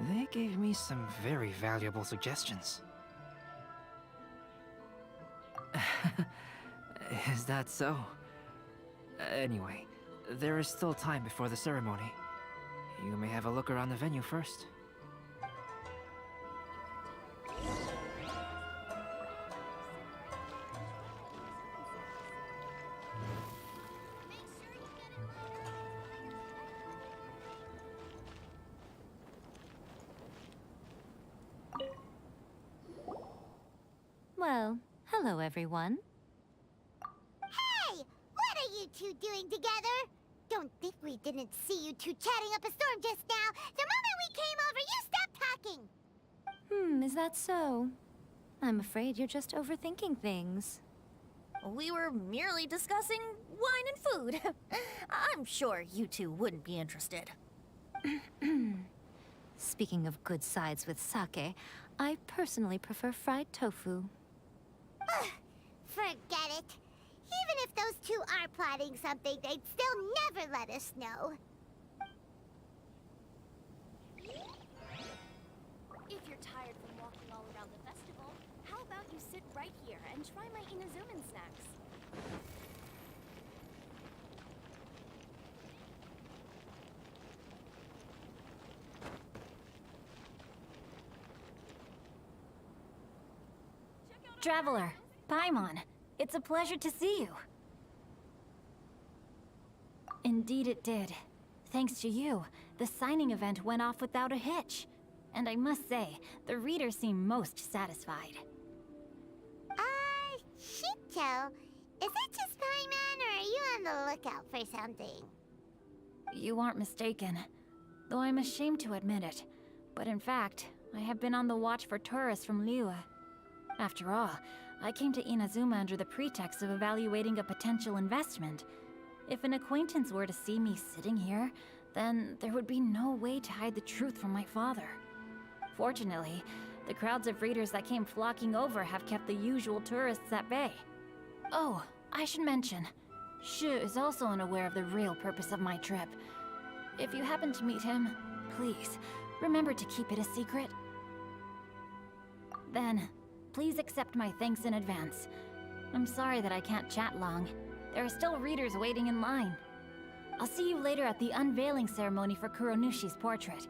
Speaker 9: They gave me some very valuable suggestions. Is that so? Anyway, there is still time before the ceremony. You may have a look around the venue first.
Speaker 2: Well, hello everyone.
Speaker 6: Hey! What are you two doing together? Don't think we didn't see you two chatting up a storm just now. The moment we came over, you stopped talking.
Speaker 2: Is that so? I'm afraid you're just overthinking things.
Speaker 1: We were merely discussing wine and food. I'm sure you two wouldn't be interested.
Speaker 2: Speaking of good sides with sake, I personally prefer fried tofu.
Speaker 6: Forget it. Even if those two are plotting something, they'd still never let us know.
Speaker 4: If you're tired from walking all around the festival, how about you sit right here and try my Inazuman snacks?
Speaker 8: Traveler, Paimon, it's a pleasure to see you. Indeed it did. Thanks to you, the signing event went off without a hitch. And I must say, the readers seem most satisfied.
Speaker 6: Shito, is it just Paimon, or are you on the lookout for something?
Speaker 8: You aren't mistaken, though I'm ashamed to admit it. But in fact, I have been on the watch for tourists from Liyue. After all, I came to Inazuma under the pretext of evaluating a potential investment. If an acquaintance were to see me sitting here, then there would be no way to hide the truth from my father. Fortunately, the crowds of readers that came flocking over have kept the usual tourists at bay. Oh, I should mention, Shu is also unaware of the real purpose of my trip. If you happen to meet him, please, remember to keep it a secret. Then, please accept my thanks in advance. I'm sorry that I can't chat long. There are still readers waiting in line. I'll see you later at the unveiling ceremony for Kuronushi's portrait.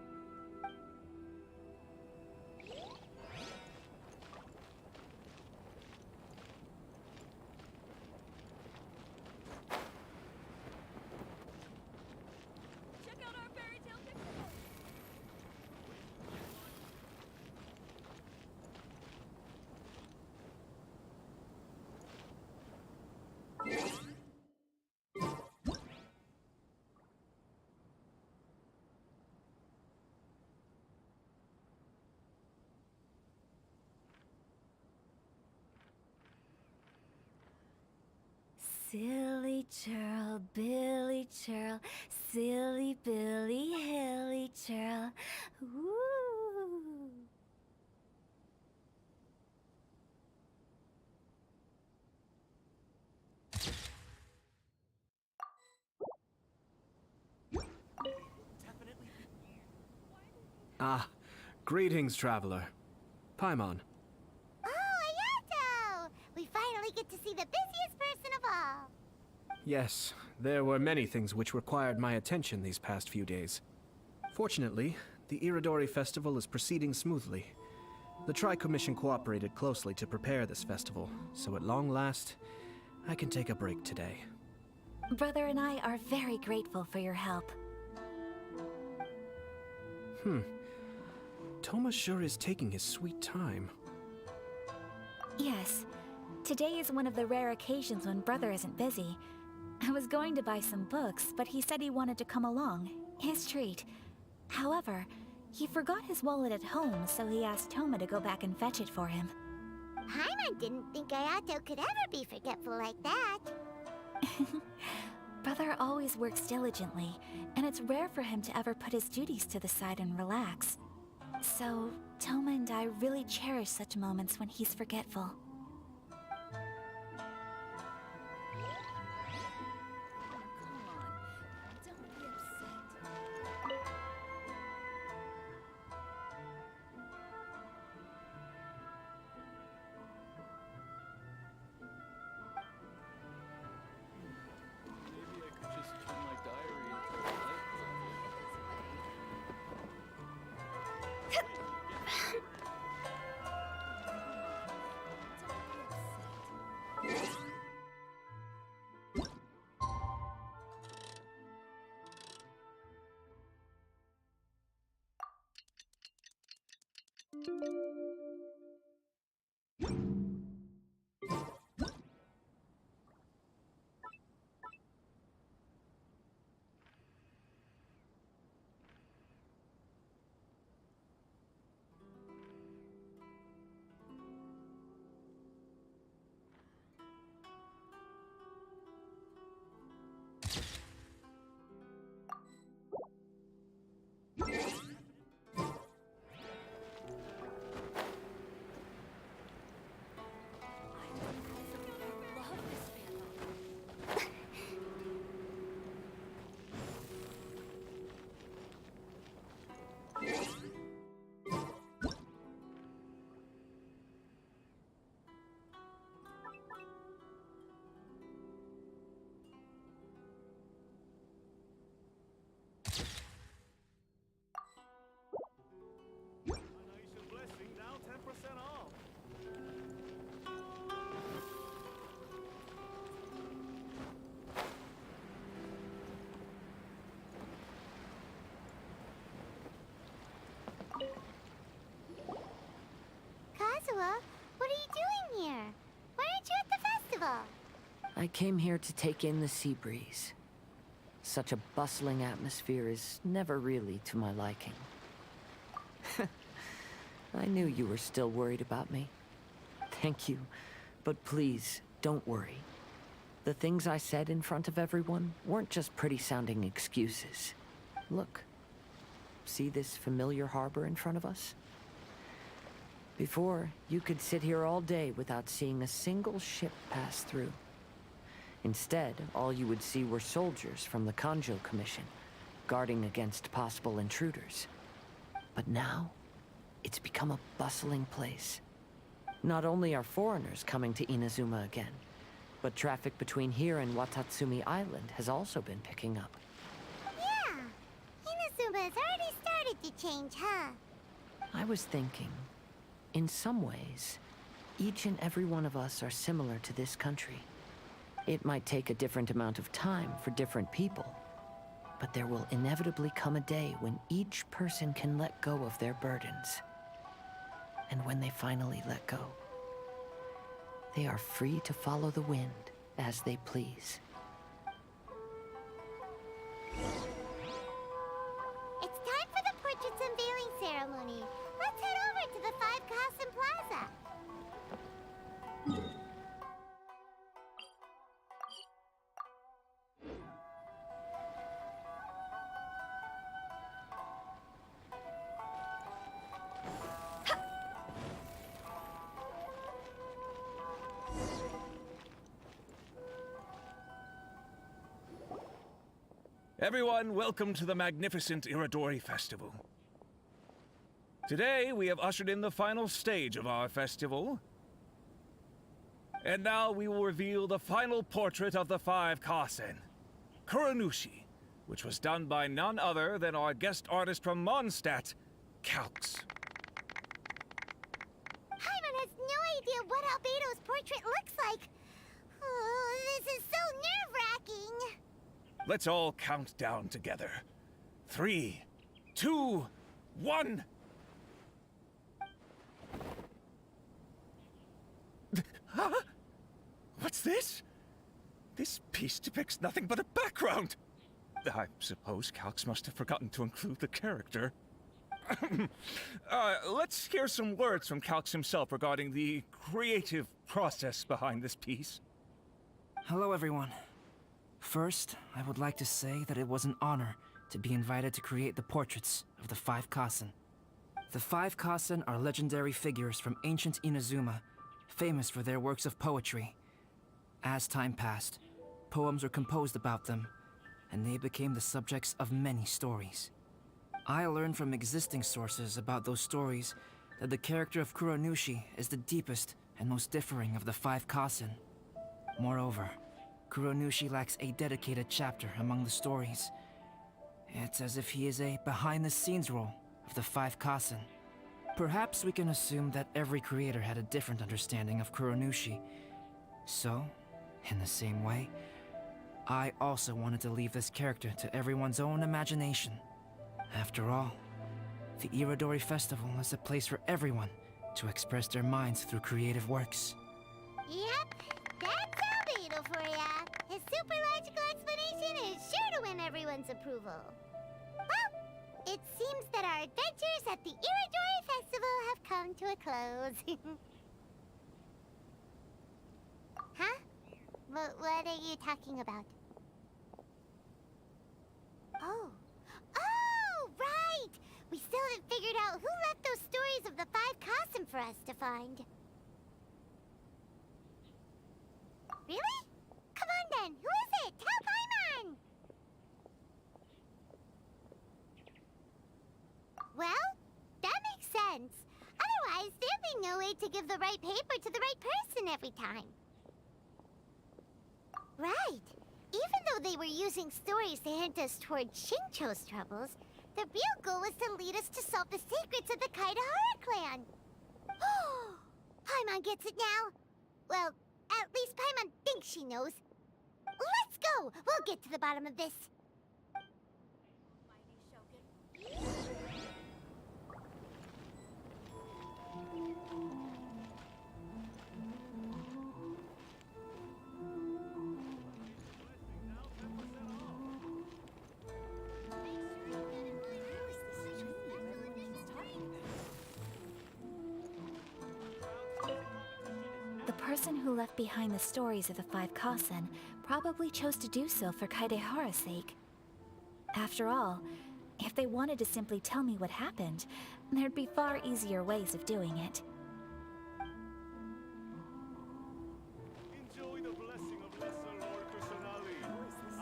Speaker 19: Silly churl, Billy churl, silly Billy, hilly churl. Woo!
Speaker 15: Ah, greetings, traveler. Paimon.
Speaker 6: Oh, Ayato! We finally get to see the busiest person of all.
Speaker 15: Yes, there were many things which required my attention these past few days. Fortunately, the Iridori Festival is proceeding smoothly. The Tri-Commission cooperated closely to prepare this festival, so at long last, I can take a break today.
Speaker 3: Brother and I are very grateful for your help.
Speaker 15: Toma sure is taking his sweet time.
Speaker 3: Yes. Today is one of the rare occasions when Brother isn't busy. I was going to buy some books, but he said he wanted to come along. His treat. However, he forgot his wallet at home, so he asked Toma to go back and fetch it for him.
Speaker 6: Paimon didn't think Ayato could ever be forgetful like that.
Speaker 3: Brother always works diligently, and it's rare for him to ever put his duties to the side and relax. So, Toma and I really cherish such moments when he's forgetful.
Speaker 20: I came here to take in the sea breeze. Such a bustling atmosphere is never really to my liking. I knew you were still worried about me. Thank you, but please, don't worry. The things I said in front of everyone weren't just pretty-sounding excuses. Look. See this familiar harbor in front of us? Before, you could sit here all day without seeing a single ship pass through. Instead, all you would see were soldiers from the Kanjo Commission, guarding against possible intruders. But now, it's become a bustling place. Not only are foreigners coming to Inazuma again, but traffic between here and Watatsumi Island has also been picking up.
Speaker 6: Yeah, Inazuma has already started to change, huh?
Speaker 20: I was thinking, in some ways, each and every one of us are similar to this country. It might take a different amount of time for different people, but there will inevitably come a day when each person can let go of their burdens. And when they finally let go, they are free to follow the wind as they please.
Speaker 6: It's time for the portraits unveiling ceremony. Let's head over to the Five Kasen Plaza.
Speaker 12: Everyone, welcome to the magnificent Iridori Festival. Today, we have ushered in the final stage of our festival. And now we will reveal the final portrait of the Five Kasen, Kuronushi, which was done by none other than our guest artist from Mondstadt, Calx.
Speaker 6: Paimon has no idea what Albedo's portrait looks like. Oh, this is so nerve-wracking.
Speaker 12: Let's all count down together. 3, 2, 1. Huh? What's this? This piece depicts nothing but a background. I suppose Calx must have forgotten to include the character. Let's hear some words from Calx himself regarding the creative process behind this piece.
Speaker 9: Hello, everyone. First, I would like to say that it was an honor to be invited to create the portraits of the Five Kasen. The Five Kasen are legendary figures from ancient Inazuma, famous for their works of poetry. As time passed, poems were composed about them, and they became the subjects of many stories. I learned from existing sources about those stories that the character of Kuronushi is the deepest and most differing of the Five Kasen. Moreover, Kuronushi lacks a dedicated chapter among the stories. It's as if he is a behind-the-scenes role of the Five Kasen. Perhaps we can assume that every creator had a different understanding of Kuronushi. So, in the same way, I also wanted to leave this character to everyone's own imagination. After all, the Iridori Festival is a place for everyone to express their minds through creative works.
Speaker 6: Yep, that's Albedo for ya. His super logical explanation is sure to win everyone's approval. Well, it seems that our adventures at the Iridori Festival have come to a close. Huh? What are you talking about? Oh. Oh, right! We still haven't figured out who left those stories of the Five Kasen for us to find. Really? Come on then, who is it? Tell Paimon! Well, that makes sense. Otherwise, there'd be no way to give the right paper to the right person every time. Right. Even though they were using stories to hint us toward Shincho's troubles, the real goal was to lead us to solve the secrets of the Kaidahara clan. Oh, Paimon gets it now. Well, at least Paimon thinks she knows. Let's go! We'll get to the bottom of this.
Speaker 3: person who left behind the stories of the Five Kasen probably chose to do so for Kaedehara's sake. After all, if they wanted to simply tell me what happened, there'd be far easier ways of doing it.
Speaker 13: Enjoy the blessing of Lesser Lord Kusanali.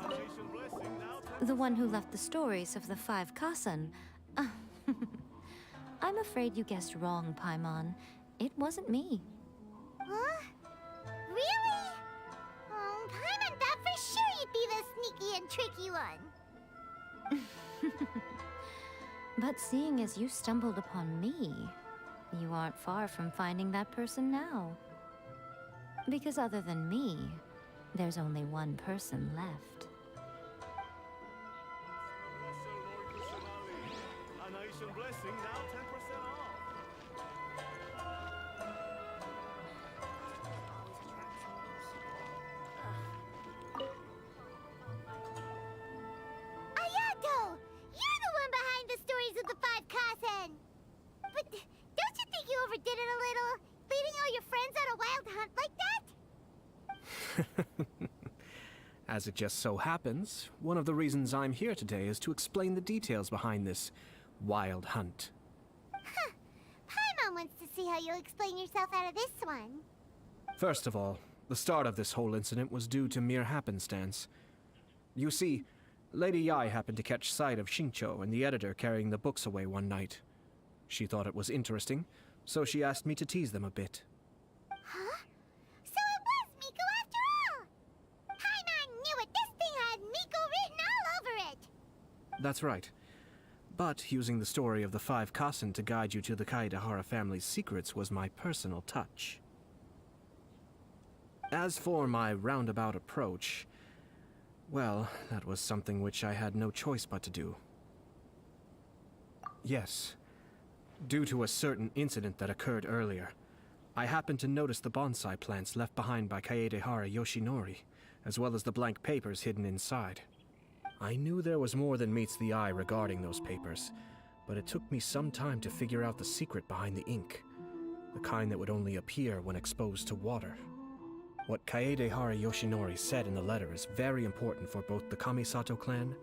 Speaker 13: A nation blessing now.
Speaker 2: The one who left the stories of the Five Kasen. I'm afraid you guessed wrong, Paimon. It wasn't me.
Speaker 6: Huh? Really? Oh, Paimon thought for sure you'd be the sneaky and tricky one.
Speaker 2: But seeing as you stumbled upon me, you aren't far from finding that person now. Because other than me, there's only one person left.
Speaker 13: Lesser Lord Kusanali. A nation blessing now 10% off.
Speaker 6: Ayato! You're the one behind the stories of the Five Kasen! But don't you think you overdid it a little? Leading all your friends on a wild hunt like that?
Speaker 15: As it just so happens, one of the reasons I'm here today is to explain the details behind this wild hunt.
Speaker 6: Huh. Paimon wants to see how you'll explain yourself out of this one.
Speaker 15: First of all, the start of this whole incident was due to mere happenstance. You see, Lady Yai happened to catch sight of Shincho and the editor carrying the books away one night. She thought it was interesting, so she asked me to tease them a bit.
Speaker 6: Huh? So it was Miko after all! Paimon knew it! This thing had Miko written all over it!
Speaker 15: That's right. But using the story of the Five Kasen to guide you to the Kaedehara family's secrets was my personal touch. As for my roundabout approach, well, that was something which I had no choice but to do. Yes. Due to a certain incident that occurred earlier, I happened to notice the bonsai plants left behind by Kaedehara Yoshinori, as well as the blank papers hidden inside. I knew there was more than meets the eye regarding those papers, but it took me some time to figure out the secret behind the ink, the kind that would only appear when exposed to water. What Kaedehara Yoshinori said in the letter is very important for both the Kamisato clan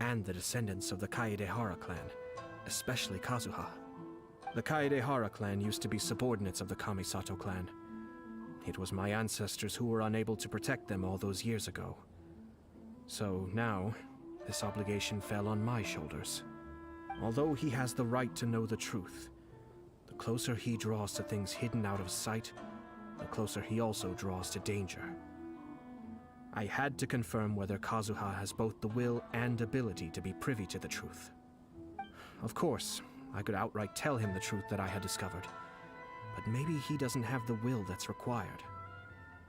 Speaker 15: and the descendants of the Kaedehara clan, especially Kazuha. The Kaedehara clan used to be subordinates of the Kamisato clan. It was my ancestors who were unable to protect them all those years ago. So now, this obligation fell on my shoulders. Although he has the right to know the truth, the closer he draws to things hidden out of sight, the closer he also draws to danger. I had to confirm whether Kazuha has both the will and ability to be privy to the truth. Of course, I could outright tell him the truth that I had discovered, but maybe he doesn't have the will that's required.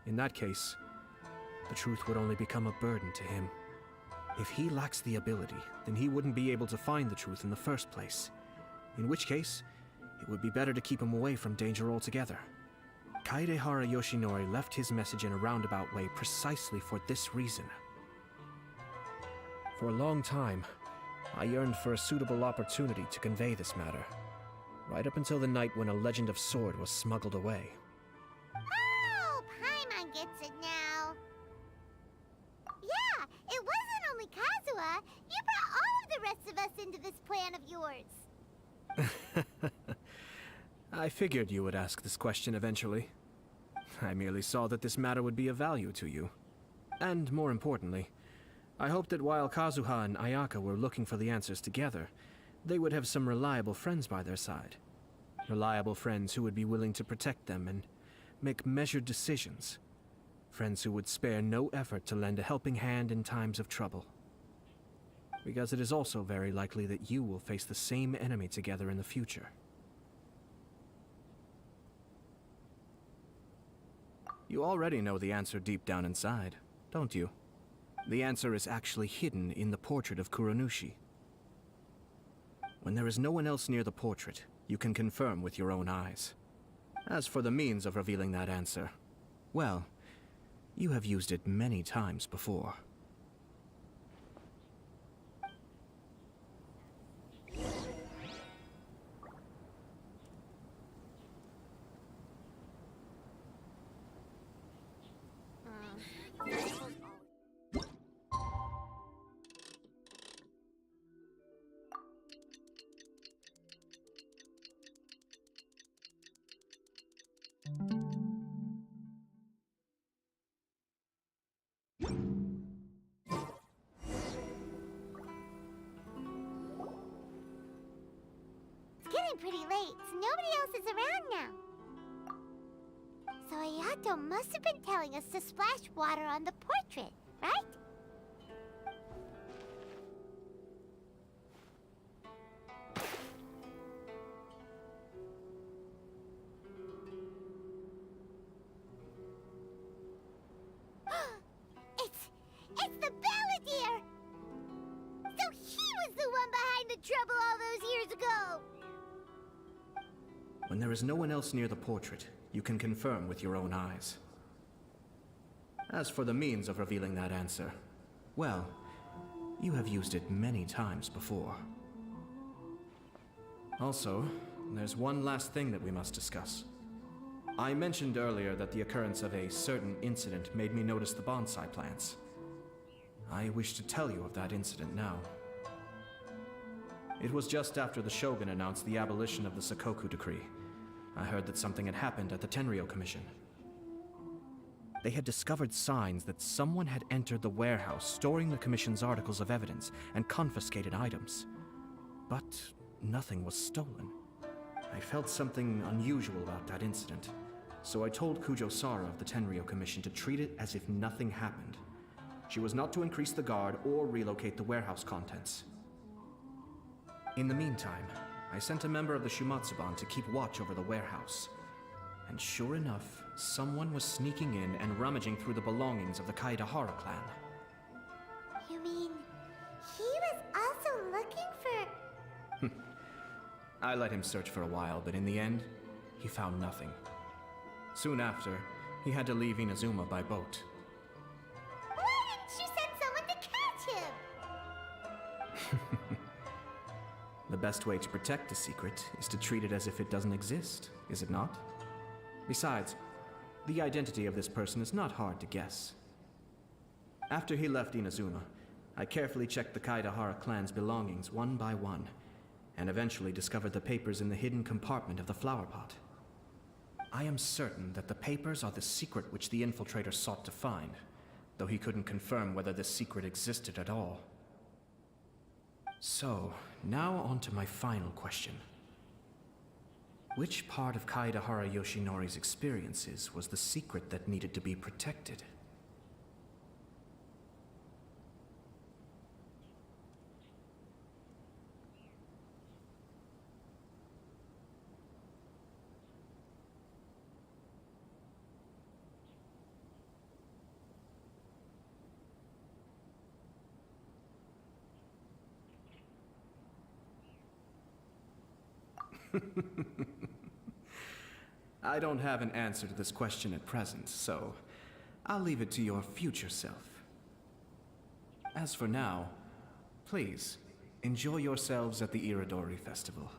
Speaker 15: In that case, the truth would only become a burden to him. If he lacks the ability, then he wouldn't be able to find the truth in the first place. In which case, it would be better to keep him away from danger altogether. Kaedehara Yoshinori left his message in a roundabout way precisely for this reason. For a long time, I yearned for a suitable opportunity to convey this matter, right up until the night when a legend of sword was smuggled away.
Speaker 6: Oh, Paimon gets it now. Yeah, it wasn't only Kazuha. You brought all of the rest of us into this plan of yours.
Speaker 15: I figured you would ask this question eventually. I merely saw that this matter would be of value to you. And more importantly, I hoped that while Kazuha and Ayaka were looking for the answers together, they would have some reliable friends by their side. Reliable friends who would be willing to protect them and make measured decisions. Friends who would spare no effort to lend a helping hand in times of trouble. Because it is also very likely that you will face the same enemy together in the future. You already know the answer deep down inside, don't you? The answer is actually hidden in the portrait of Kuronushi. When there is no one else near the portrait, you can confirm with your own eyes. As for the means of revealing that answer, well, you have used it many times before.
Speaker 6: getting pretty late, so nobody else is around now. So Ayato must have been telling us to splash water on the portrait, right? It's the Balladeer! So he was the one behind the trouble all those years ago!
Speaker 15: When there is no one else near the portrait, you can confirm with your own eyes. As for the means of revealing that answer, well, you have used it many times before. Also, there's one last thing that we must discuss. I mentioned earlier that the occurrence of a certain incident made me notice the bonsai plants. I wish to tell you of that incident now. It was just after the Shogun announced the abolition of the Sakoku Decree. I heard that something had happened at the Tenryou Commission. They had discovered signs that someone had entered the warehouse storing the Commission's articles of evidence and confiscated items. But nothing was stolen. I felt something unusual about that incident, so I told Kujo-Sara of the Tenryou Commission to treat it as if nothing happened. She was not to increase the guard or relocate the warehouse contents. In the meantime, I sent a member of the Shumatsuban to keep watch over the warehouse. And sure enough, someone was sneaking in and rummaging through the belongings of the Kaedahara clan.
Speaker 6: You mean, he was also looking for...
Speaker 15: I let him search for a while, but in the end, he found nothing. Soon after, he had to leave Inazuma by boat.
Speaker 6: Why didn't you send someone to catch him?
Speaker 15: The best way to protect a secret is to treat it as if it doesn't exist, is it not? Besides, the identity of this person is not hard to guess. After he left Inazuma, I carefully checked the Kaedahara clan's belongings one by one, and eventually discovered the papers in the hidden compartment of the flower pot. I am certain that the papers are the secret which the infiltrator sought to find, though he couldn't confirm whether this secret existed at all. So, now on to my final question. Which part of Kaedahara Yoshinori's experiences was the secret that needed to be protected? I don't have an answer to this question at present, so I'll leave it to your future self. As for now, please, enjoy yourselves at the Iridori Festival.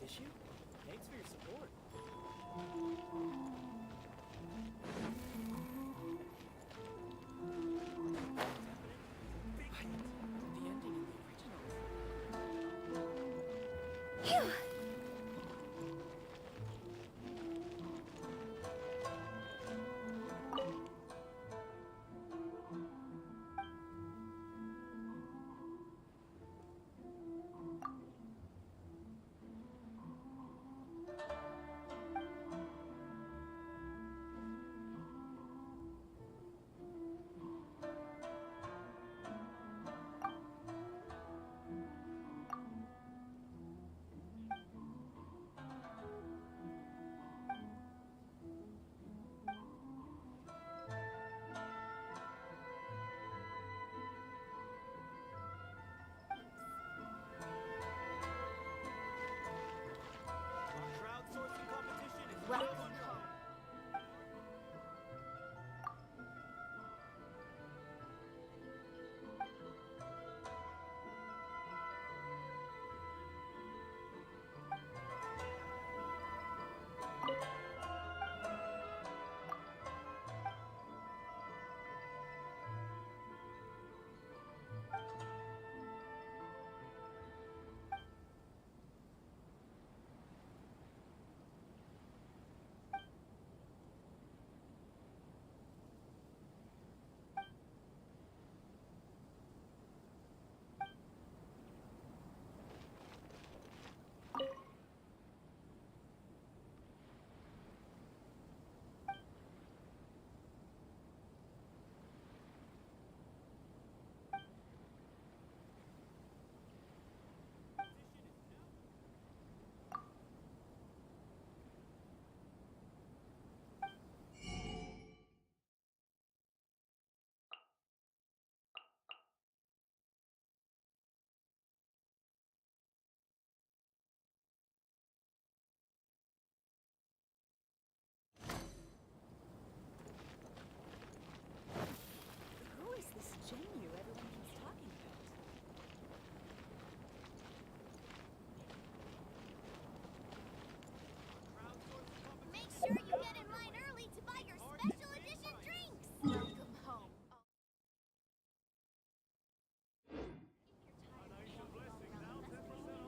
Speaker 13: issue? Thanks for your support.